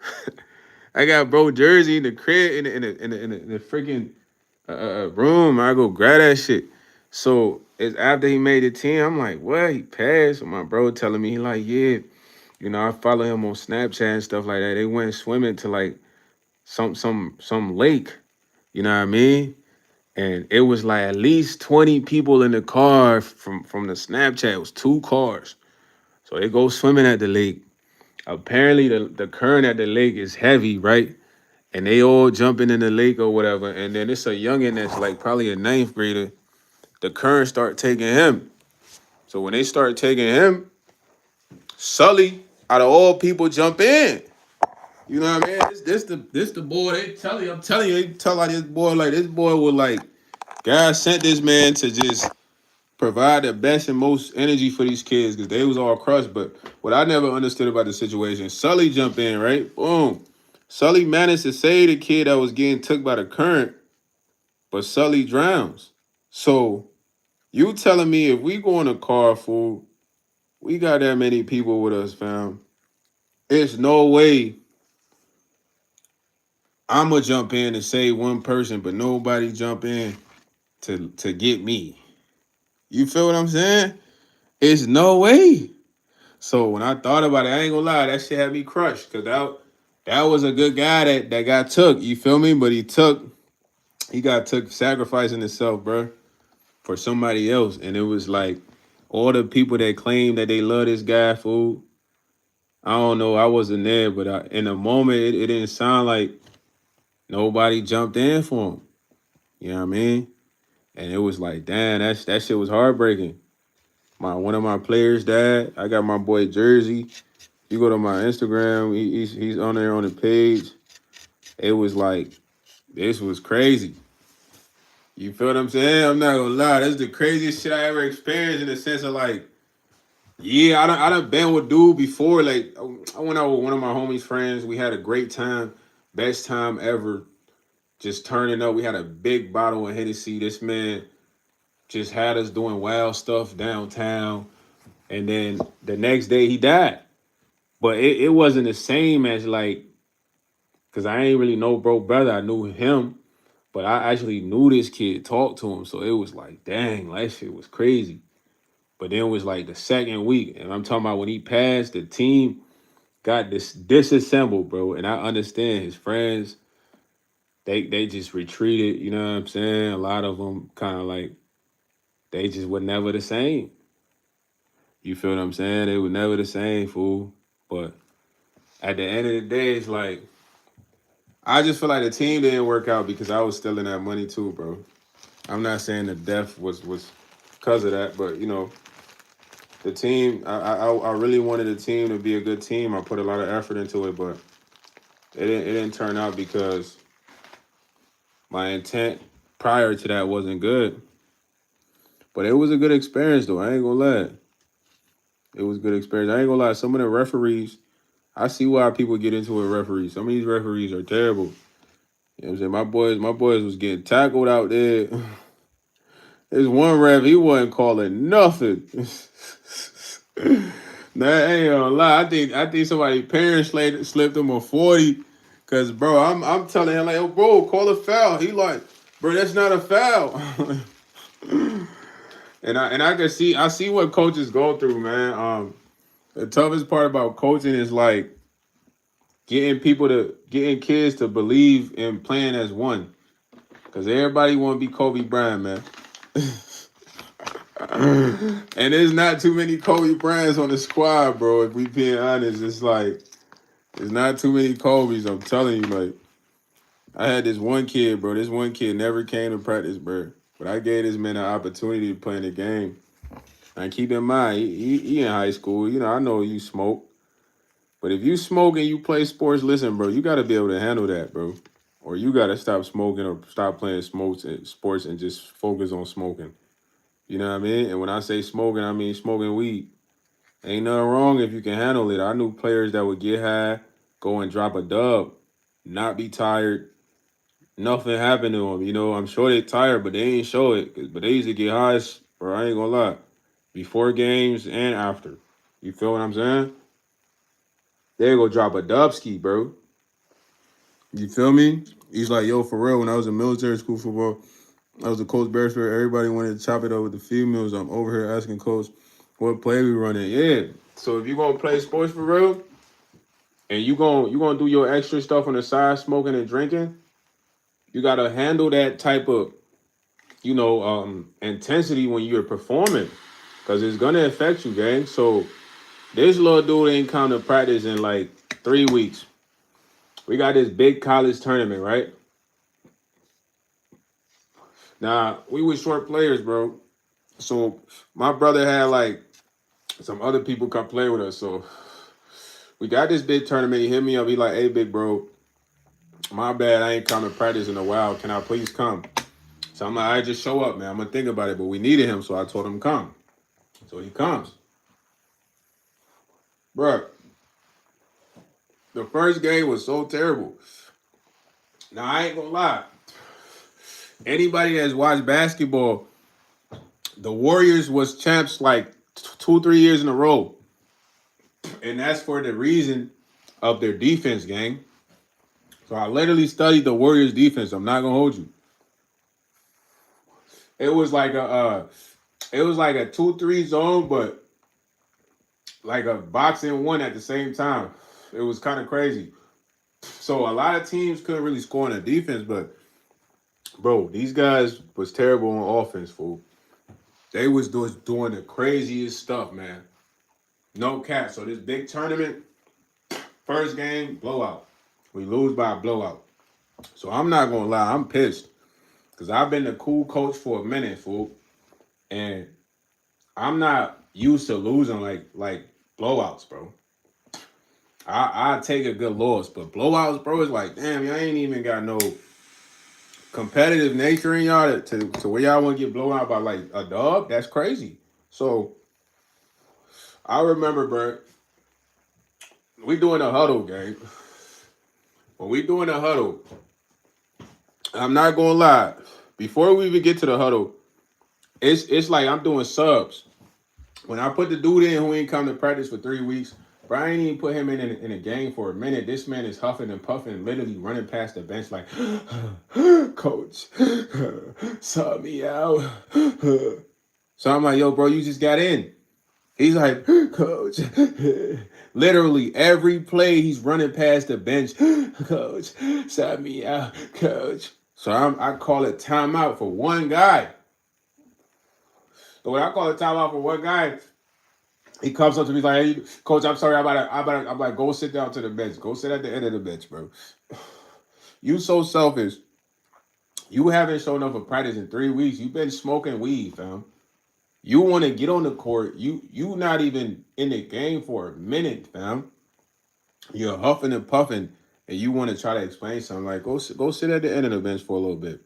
I got bro jersey in the crib in the freaking room. I go grab that shit. So it's after he made the team. I'm like, what? He passed. So my bro telling me he like, yeah. I follow him on Snapchat and stuff like that. They went swimming to like some lake. You know what I mean? And it was like at least 20 people in the car from the Snapchat. It was 2 cars. So they go swimming at the lake. Apparently the current at the lake is heavy, right? And they all jumping in the lake or whatever. And then it's a youngin' that's like probably a ninth grader. The current start taking him. So when they start taking him, Sully, out of all people, jump in. You know what I mean? This the boy. I'm telling you, they tell like this boy was like, God sent this man to just provide the best and most energy for these kids because they was all crushed. But what I never understood about the situation, Sully jumped in, right? Boom. Sully managed to save the kid that was getting took by the current, but Sully drowns. So you telling me if we go in a car full, we got that many people with us, fam. It's no way I'ma jump in and save one person, but nobody jump in to get me. You feel what I'm saying? It's no way. So when I thought about it, I ain't gonna lie, that shit had me crushed. Cause that was a good guy that got took. You feel me? But he got took sacrificing himself, bro, for somebody else. And it was like all the people that claim that they love this guy, fool. I don't know. I wasn't there, but in the moment, it didn't sound like nobody jumped in for him. You know what I mean? And it was like, damn, that shit was heartbreaking. One of my players died. I got my boy Jersey. You go to my Instagram, he's on there on the page. It was like, this was crazy. You feel what I'm saying? I'm not gonna lie. That's the craziest shit I ever experienced in the sense of like, Yeah, I done been with dude before. Like I went out with one of my homies' friends. We had a great time, best time ever. Just turning up. We had a big bottle of Hennessy. This man just had us doing wild stuff downtown. And then the next day he died. But it wasn't the same as like, cause I ain't really know bro brother. I knew him, but I actually knew this kid, talked to him. So it was like, dang, that shit was crazy. But then it was like the second week, and I'm talking about when he passed, the team got this disassembled, bro. And I understand his friends, they just retreated. You know what I'm saying? A lot of them kind of like they just were never the same. You feel what I'm saying? They were never the same, fool. But at the end of the day, it's like I just feel like the team didn't work out because I was stealing that money too, bro. I'm not saying the death was because of that, but you know, the team. I really wanted the team to be a good team. I put a lot of effort into it, but it didn't turn out because my intent prior to that wasn't good. But it was a good experience though. I ain't gonna lie. It was a good experience. I ain't gonna lie. Some of the referees, I see why people get into it. Referees. Some of these referees are terrible. You know what I'm saying? My boys was getting tackled out there. There's one ref, he wasn't calling nothing. Nah, I ain't gonna lie. I think somebody parents slipped him a 40. Cause bro, I'm telling him like, oh bro, call a foul. He like, bro, that's not a foul. And I can see I see what coaches go through, man. The toughest part about coaching is like getting kids to believe in playing as one. Cause everybody want to be Kobe Bryant, man. And there's not too many Kobe Bryants on the squad, bro. If we being honest, it's like there's not too many Kobe's. I'm telling you, like I had this one kid, bro. This one kid never came to practice, bro. But I gave this man an opportunity to play in the game. And keep in mind, he in high school. You know, I know you smoke, but if you smoke and you play sports, listen, bro, you got to be able to handle that, bro. Or you got to stop smoking or stop playing sports and just focus on smoking. You know what I mean? And when I say smoking, I mean smoking weed. Ain't nothing wrong if you can handle it. I knew players that would get high, go and drop a dub, not be tired. Nothing happened to them. You know, I'm sure they tired, but they ain't show it. But they used to get high, bro. I ain't gonna lie. Before games and after. You feel what I'm saying? They go drop a dubski, bro. You feel me? He's like, yo, for real, when I was in military school football, I was a coach Beresford. Everybody wanted to chop it up with the females. I'm over here asking coach what play we running. Yeah. So if you gonna play sports for real, and you gonna do your extra stuff on the side, smoking and drinking, you gotta handle that type of intensity when you're performing, because it's gonna affect you, gang. So this little dude ain't come to practice in like 3 weeks. We got this big college tournament, right? Now we were short players, bro. So my brother had like some other people come play with us. So we got this big tournament. He hit me up. He like, hey, big bro, my bad. I ain't come to practice in a while. Can I please come? So I'm like, I just show up, man. I'm gonna think about it. But we needed him, so I told him come. So he comes, bro. The first game was so terrible. Now I ain't gonna lie. Anybody that's watched basketball, the Warriors was champs like 2, 3 years in a row, and that's for the reason of their defense, gang. So I literally studied the Warriors defense. I'm not gonna hold you. It was like a 2-3 zone, but like a boxing one at the same time. It was kind of crazy. So a lot of teams couldn't really score on the defense, but bro, these guys was terrible on offense, fool. They was doing the craziest stuff, man. No cap. So this big tournament, first game, blowout. We lose by a blowout. So I'm not gonna lie, I'm pissed. Cause I've been the cool coach for a minute, fool. And I'm not used to losing like blowouts, bro. I take a good loss, but blowouts, bro, is like, damn, y'all ain't even got no competitive nature in y'all to where y'all want to get blown out by like a dog. That's crazy. So I remember, bro. We doing a huddle, gang. When we doing a huddle, I'm not gonna lie. Before we even get to the huddle, it's like I'm doing subs. When I put the dude in who ain't come to practice for 3 weeks, bro, I ain't even put him in a game for a minute. This man is huffing and puffing, literally running past the bench like, coach, sub me out. So I'm like, yo, bro, you just got in. He's like, coach. Literally every play he's running past the bench. Coach, sub me out, coach. So I call it timeout for one guy. So when I call it timeout for one guy, he comes up to me like, "Hey, coach, I'm sorry, I'm like, go sit down to the bench. Go sit at the end of the bench, bro. You so selfish. You haven't shown up for practice in 3 weeks. You've been smoking weed, fam. You want to get on the court. You not even in the game for a minute, fam. You're huffing and puffing, and you want to try to explain something like, go sit at the end of the bench for a little bit.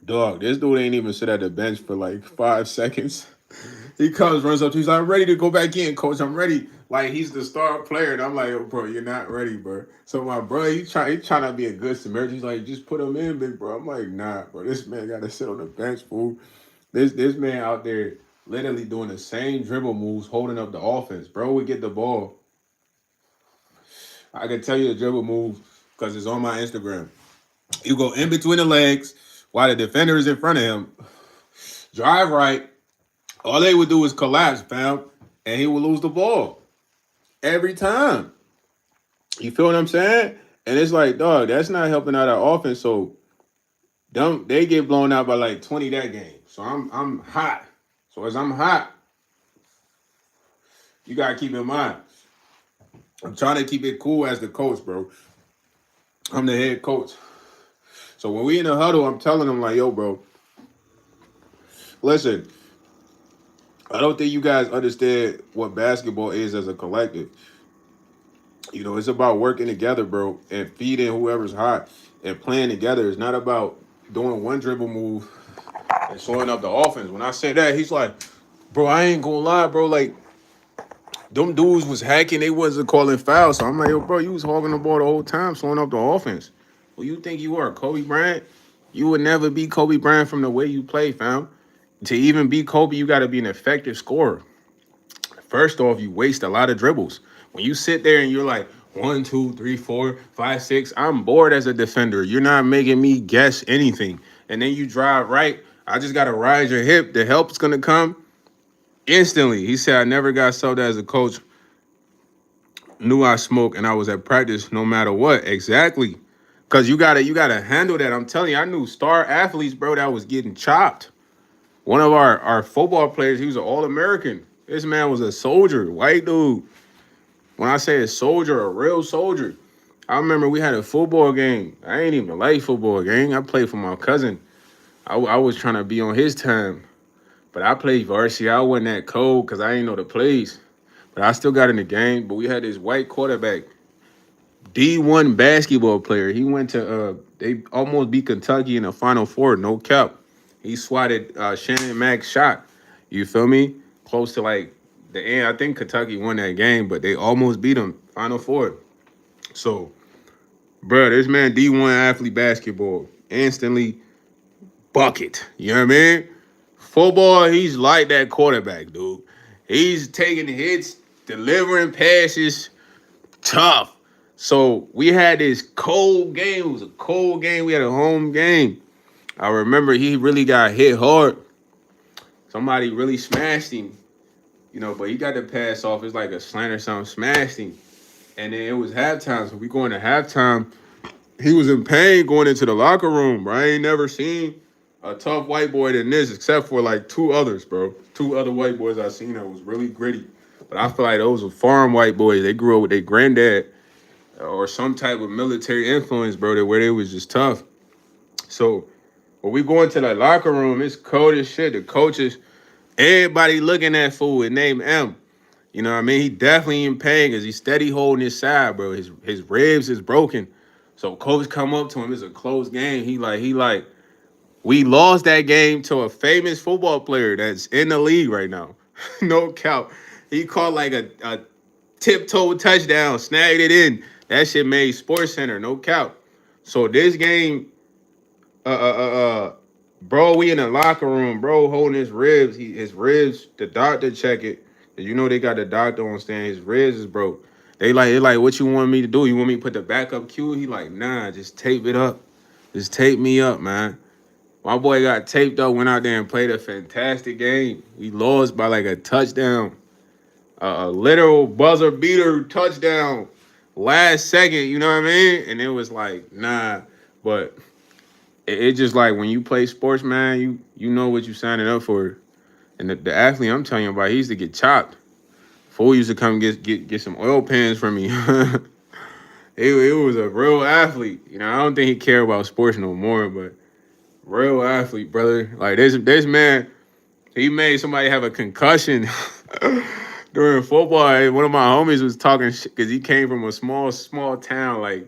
Dog, this dude ain't even sit at the bench for like 5 seconds. He comes, runs up to me, he's like, I'm ready to go back in, coach. I'm ready. Like he's the star player. And I'm like, oh, bro, you're not ready, bro. So my bro, he trying to be a good Samaritan. He's like, just put him in, big bro. I'm like, nah, bro. This man gotta sit on the bench, fool. This man out there literally doing the same dribble moves, holding up the offense. Bro would get the ball. I can tell you the dribble move because it's on my Instagram. You go in between the legs while the defender is in front of him. Drive right. All they would do is collapse, fam, and he would lose the ball every time. You feel what I'm saying? And it's like, dog, that's not helping out our offense. So they get blown out by like 20 that game. So I'm hot. So as I'm hot, you gotta keep in mind. I'm trying to keep it cool as the coach, bro. I'm the head coach. So when we in the huddle, I'm telling them like, yo, bro, listen, I don't think you guys understand what basketball is as a collective. You know, it's about working together, bro, and feeding whoever's hot and playing together. It's not about doing one dribble move and slowing up the offense. When I say that, he's like, bro, I ain't gonna lie, bro. Like, them dudes was hacking. They wasn't calling fouls. So I'm like, yo, bro, you was hogging the ball the whole time, slowing up the offense. Well, you think you are Kobe Bryant? You would never be Kobe Bryant from the way you play, fam. To even be Kobe, you got to be an effective scorer. First off, you waste a lot of dribbles. When you sit there and you're like, 1, 2, 3, 4, 5, 6, I'm bored as a defender. You're not making me guess anything. And then you drive right. I just got to ride your hip. The help's going to come instantly. He said, I never got subbed as a coach. Knew I smoked and I was at practice no matter what. Exactly. Because you gotta handle that. I'm telling you, I knew star athletes, bro, that was getting chopped. One of our football players, he was an All-American. This man was a soldier, white dude. When I say a soldier, a real soldier. I remember we had a football game. I ain't even like football game. I played for my cousin. I was trying to be on his time. But I played varsity. I wasn't that cold because I ain't know the plays. But I still got in the game. But we had this white quarterback, D1 basketball player. He went to they almost beat Kentucky in the Final Four, no cap. He swatted Shannon Mack's shot. You feel me? Close to like the end. I think Kentucky won that game, but they almost beat him Final Four. So, bro, this man D1 athlete basketball instantly bucket. You know what I mean? Football, he's like that quarterback, dude. He's taking hits, delivering passes, tough. So we had this cold game. It was a cold game. We had a home game. I remember he really got hit hard. Somebody really smashed him, but he got the pass off. It's like a slant or something, smashed him. And then it was halftime. So we going to halftime. He was in pain going into the locker room, bro. I ain't never seen a tough white boy than this, except for like two others, bro. Two other white boys I seen that was really gritty. But I feel like those were farm white boys. They grew up with their granddad or some type of military influence, bro, where they was just tough. So when we go into the locker room, it's cold as shit. The coaches, everybody looking at fool and name M. You know what I mean? He definitely in pain because he's steady holding his side, bro. His ribs is broken. So coach come up to him. It's a close game. He like, we lost that game to a famous football player that's in the league right now. No cap. He caught like a tiptoe touchdown, snagged it in. That shit made Sports Center, no count. So this game, uh, uh, uh, uh, bro, we in the locker room, bro, holding his ribs. His ribs, the doctor check it. You know they got the doctor on stand. His ribs is broke. They like, what you want me to do? You want me to put the backup cue? He like, nah, just tape it up. Just tape me up, man. My boy got taped up, went out there and played a fantastic game. We lost by like a touchdown, a literal buzzer beater touchdown, last second. You know what I mean? And it was like, nah, but it just like when you play sports, man, you know what you signing up for. And the athlete I'm telling you about, he used to get chopped. Fool used to come get some oil pans from me. It was a real athlete. You know, I don't think he cared about sports no more, but real athlete, brother. Like this man, he made somebody have a concussion during football. One of my homies was talking shit because he came from a small town, like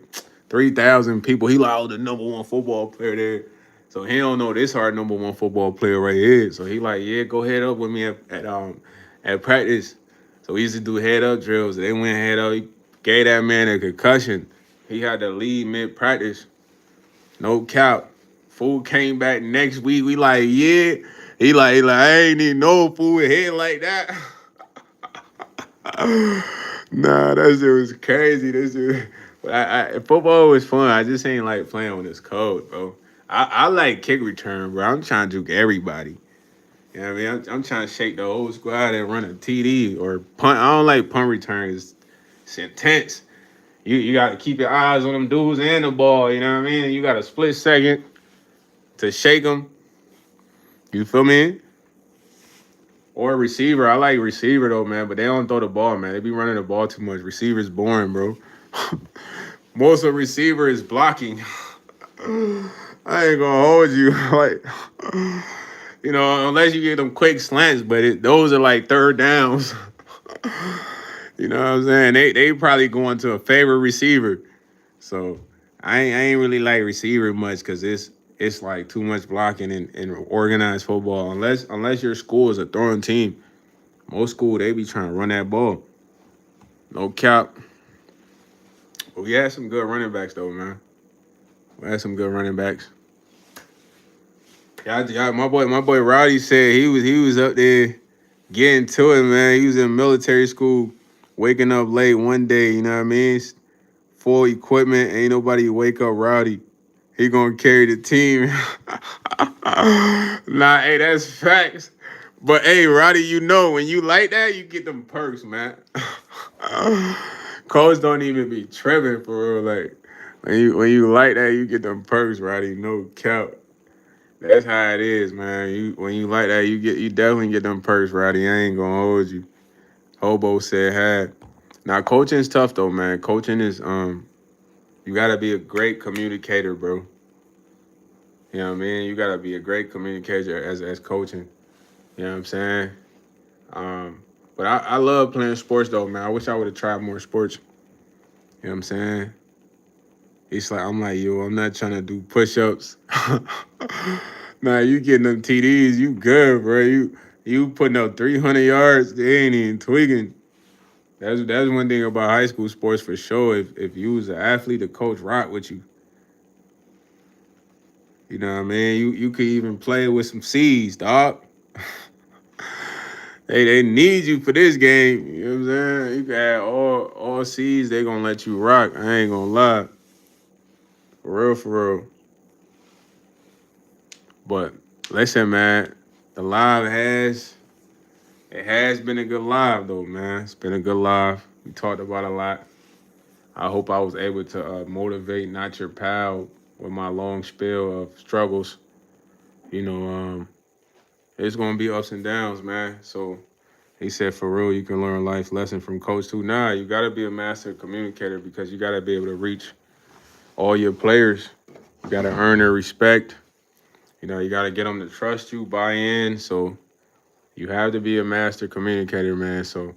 3,000 people. He like, oh, the number one football player there. So he don't know this hard number one football player right here. So he like, yeah, go head up with me at practice. So we used to do head up drills. They went head up. He gave that man a concussion. He had to leave mid practice. No cap. Fool came back next week. We like, yeah. He like, I ain't need no fool with head like that. Nah, that shit was crazy. This shit. But football was fun. I just ain't like playing when it's cold, bro. I like kick return, bro. I'm trying to juke everybody. You know what I mean? I'm trying to shake the whole squad and run a TD or punt. I don't like punt returns. It's intense. You got to keep your eyes on them dudes and the ball. You know what I mean? You got a split second to shake them. You feel me? Or receiver. I like receiver though, man. But they don't throw the ball, man. They be running the ball too much. Receiver's boring, bro. Most of receiver is blocking. I ain't gonna hold you. Like, you know, unless you get them quick slants, but those are like third downs. You know what I'm saying? They probably going to a favorite receiver. So I ain't really like receiver much because it's like too much blocking in organized football. Unless your school is a throwing team. Most school they be trying to run that ball. No cap. But we had some good running backs though, man. We had some good running backs. Yeah, my boy Rowdy said he was up there getting to it, man. He was in military school, waking up late one day, you know what I mean? Full equipment, ain't nobody wake up Rowdy. He gonna carry the team. Nah, hey, that's facts. But hey, Roddy, you know when you like that, you get them perks, man. Coach don't even be tripping for real. Like when you like that, you get them perks, Roddy. No cap. That's how it is, man. When you like that, you definitely get them perks, Roddy. I ain't gonna hold you. Hobo said hi. Now coaching's tough though, man. Coaching is you gotta be a great communicator, bro. You know what I mean? You gotta be a great communicator as coaching. You know what I'm saying? Um, but I love playing sports though, man. I wish I would have tried more sports. You know what I'm saying? It's like I'm like, yo, I'm not trying to do push-ups. Nah, you getting them TDs, you good, bro. You putting up 300 yards, they ain't even tweaking. That's one thing about high school sports for sure. If you was an athlete, the coach rock with you. You know what I mean? You could even play with some C's, dog. They need you for this game. You know what I'm saying? You can have all C's, they gonna let you rock. I ain't gonna lie. For real, for real. But listen, man, the live has been a good live though, man. It's been a good live. We talked about a lot. I hope I was able to motivate not your pal with my long spiel of struggles. You know, it's gonna be ups and downs, man. So he said, for real, you can learn life lesson from coach too. Nah, you gotta be a master communicator because you gotta be able to reach all your players. You gotta earn their respect. You know, you gotta get them to trust you, buy in. So you have to be a master communicator, man. So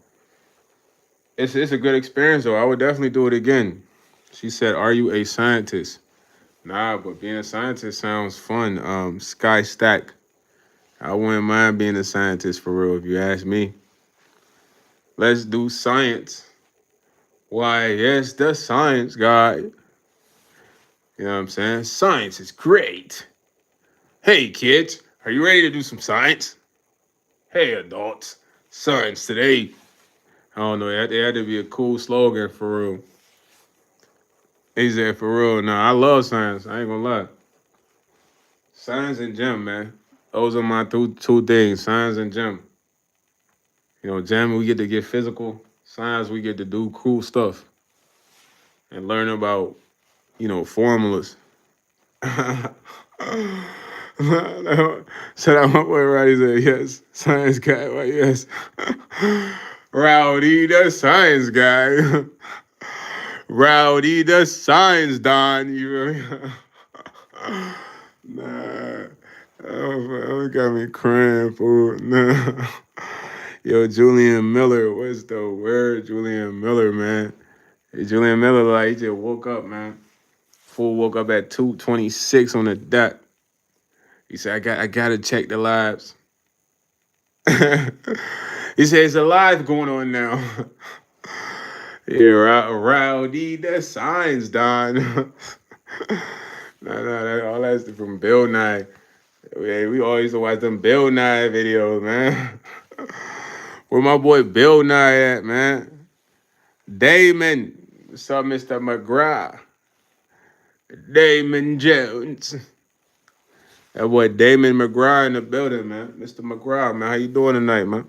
it's a good experience though. I would definitely do it again. She said, "Are you a scientist?" Nah, but being a scientist sounds fun. Sky Stack. I wouldn't mind being a scientist for real if you ask me. Let's do science. Why, yes, the science guy. You know what I'm saying? Science is great. Hey, kids, are you ready to do some science? Hey, adults, science today. I don't know. It had to be a cool slogan for real. He said, for real. Nah, I love science. I ain't gonna lie. Science and gym, man. Those are my two things, science and gym. You know, gym, we get to get physical. Science, we get to do cool stuff and learn about, formulas. So that my boy Roddy said, yes, science guy, why yes. Rowdy the science guy. Rowdy the science don. You know? Nah. Oh, got me crying, fool. Nah. Yo, Julian Miller, what's the word? Julian Miller, man. Hey, Julian Miller, like, he just woke up, man. Fool woke up at 2:26 on the dot. He said, I gotta check the lives. He said, it's a live going on now. Yeah, Rowdy, that signs, Don. All that's from Bill Nye. We always watch them Bill Nye videos, man. Where my boy Bill Nye at, man? Damon. What's up, Mr. McGrath? Damon Jones. That boy Damon McGrath in the building, man. Mr. McGrath, man. How you doing tonight, man?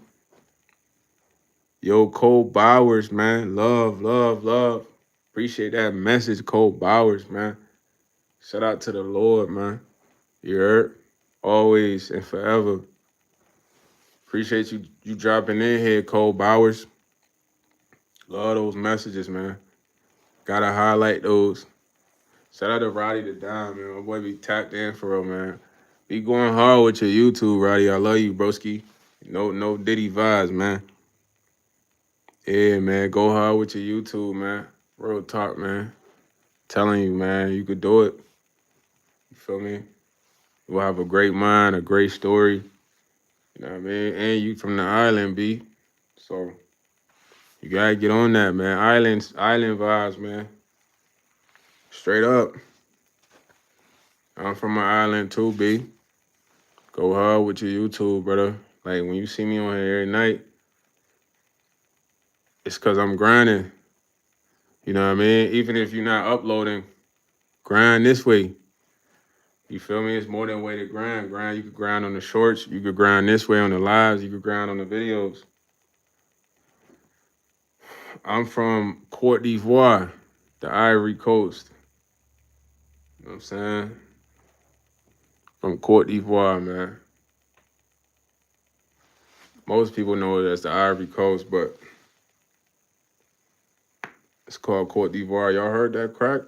Yo, Cole Bowers, man. Love, love, love. Appreciate that message, Cole Bowers, man. Shout out to the Lord, man. You heard? Always and forever. Appreciate you dropping in here, Cole Bowers. Love those messages, man. Gotta highlight those. Shout out to Roddy the Dime, man. My boy be tapped in for real, man. Be going hard with your YouTube, Roddy. I love you, broski. No Diddy vibes, man. Yeah, man. Go hard with your YouTube, man. Real talk, man. Telling you, man, you could do it. You feel me? You'll have a great mind, a great story. You know what I mean? And you from the island, B. So you gotta get on that, man. Island vibes, man. Straight up. I'm from an island too, B. Go hard with your YouTube, brother. Like when you see me on here every night, it's cause I'm grinding. You know what I mean? Even if you're not uploading, grind this way. You feel me? It's more than a way to grind. You could grind on the shorts. You could grind this way on the lives. You could grind on the videos. I'm from Cote d'Ivoire, the Ivory Coast. You know what I'm saying? From Cote d'Ivoire, man. Most people know it as the Ivory Coast, but it's called Cote d'Ivoire. Y'all heard that crack?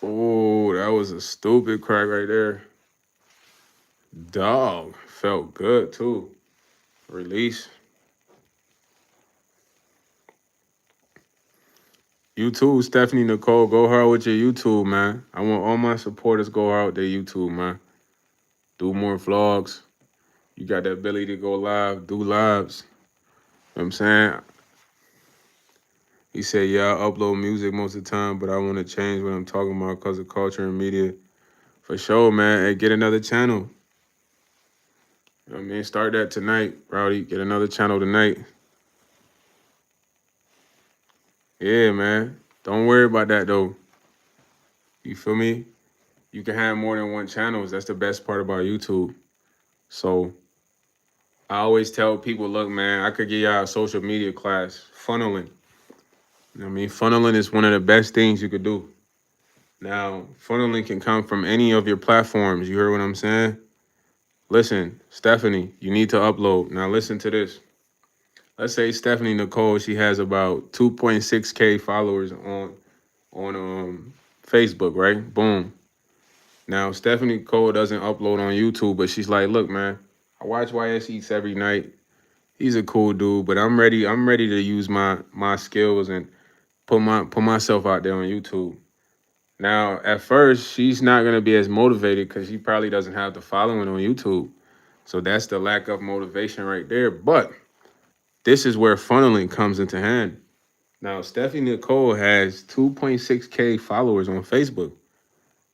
Oh, that was a stupid crack right there. Dog. Felt good, too. Release. YouTube, Stephanie Nicole, go hard with your YouTube, man. I want all my supporters go hard with their YouTube, man. Do more vlogs. You got the ability to go live, do lives. You know what I'm saying? He said, yeah, I upload music most of the time, but I want to change what I'm talking about because of culture and media. For sure, man. Hey, get another channel. You know what I mean? Start that tonight, Rowdy. Get another channel tonight. Yeah, man. Don't worry about that, though. You feel me? You can have more than one channel. That's the best part about YouTube. So I always tell people, look, man, I could give y'all a social media class, funneling. You know what I mean? Funneling is one of the best things you could do. Now, funneling can come from any of your platforms. You heard what I'm saying? Listen, Stephanie, you need to upload. Now listen to this. Let's say Stephanie Nicole, she has about 2.6K followers on Facebook, right? Boom. Now Stephanie Nicole doesn't upload on YouTube, but she's like, look, man, I watch YsEats every night. He's a cool dude, but I'm ready to use my skills and put myself out there on YouTube. Now, at first, she's not gonna be as motivated because she probably doesn't have the following on YouTube. So that's the lack of motivation right there. But This is where funneling comes into hand. Now, Stephanie Nicole has 2.6K followers on Facebook.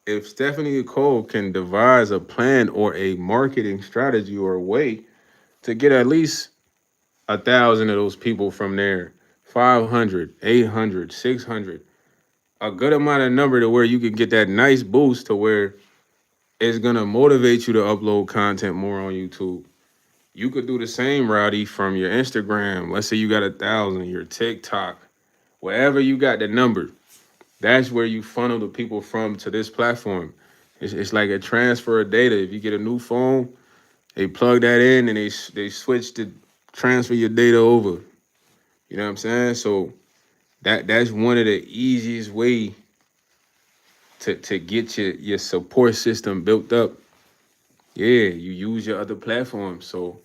If Stephanie Nicole can devise a plan or a marketing strategy or a way to get at least 1,000 of those people from there, 500, 800, 600, a good amount of number to where you can get that nice boost to where it's gonna motivate you to upload content more on YouTube. You could do the same, Rowdy, from your Instagram. Let's say you got 1,000, your TikTok, wherever you got the number. That's where you funnel the people from to this platform. It's like a transfer of data. If you get a new phone, they plug that in and they switch to transfer your data over. You know what I'm saying? So that's one of the easiest way to get your support system built up. Yeah, you use your other platforms. So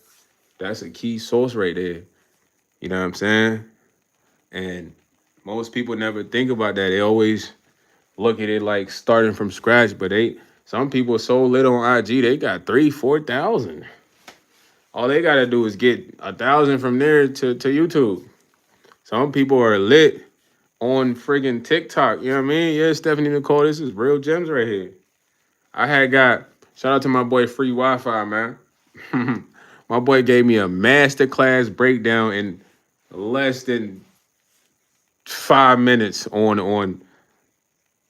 that's a key source right there. You know what I'm saying? And most people never think about that. They always look at it like starting from scratch, but some people so lit on IG, they got 3,000, 4,000. All they gotta do is get 1,000 from there to YouTube. Some people are lit on friggin' TikTok. You know what I mean? Yeah, Stephanie Nicole, this is real gems right here. I had got shout out to my boy Free Wi-Fi, man. My boy gave me a masterclass breakdown in less than 5 minutes on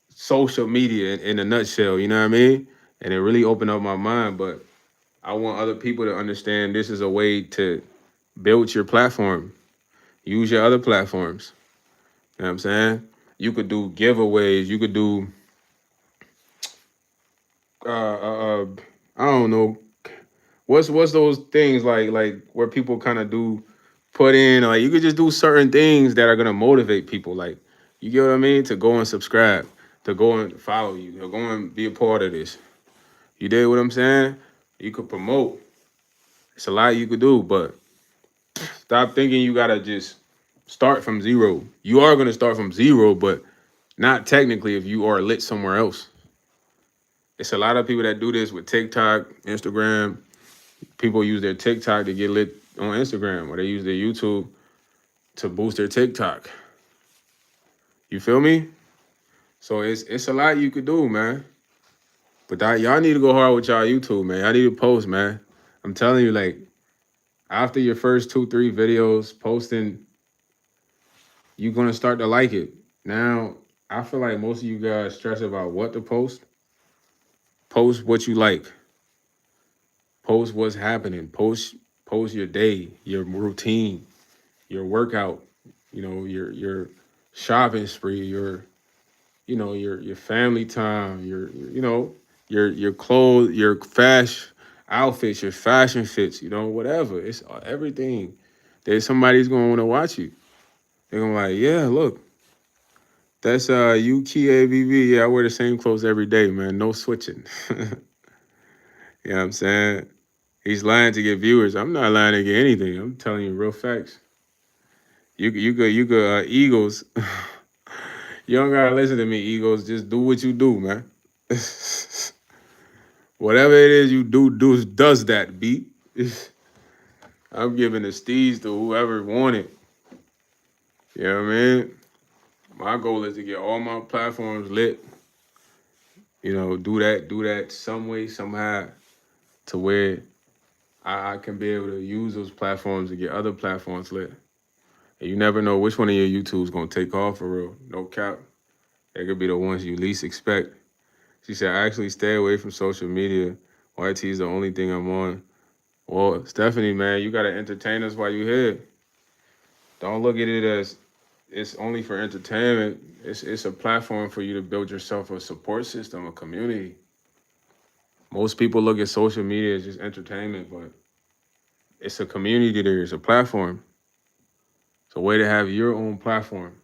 social media in a nutshell. You know what I mean? And it really opened up my mind. But I want other people to understand this is a way to build your platform. Use your other platforms. You know what I'm saying? You could do giveaways. You could do, uh, uh, uh, I don't know, what's those things like where people kind of do put in, like you could just do certain things that are gonna motivate people. Like, you get what I mean? To go and subscribe, to go and follow you, to go and be a part of this. You did what I'm saying? You could promote. It's a lot you could do, but stop thinking you gotta just start from zero. You are gonna start from zero, but not technically if you are lit somewhere else. It's a lot of people that do this with TikTok, Instagram. People use their TikTok to get lit on Instagram, or they use their YouTube to boost their TikTok. You feel me? So it's a lot you could do, man. But y'all need to go hard with y'all YouTube, man. Y'all need to post, man. I'm telling you, like, after your first 2, 3 videos posting, you're gonna start to like it. Now, I feel like most of you guys stress about what to post. Post what you like. Post what's happening. Post your day, your routine, your workout, your shopping spree, your family time, your clothes, your fashion outfits, your fashion fits, whatever. It's everything. There's somebody's gonna want to watch you. They're gonna be like, yeah, look, that's UKABB. Yeah, I wear the same clothes every day, man. No switching. You know what I'm saying? He's lying to get viewers. I'm not lying to get anything. I'm telling you real facts. You could Eagles. You don't gotta listen to me, Eagles. Just do what you do, man. Whatever it is you does that beat. I'm giving the steez to whoever want it. You know what I mean? My goal is to get all my platforms lit. Do that some way, somehow, to where I can be able to use those platforms to get other platforms lit. And you never know which one of your YouTube's gonna take off for real. No cap. They could be the ones you least expect. She said, I actually stay away from social media. YT is the only thing I'm on. Well, Stephanie, man, you gotta entertain us while you're here. Don't look at it as it's only for entertainment. It's a platform for you to build yourself a support system, a community. Most people look at social media as just entertainment, but it's a community there. It's a platform. It's a way to have your own platform.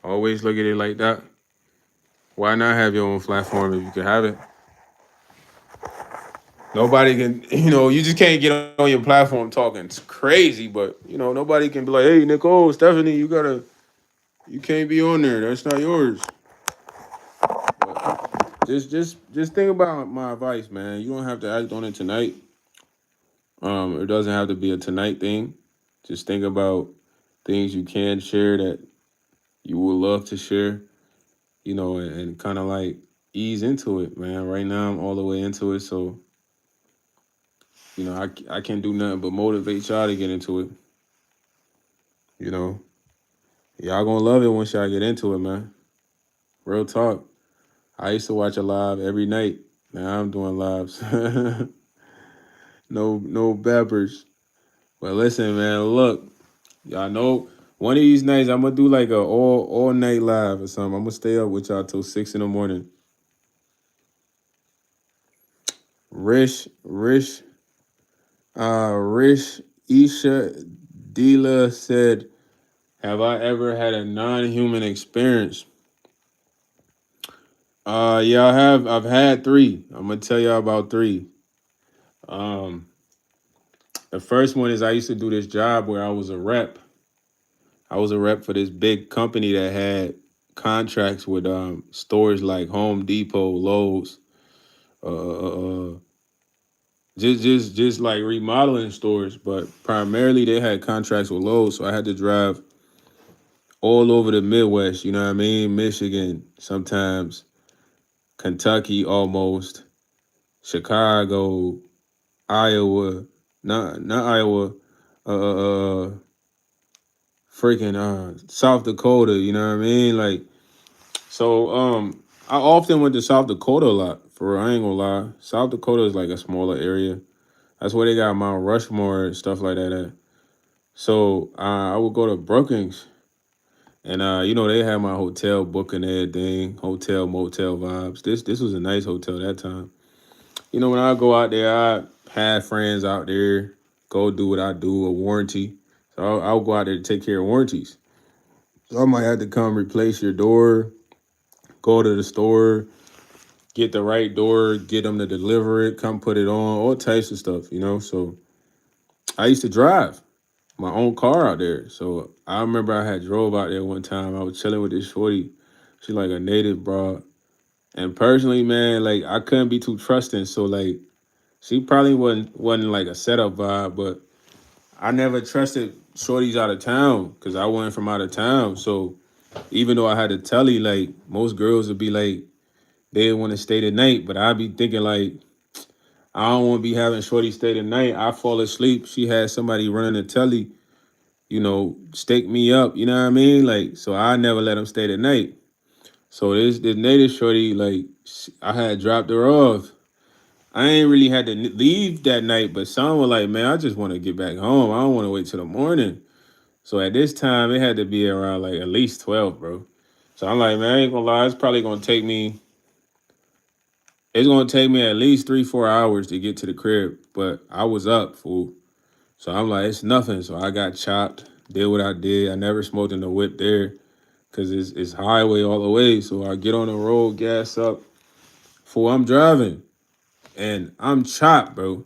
Always look at it like that. Why not have your own platform if you can have it? Nobody can, you just can't get on your platform talking crazy, but nobody can be like, hey, Nicole, Stephanie, you can't be on there. That's not yours. But just think about my advice, man. You don't have to act on it tonight. It doesn't have to be a tonight thing. Just think about things you can share that you would love to share, and kind of like ease into it, man. Right now, I'm all the way into it, so I can't do nothing but motivate y'all to get into it. You know, y'all gonna love it once y'all get into it, man. Real talk. I used to watch a live every night. Now I'm doing lives. No bappers. But listen, man, look, y'all know one of these nights I'm gonna do like a all night live or something. I'm gonna stay up with y'all till 6 in the morning. Rish Isha Dealer said, "Have I ever had a non-human experience?" Yeah, I have. I've had three. I'm gonna tell y'all about three. Um, the first one is I used to do this job where I was a rep. I was a rep for this big company that had contracts with stores like Home Depot, Lowe's, uh, uh, uh, just like remodeling stores, but primarily they had contracts with Lowe's, so I had to drive all over the Midwest. You know what I mean? Michigan, sometimes Kentucky, almost Chicago, Iowa, not Iowa, freaking South Dakota. You know what I mean? Like so, I often went to South Dakota a lot. For real, I ain't gonna lie. South Dakota is like a smaller area. That's where they got Mount Rushmore and stuff like that at. So I would go to Brookings, and they had my hotel booking and everything, hotel motel vibes. This was a nice hotel that time. When I go out there, I had friends out there, go do what I do, a warranty. So I'll go out there to take care of warranties. So I might have to come replace your door, go to the store, get the right door, get them to deliver it, come put it on, all types of stuff. So I used to drive my own car out there. So I remember I had drove out there one time. I was chilling with this shorty. She like a native broad. And personally, man, like I couldn't be too trusting. So like she probably wasn't like a setup vibe, but I never trusted shorties out of town because I wasn't from out of town. So even though I had to tell you, like most girls would be like they want to stay the night, but I'd be thinking like I don't want to be having shorty stay the night. I fall asleep. She had somebody running the telly, stake me up. You know what I mean? Like so, I never let them stay the night. So this native shorty, like I had dropped her off. I ain't really had to leave that night, but some were like, man, I just want to get back home. I don't want to wait till the morning. So at this time, it had to be around like at least 12, bro. So I'm like, man, I ain't gonna lie, it's gonna take me at least 3-4 hours to get to the crib. But I was up, fool. So I'm like, it's nothing. So I got chopped, did what I did. I never smoked in the whip there because it's highway all the way. So I get on the road, gas up, fool, I'm driving and I'm chopped, bro.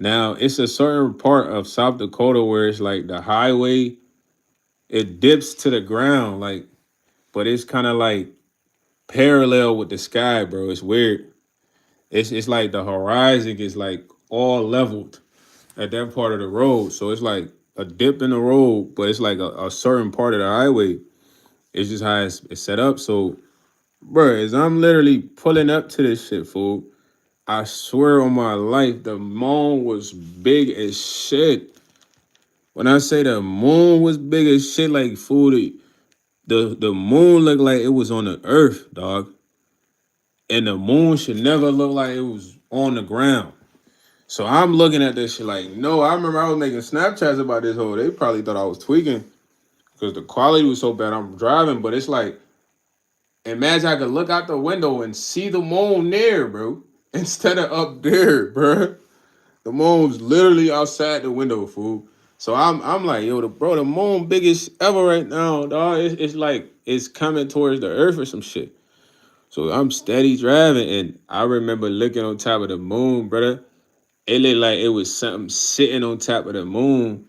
Now it's a certain part of South Dakota where it's like the highway, it dips to the ground, like, but it's kind of like parallel with the sky, bro. It's weird. It's like the horizon is like all leveled at that part of the road. So it's like a dip in the road, but it's like a certain part of the highway. It's just how it's set up. So, bro, as I'm literally pulling up to this shit, fool, I swear on my life, the moon was big as shit. When I say the moon was big as shit, like fool, the moon looked like it was on the earth, dog. And the moon should never look like it was on the ground. So I'm looking at this shit like, no, I remember I was making Snapchats about this whole. They probably thought I was tweaking because the quality was so bad. I'm driving, but it's like, imagine I could look out the window and see the moon there, bro, instead of up there, bro. The moon's literally outside the window, fool. So I'm like, yo, the moon biggest ever right now, dog. It's like it's coming towards the earth or some shit. So I'm steady driving, and I remember looking on top of the moon, brother. It looked like it was something sitting on top of the moon,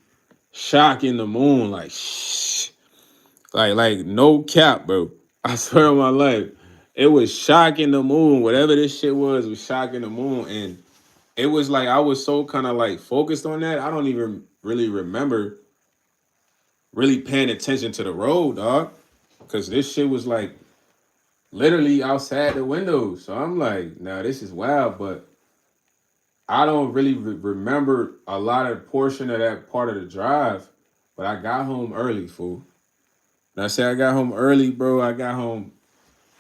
shocking the moon, like shh, like no cap, bro. I swear on my life, it was shocking the moon. Whatever this shit was shocking the moon, and it was like I was so kind of like focused on that. I don't even really remember really paying attention to the road, dog. Cause this shit was like literally outside the window. So I'm like, nah, this is wild. But I don't really remember a lot of portion of that part of the drive. But I got home early, fool. When I say I got home early, bro, I got home.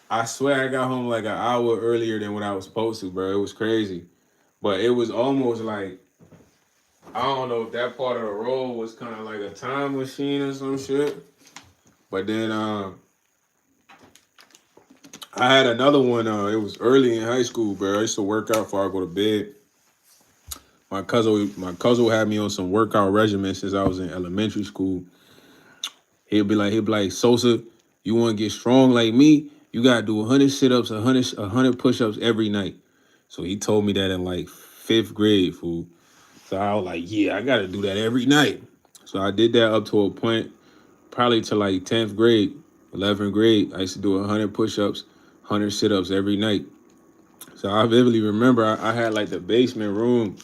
I swear I got home like an hour earlier than what I was supposed to, bro. It was crazy. But it was almost like I don't know if that part of the road was kind of like a time machine or some shit. But then I had another one. It was early in high school, bro. I used to work out before I go to bed. My cousin had me on some workout regimen since I was in elementary school. He'd be like, Sosa, you want to get strong like me? You gotta do 100 sit-ups, 100 push-ups every night. So he told me that in like fifth grade, fool. So I was like, yeah, I gotta do that every night. So I did that up to a point, probably to like 10th grade, 11th grade. I used to do 100 push-ups, 100 sit-ups every night. So I vividly remember I had like the basement room.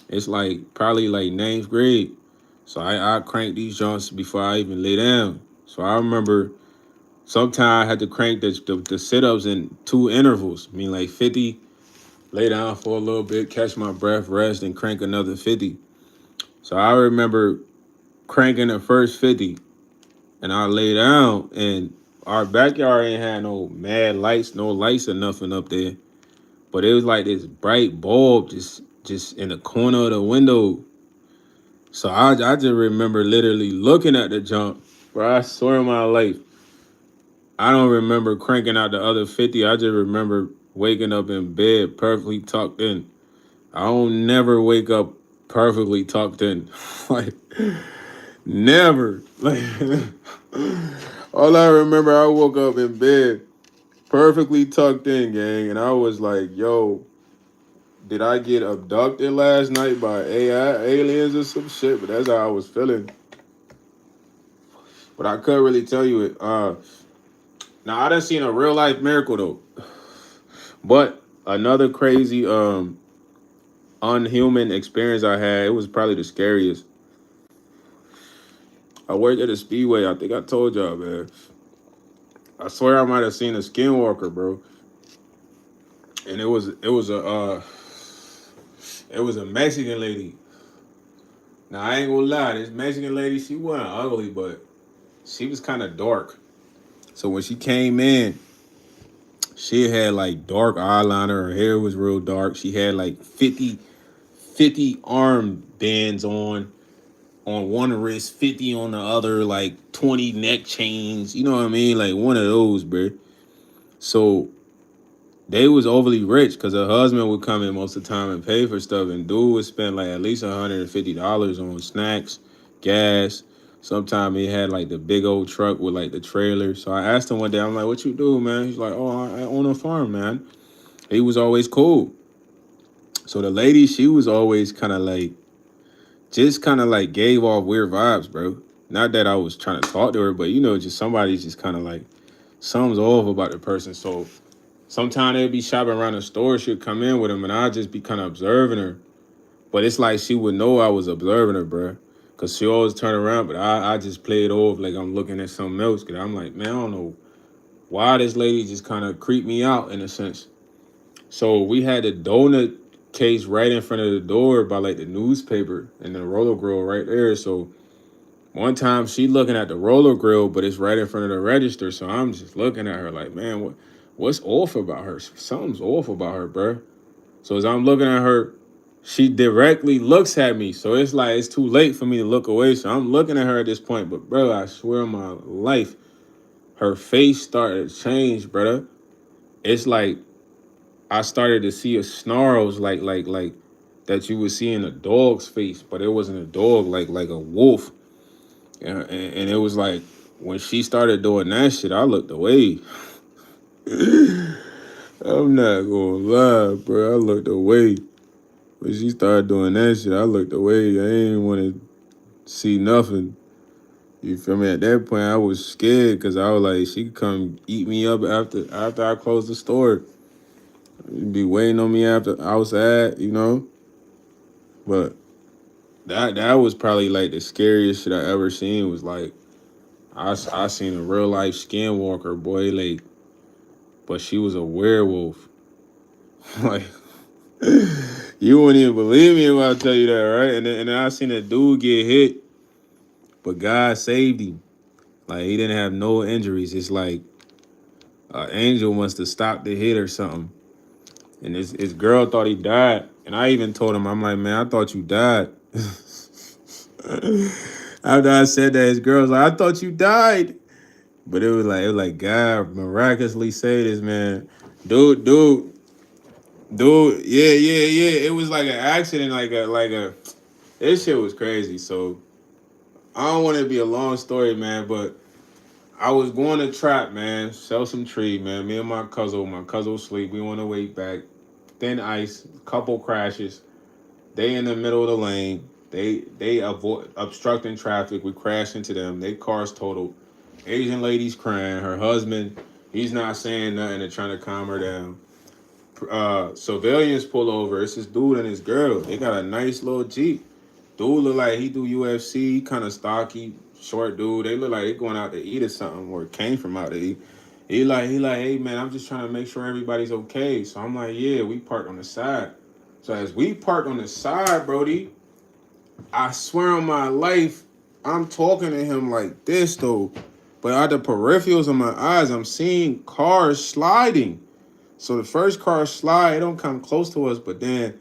It's like probably like ninth grade. So I cranked these joints before I even lay down. So I remember sometimes I had to crank the sit-ups in two intervals. I mean like 50, lay down for a little bit, catch my breath, rest, and crank another 50. So I remember cranking the first 50 and I lay down and our backyard ain't had no mad lights, no lights or nothing up there. But it was like this bright bulb just in the corner of the window. So I just remember literally looking at the jump. Bro, I swear on my life, I don't remember cranking out the other 50. I just remember waking up in bed perfectly tucked in. I don't never wake up perfectly tucked in. Like, never. Like, all I remember, I woke up in bed perfectly tucked in, gang. And I was like, yo, did I get abducted last night by AI aliens or some shit? But that's how I was feeling. But I couldn't really tell you it. Now I done seen a real life miracle though. But another crazy unhuman experience I had, it was probably the scariest. I worked at a speedway. I think I told y'all, man. I swear I might have seen a skinwalker, bro. And it was a Mexican lady. Now I ain't gonna lie, this Mexican lady, she wasn't ugly, but she was kind of dark. So when she came in, she had like dark eyeliner. Her hair was real dark. She had like 50 arm bands on one wrist, 50 on the other, like 20 neck chains. You know what I mean? Like one of those, bro. So they was overly rich because her husband would come in most of the time and pay for stuff, and dude would spend like at least $150 on snacks, gas. Sometimes he had like the big old truck with like the trailer. So I asked him one day, I'm like, "What you do, man?" He's like, "Oh, I own a farm, man." He was always cool. So the lady, she was always kind of like, just kind of like gave off weird vibes, bro. Not that I was trying to talk to her, but just somebody just kind of like something's off about the person. So sometimes they'd be shopping around the store. She'd come in with him, and I'd just be kind of observing her. But it's like she would know I was observing her, bro. Cause she always turn around, but I just play it off like I'm looking at something else. Cause I'm like, man, I don't know why this lady just kind of creeped me out in a sense. So we had a donut case right in front of the door by like the newspaper and the roller grill right there. So one time she looking at the roller grill, but it's right in front of the register. So I'm just looking at her like, man, what's off about her? Something's off about her, bro. So as I'm looking at her, she directly looks at me. So it's like it's too late for me to look away. So I'm looking at her at this point. But bro, I swear on my life, her face started to change, brother. It's like I started to see a snarls like that you would see in a dog's face, but it wasn't a dog, like a wolf. And it was like when she started doing that shit, I looked away. I'm not gonna lie, bro. I looked away. When she started doing that shit, I looked away. I ain't want to see nothing. You feel me? At that point, I was scared because I was like, she could come eat me up after I closed the store. be waiting on me after outside, you know. But that was probably like the scariest shit I ever seen. Was like I seen a real life skinwalker, boy, like, but she was a werewolf. Like you wouldn't even believe me if I tell you that, right? And then I seen a dude get hit, but God saved him. Like he didn't have no injuries. It's like an angel must have stopped the hit or something. And his girl thought he died. And I even told him, I'm like, man, I thought you died. After I said that, his girl was like, I thought you died. But it was like God miraculously saved this man. Dude, yeah. It was like an accident, like a this shit was crazy. So I don't want to be a long story, man, but I was going to trap, man, sell some tree, man. Me and my cousin was asleep. We on the way back. Thin ice, couple crashes. They in the middle of the lane. They avoid obstructing traffic. We crash into them. They cars totaled. Asian lady's crying. Her husband, he's not saying nothing and trying to calm her down. Civilians pull over. It's this dude and his girl. They got a nice little Jeep. Dude look like he do UFC, kind of stocky, short dude. They look like they going out to eat or something, or came from out to eat. He like, hey man, I'm just trying to make sure everybody's okay. So I'm like, yeah, we parked on the side. So as we parked on the side, Brody, I swear on my life, I'm talking to him like this though. But out the peripherals of my eyes, I'm seeing cars sliding. So the first car slide, it don't come close to us, but then,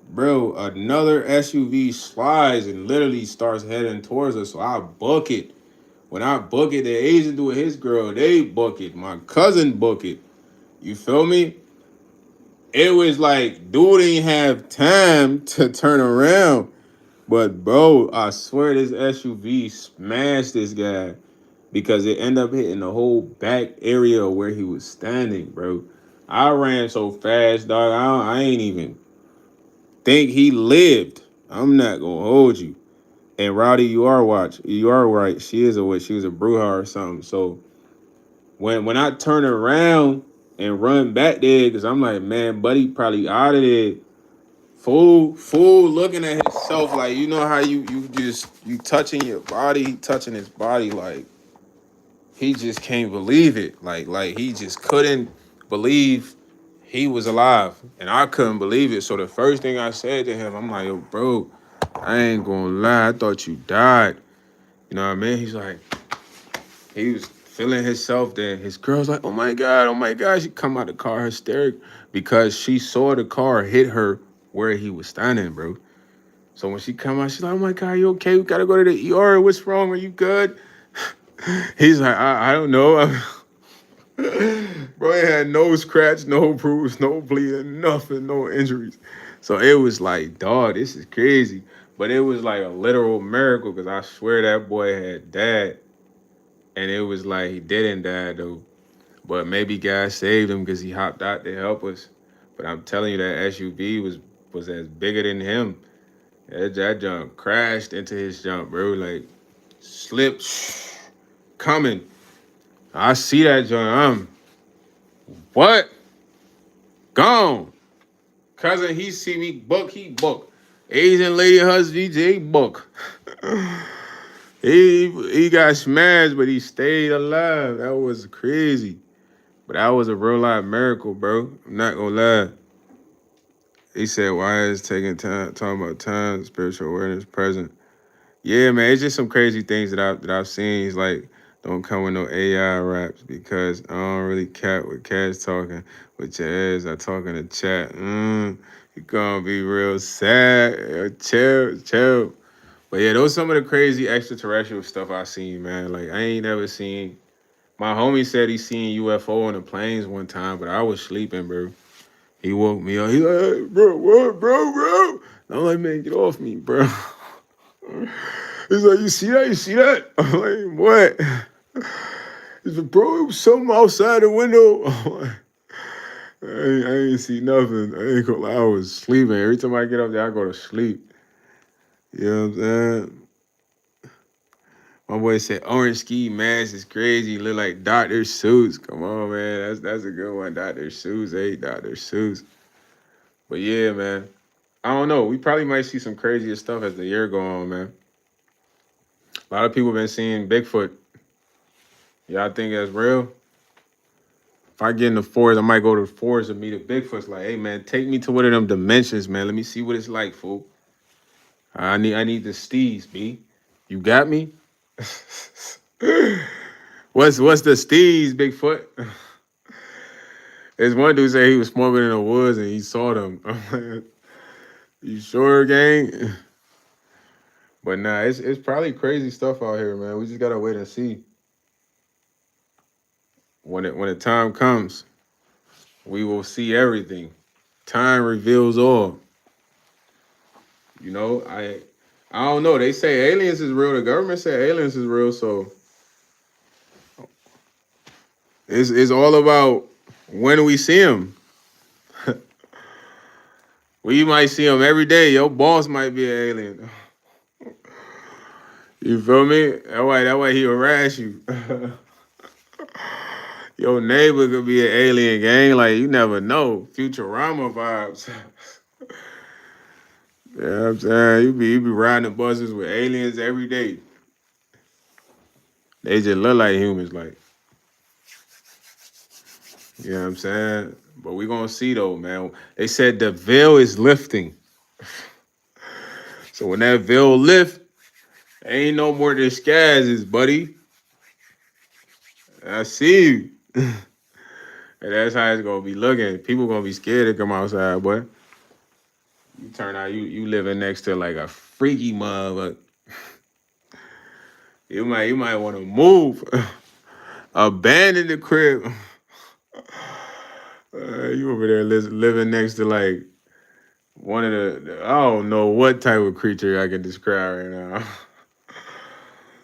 bro, another SUV slides and literally starts heading towards us. So I book it. When I book it, the Asian dude with his girl, they book it. My cousin book it. You feel me? It was like, dude didn't have time to turn around. But bro, I swear this SUV smashed this guy because it ended up hitting the whole back area where he was standing, bro. I ran so fast, dog. I ain't even think he lived. I'm not gonna hold you. And Rowdy, you are right. She is a witch. She was a bruja or something. So when I turn around and run back there, because I'm like, man, buddy probably out of there. Fool looking at himself like, you know how you just you touching your body, he touching his body like he just can't believe it. Like he just couldn't believe he was alive. And I couldn't believe it. So the first thing I said to him, I'm like, yo, bro, I ain't gonna lie, I thought you died. You know what I mean? He's like, he was feeling himself there. His girl's like, oh my God. She come out the car hysteric because she saw the car hit her where he was standing, bro. So when she come out, she's like, oh my God, you okay? We gotta go to the ER. What's wrong? Are you good? He's like, I don't know. Bro, he had no scratch, no bruise, no bleeding, nothing, no injuries. So it was like, dog, this is crazy. But it was like a literal miracle because I swear that boy had died. And it was like he didn't die though. But maybe God saved him because he hopped out to help us. But I'm telling you that SUV was as bigger than him. That jump crashed into his jump, bro. Like slipped, coming. I see that jump. I'm what? Gone. Cousin, he see me book, he book. Asian lady husband, VJ book. he got smashed, but he stayed alive. That was crazy. But that was a real life miracle, bro. I'm not gonna lie. He said, why is taking time talking about time, spiritual awareness present? Yeah, man, it's just some crazy things that I've seen. He's like, don't come with no AI raps because I don't really cat with cats talking with your ass. I talk in the chat. You gonna be real sad. Chill. But yeah, those some of the crazy extraterrestrial stuff I seen, man. Like I ain't never seen. My homie said he seen UFO on the planes one time, but I was sleeping, bro. He woke me up. He like, hey, bro, what, bro? I'm like, man, get off me, bro. He's like, you see that? You see that? I'm like, what? He's like, bro, it was something outside the window. I'm like, I ain't see nothing. I ain't gonna lie, I was sleeping. Every time I get up there, I go to sleep. You know what I'm saying? My boy said orange ski mask is crazy. Look like Dr. Seuss. Come on, man. That's a good one. Dr. Seuss, hey, Dr. Seuss. But yeah, man. I don't know. We probably might see some crazier stuff as the year go on, man. A lot of people been seeing Bigfoot. Y'all think that's real? If I get in the forest, I might go to the forest and meet a Bigfoot. Like, hey man, take me to one of them dimensions, man. Let me see what it's like, fool. I need the steez, B. You got me? What's the steez, Bigfoot? There's one dude say he was smoking in the woods and he saw them. I'm like, you sure, gang? But nah, it's probably crazy stuff out here, man. We just gotta wait and see. When the time comes, we will see everything. Time reveals all. You know, I don't know. They say aliens is real. The government say aliens is real, so it's all about when we see them. We might see them every day. Your boss might be an alien. You feel me? That way he harass you. Your neighbor could be an alien, gang. Like you never know. Futurama vibes. Yeah, you know what I'm saying, you be riding the buses with aliens every day. They just look like humans, like, you know what I'm saying? But we gonna see though, man. They said the veil is lifting. So when that veil lift, ain't no more disguises, buddy. I see you. And that's how it's gonna be looking. People gonna be scared to come outside, boy. You turn out you living next to like a freaky mother. You might want to move. Abandon the crib. You over there living next to like one of I don't know what type of creature I can describe right now.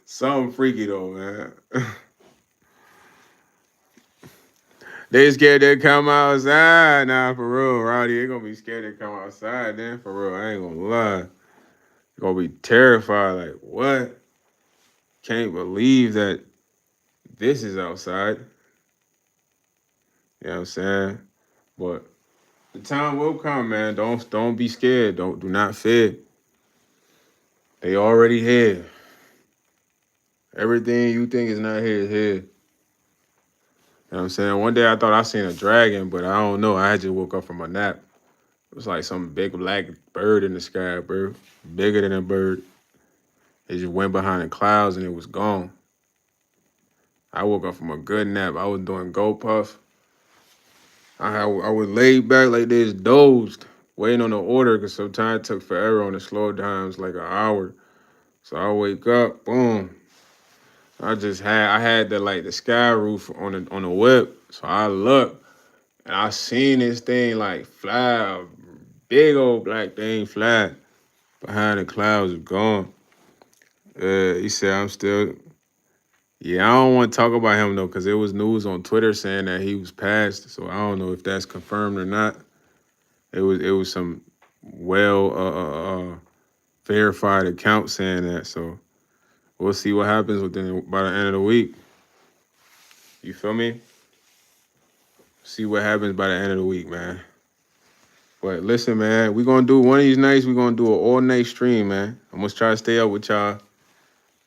Something freaky though, man. They scared to come outside. Nah, for real, Rowdy. They gonna be scared to come outside then, for real. I ain't gonna lie. They gonna be terrified, like, what? Can't believe that this is outside. You know what I'm saying? But the time will come, man. Don't be scared. Do not fear. They already here. Everything you think is not here is here. You know what I'm saying? One day I thought I seen a dragon, but I don't know. I just woke up from a nap. It was like some big black bird in the sky, bro. Bigger than a bird. It just went behind the clouds and it was gone. I woke up from a good nap. I was doing go puff. I was laid back like this, dozed, waiting on the order because sometimes it took forever on the slow times, like an hour. So I wake up, boom. I had the sky roof on the whip. So I look and I seen this thing like fly, a big old black thing fly behind the clouds, gone. He said I'm still. Yeah, I don't want to talk about him though, because it was news on Twitter saying that he was passed. So I don't know if that's confirmed or not. It was some well verified account saying that. So we'll see what happens by the end of the week. You feel me? See what happens by the end of the week, man. But listen, man, we're gonna do one of these nights, we're gonna do an all-night stream, man. I'm gonna try to stay up with y'all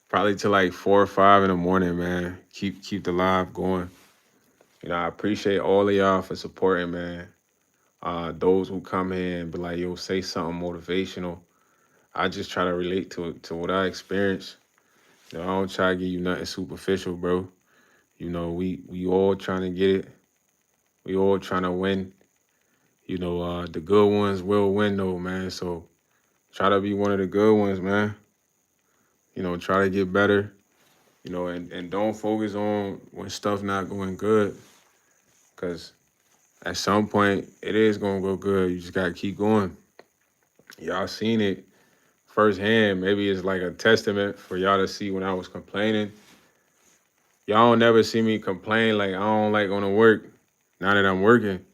probably till like 4 or 5 in the morning, man. Keep the live going. You know, I appreciate all of y'all for supporting, man. Those who come in and be like, yo, say something motivational. I just try to relate to what I experienced. You know, I don't try to give you nothing superficial, bro. You know, we all trying to get it. We all trying to win. You know, the good ones will win though, man. So try to be one of the good ones, man. You know, try to get better. You know, and don't focus on when stuff not going good. Cause at some point it is gonna go good. You just gotta keep going. Y'all seen it firsthand. Maybe it's like a testament for y'all to see when I was complaining. Y'all don't never see me complain like I don't like going to work. Now that I'm working,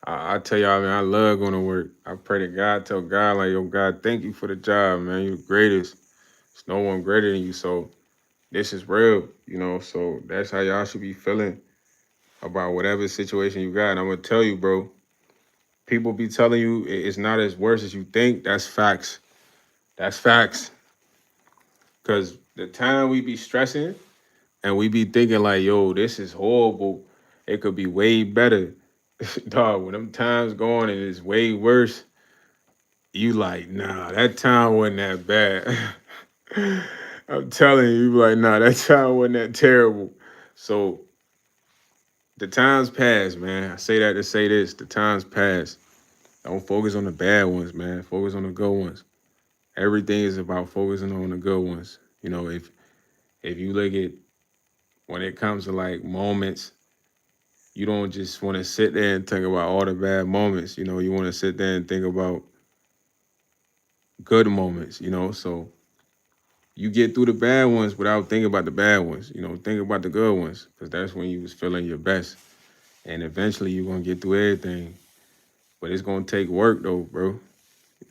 I tell y'all, man, I love going to work. I pray to God, tell God, like, yo, God, thank you for the job, man. You're the greatest. There's no one greater than you. So this is real, you know. So that's how y'all should be feeling about whatever situation you got. And I'm going to tell you, bro, people be telling you it's not as worse as you think. That's facts. That's facts. Cause the time we be stressing and we be thinking like, yo, this is horrible. It could be way better. Dog, when them times going and it's way worse, you like, nah, that time wasn't that bad. I'm telling you, you be like, nah, that time wasn't that terrible. So the times pass, man. I say that to say this. The times pass. Don't focus on the bad ones, man. Focus on the good ones. Everything is about focusing on the good ones. You know, if you look at when it comes to like moments, you don't just want to sit there and think about all the bad moments. You know, you want to sit there and think about good moments, you know. So you get through the bad ones without thinking about the bad ones. You know, think about the good ones because that's when you was feeling your best. And eventually you're gonna get through everything. But it's gonna take work though, bro. You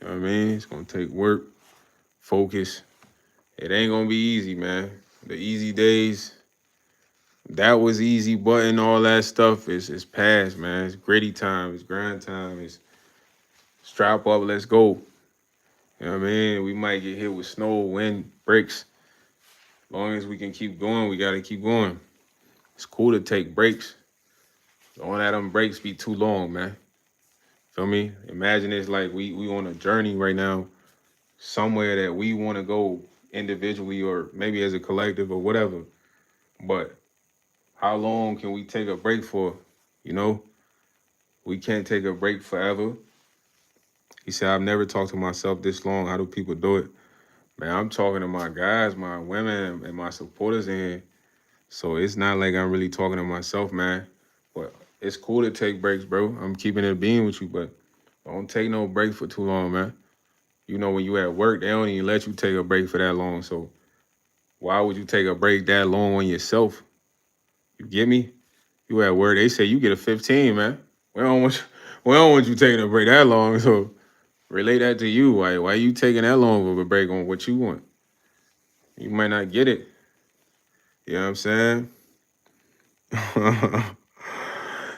know what I mean? It's gonna take work, focus. It ain't gonna be easy, man. The easy days, that was easy button, all that stuff is past, man. It's gritty time, it's grind time, it's strap up, let's go. You know what I mean? We might get hit with snow, wind, breaks. As long as we can keep going, we gotta keep going. It's cool to take breaks. Don't let them breaks be too long, man. Feel me? Imagine it's like we on a journey right now, somewhere that we want to go individually or maybe as a collective or whatever. But how long can we take a break for? You know, we can't take a break forever. He said, I've never talked to myself this long. How do people do it? Man, I'm talking to my guys, my women, and my supporters in here. So it's not like I'm really talking to myself, man. But it's cool to take breaks, bro. I'm keeping it being with you, but don't take no break for too long, man. You know, when you at work, they don't even let you take a break for that long. So why would you take a break that long on yourself? You get me? You at work, they say you get a 15, man. We don't want you, we don't want you taking a break that long. So relate that to you. Why you taking that long of a break on what you want? You might not get it. You know what I'm saying?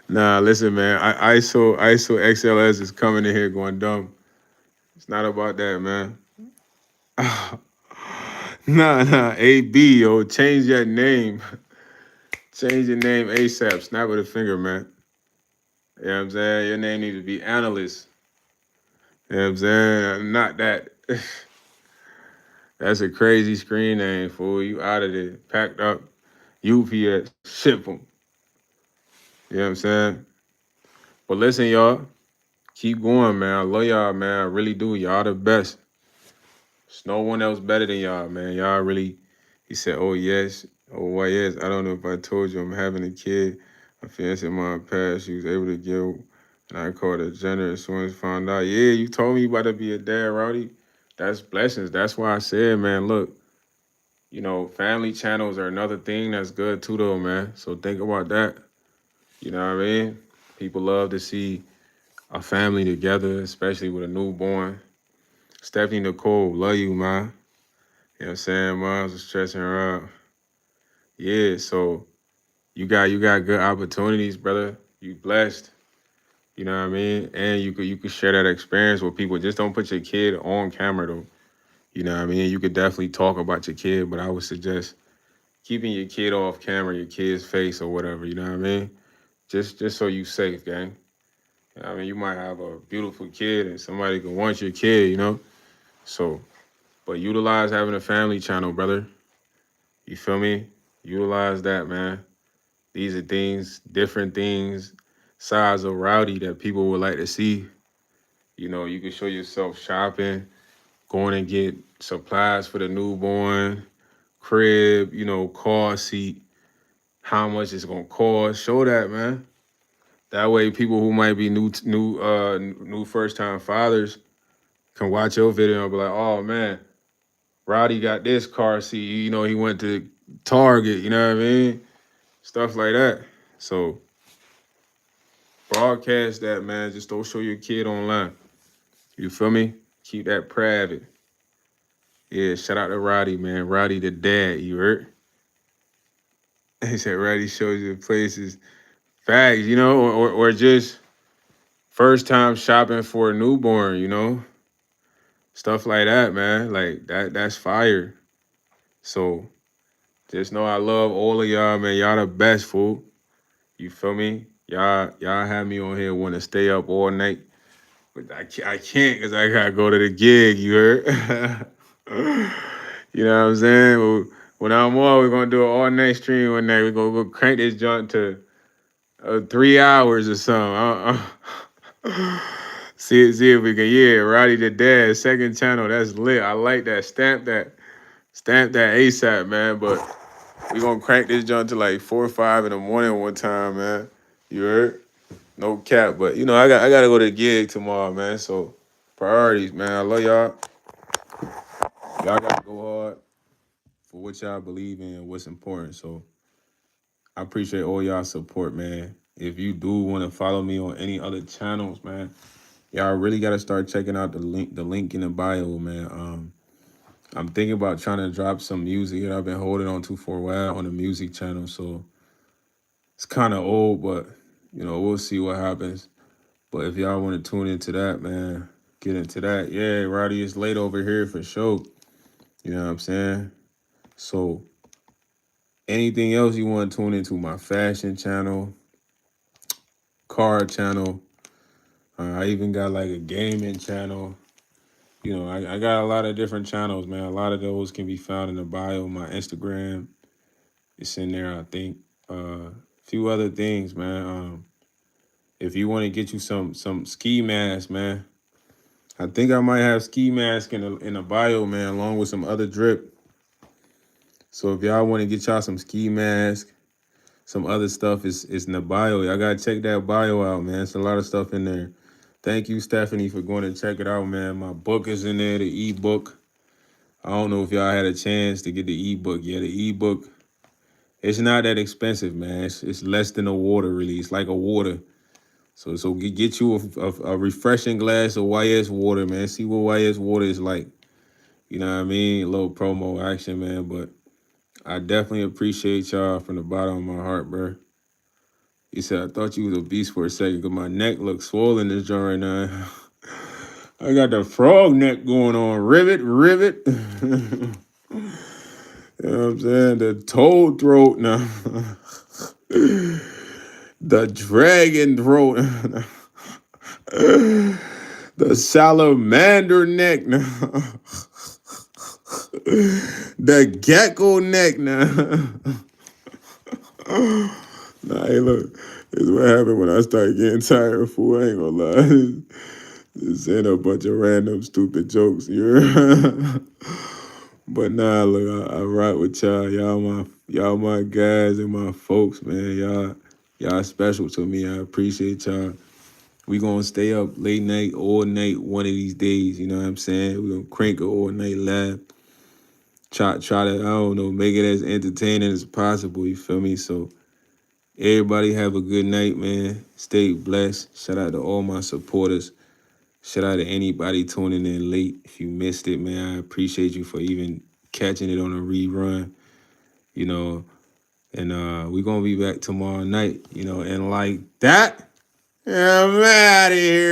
Nah, listen, man. ISO XLS is coming in here going dumb. It's not about that, man. Nah. AB, yo, change that name. Change your name ASAP. Snap with a finger, man. You know what I'm saying? Your name needs to be analyst. You know what I'm saying? Not that. That's a crazy screen name, fool. You out of there. Packed up. UPS. Ship them. You know what I'm saying? But listen, y'all. Keep going, man. I love y'all, man. I really do. Y'all the best. There's no one else better than y'all, man. Y'all really, he said, oh, yes. Oh, why, yes. I don't know if I told you I'm having a kid. My fiance in my past, she was able to give, and I called her generous as soon as I found out. Yeah, you told me you about to be a dad, Rowdy. That's blessings. That's why I said, man, look, you know, family channels are another thing that's good too, though, man. So think about that. You know what I mean? People love to see a family together, especially with a newborn. Stephanie Nicole, love you, man. You know what I'm saying? Moms was stressing her out. Yeah, so you got good opportunities, brother. You blessed. You know what I mean? And you could share that experience with people. Just don't put your kid on camera though. You know what I mean? You could definitely talk about your kid, but I would suggest keeping your kid off camera, your kid's face or whatever, you know what I mean? Just so you safe, gang. You know what I mean, you might have a beautiful kid and somebody could want your kid, you know? So, but utilize having a family channel, brother. You feel me? Utilize that, man. These are things, different things, sides of Rowdy that people would like to see. You know, you can show yourself shopping, going and get supplies for the newborn, crib, you know, car seat, how much it's gonna cost. Show that, man. That way, people who might be new first time fathers can watch your video and be like, oh man, Rowdy got this car seat. You know, he went to Target. You know what I mean? Stuff like that. So broadcast that, man. Just don't show your kid online. You feel me? Keep that private. Yeah, shout out to Roddy, man. Roddy the dad, you heard? He said Roddy shows you the places. Facts, you know, or just first time shopping for a newborn, you know, stuff like that, man. Like that's fire. So just know I love all of y'all, man. Y'all the best, fool. You feel me? Y'all have me on here want to stay up all night, but I can't because I gotta go to the gig. You heard? You know what I'm saying? Well, when I'm on, we're gonna do an all night stream one night. We're gonna go crank this joint to 3 hours or something. See if we can. Yeah, Roddy the Dad, second channel. That's lit. I like that. Stamp that ASAP, man. But we gonna crank this joint to like 4 or 5 in the morning one time, man. You heard? No cap, but you know I gotta go to the gig tomorrow, man. So priorities, man. I love y'all. Y'all gotta go hard for what y'all believe in and what's important. So I appreciate all y'all support, man. If you do want to follow me on any other channels, man, y'all really gotta start checking out the link in the bio, man. I'm thinking about trying to drop some music that I've been holding on to for a while on the music channel. So it's kind of old, but you know, we'll see what happens. But if y'all want to tune into that, man, get into that. Yeah, Roddy is late over here for sure. You know what I'm saying? So anything else you want to tune into, my fashion channel, car channel. I even got like a gaming channel. You know, I got a lot of different channels, man. A lot of those can be found in the bio. My Instagram, it's in there, I think. A few other things, man. If you want to get you some ski masks, man, I think I might have ski mask in the bio, man, along with some other drip. So if y'all want to get y'all some ski mask, some other stuff is in the bio. Y'all gotta check that bio out, man. It's a lot of stuff in there. Thank you, Stephanie, for going to check it out, man. My book is in there, the ebook. I don't know if y'all had a chance to get the ebook. Yeah, the ebook, it's not that expensive, man. It's less than a water, really. It's like a water. So get you a refreshing glass of YS water, man. See what YS water is like. You know what I mean? A little promo action, man. But I definitely appreciate y'all from the bottom of my heart, bro. He said, I thought you was a beast for a second because my neck looks swollen this joint right now. I got the frog neck going on. Rivet, rivet. You know what I'm saying? The toad throat now. The dragon throat. The salamander neck now. The gecko neck now. Nah, hey, look. This is what happened when I started getting tired, fool. I ain't gonna lie. Just saying a bunch of random stupid jokes. You heard? But nah, look, I rock with y'all. Y'all my guys and my folks, man. Y'all special to me. I appreciate y'all. We gonna stay up late night, all night, one of these days. You know what I'm saying? We gonna crank it all night live. Try to, I don't know, make it as entertaining as possible. You feel me? So everybody have a good night, man. Stay blessed. Shout out to all my supporters. Shout out to anybody tuning in late. If you missed it, man, I appreciate you for even catching it on a rerun, you know. And we're going to be back tomorrow night, you know. And like that, I'm out of here.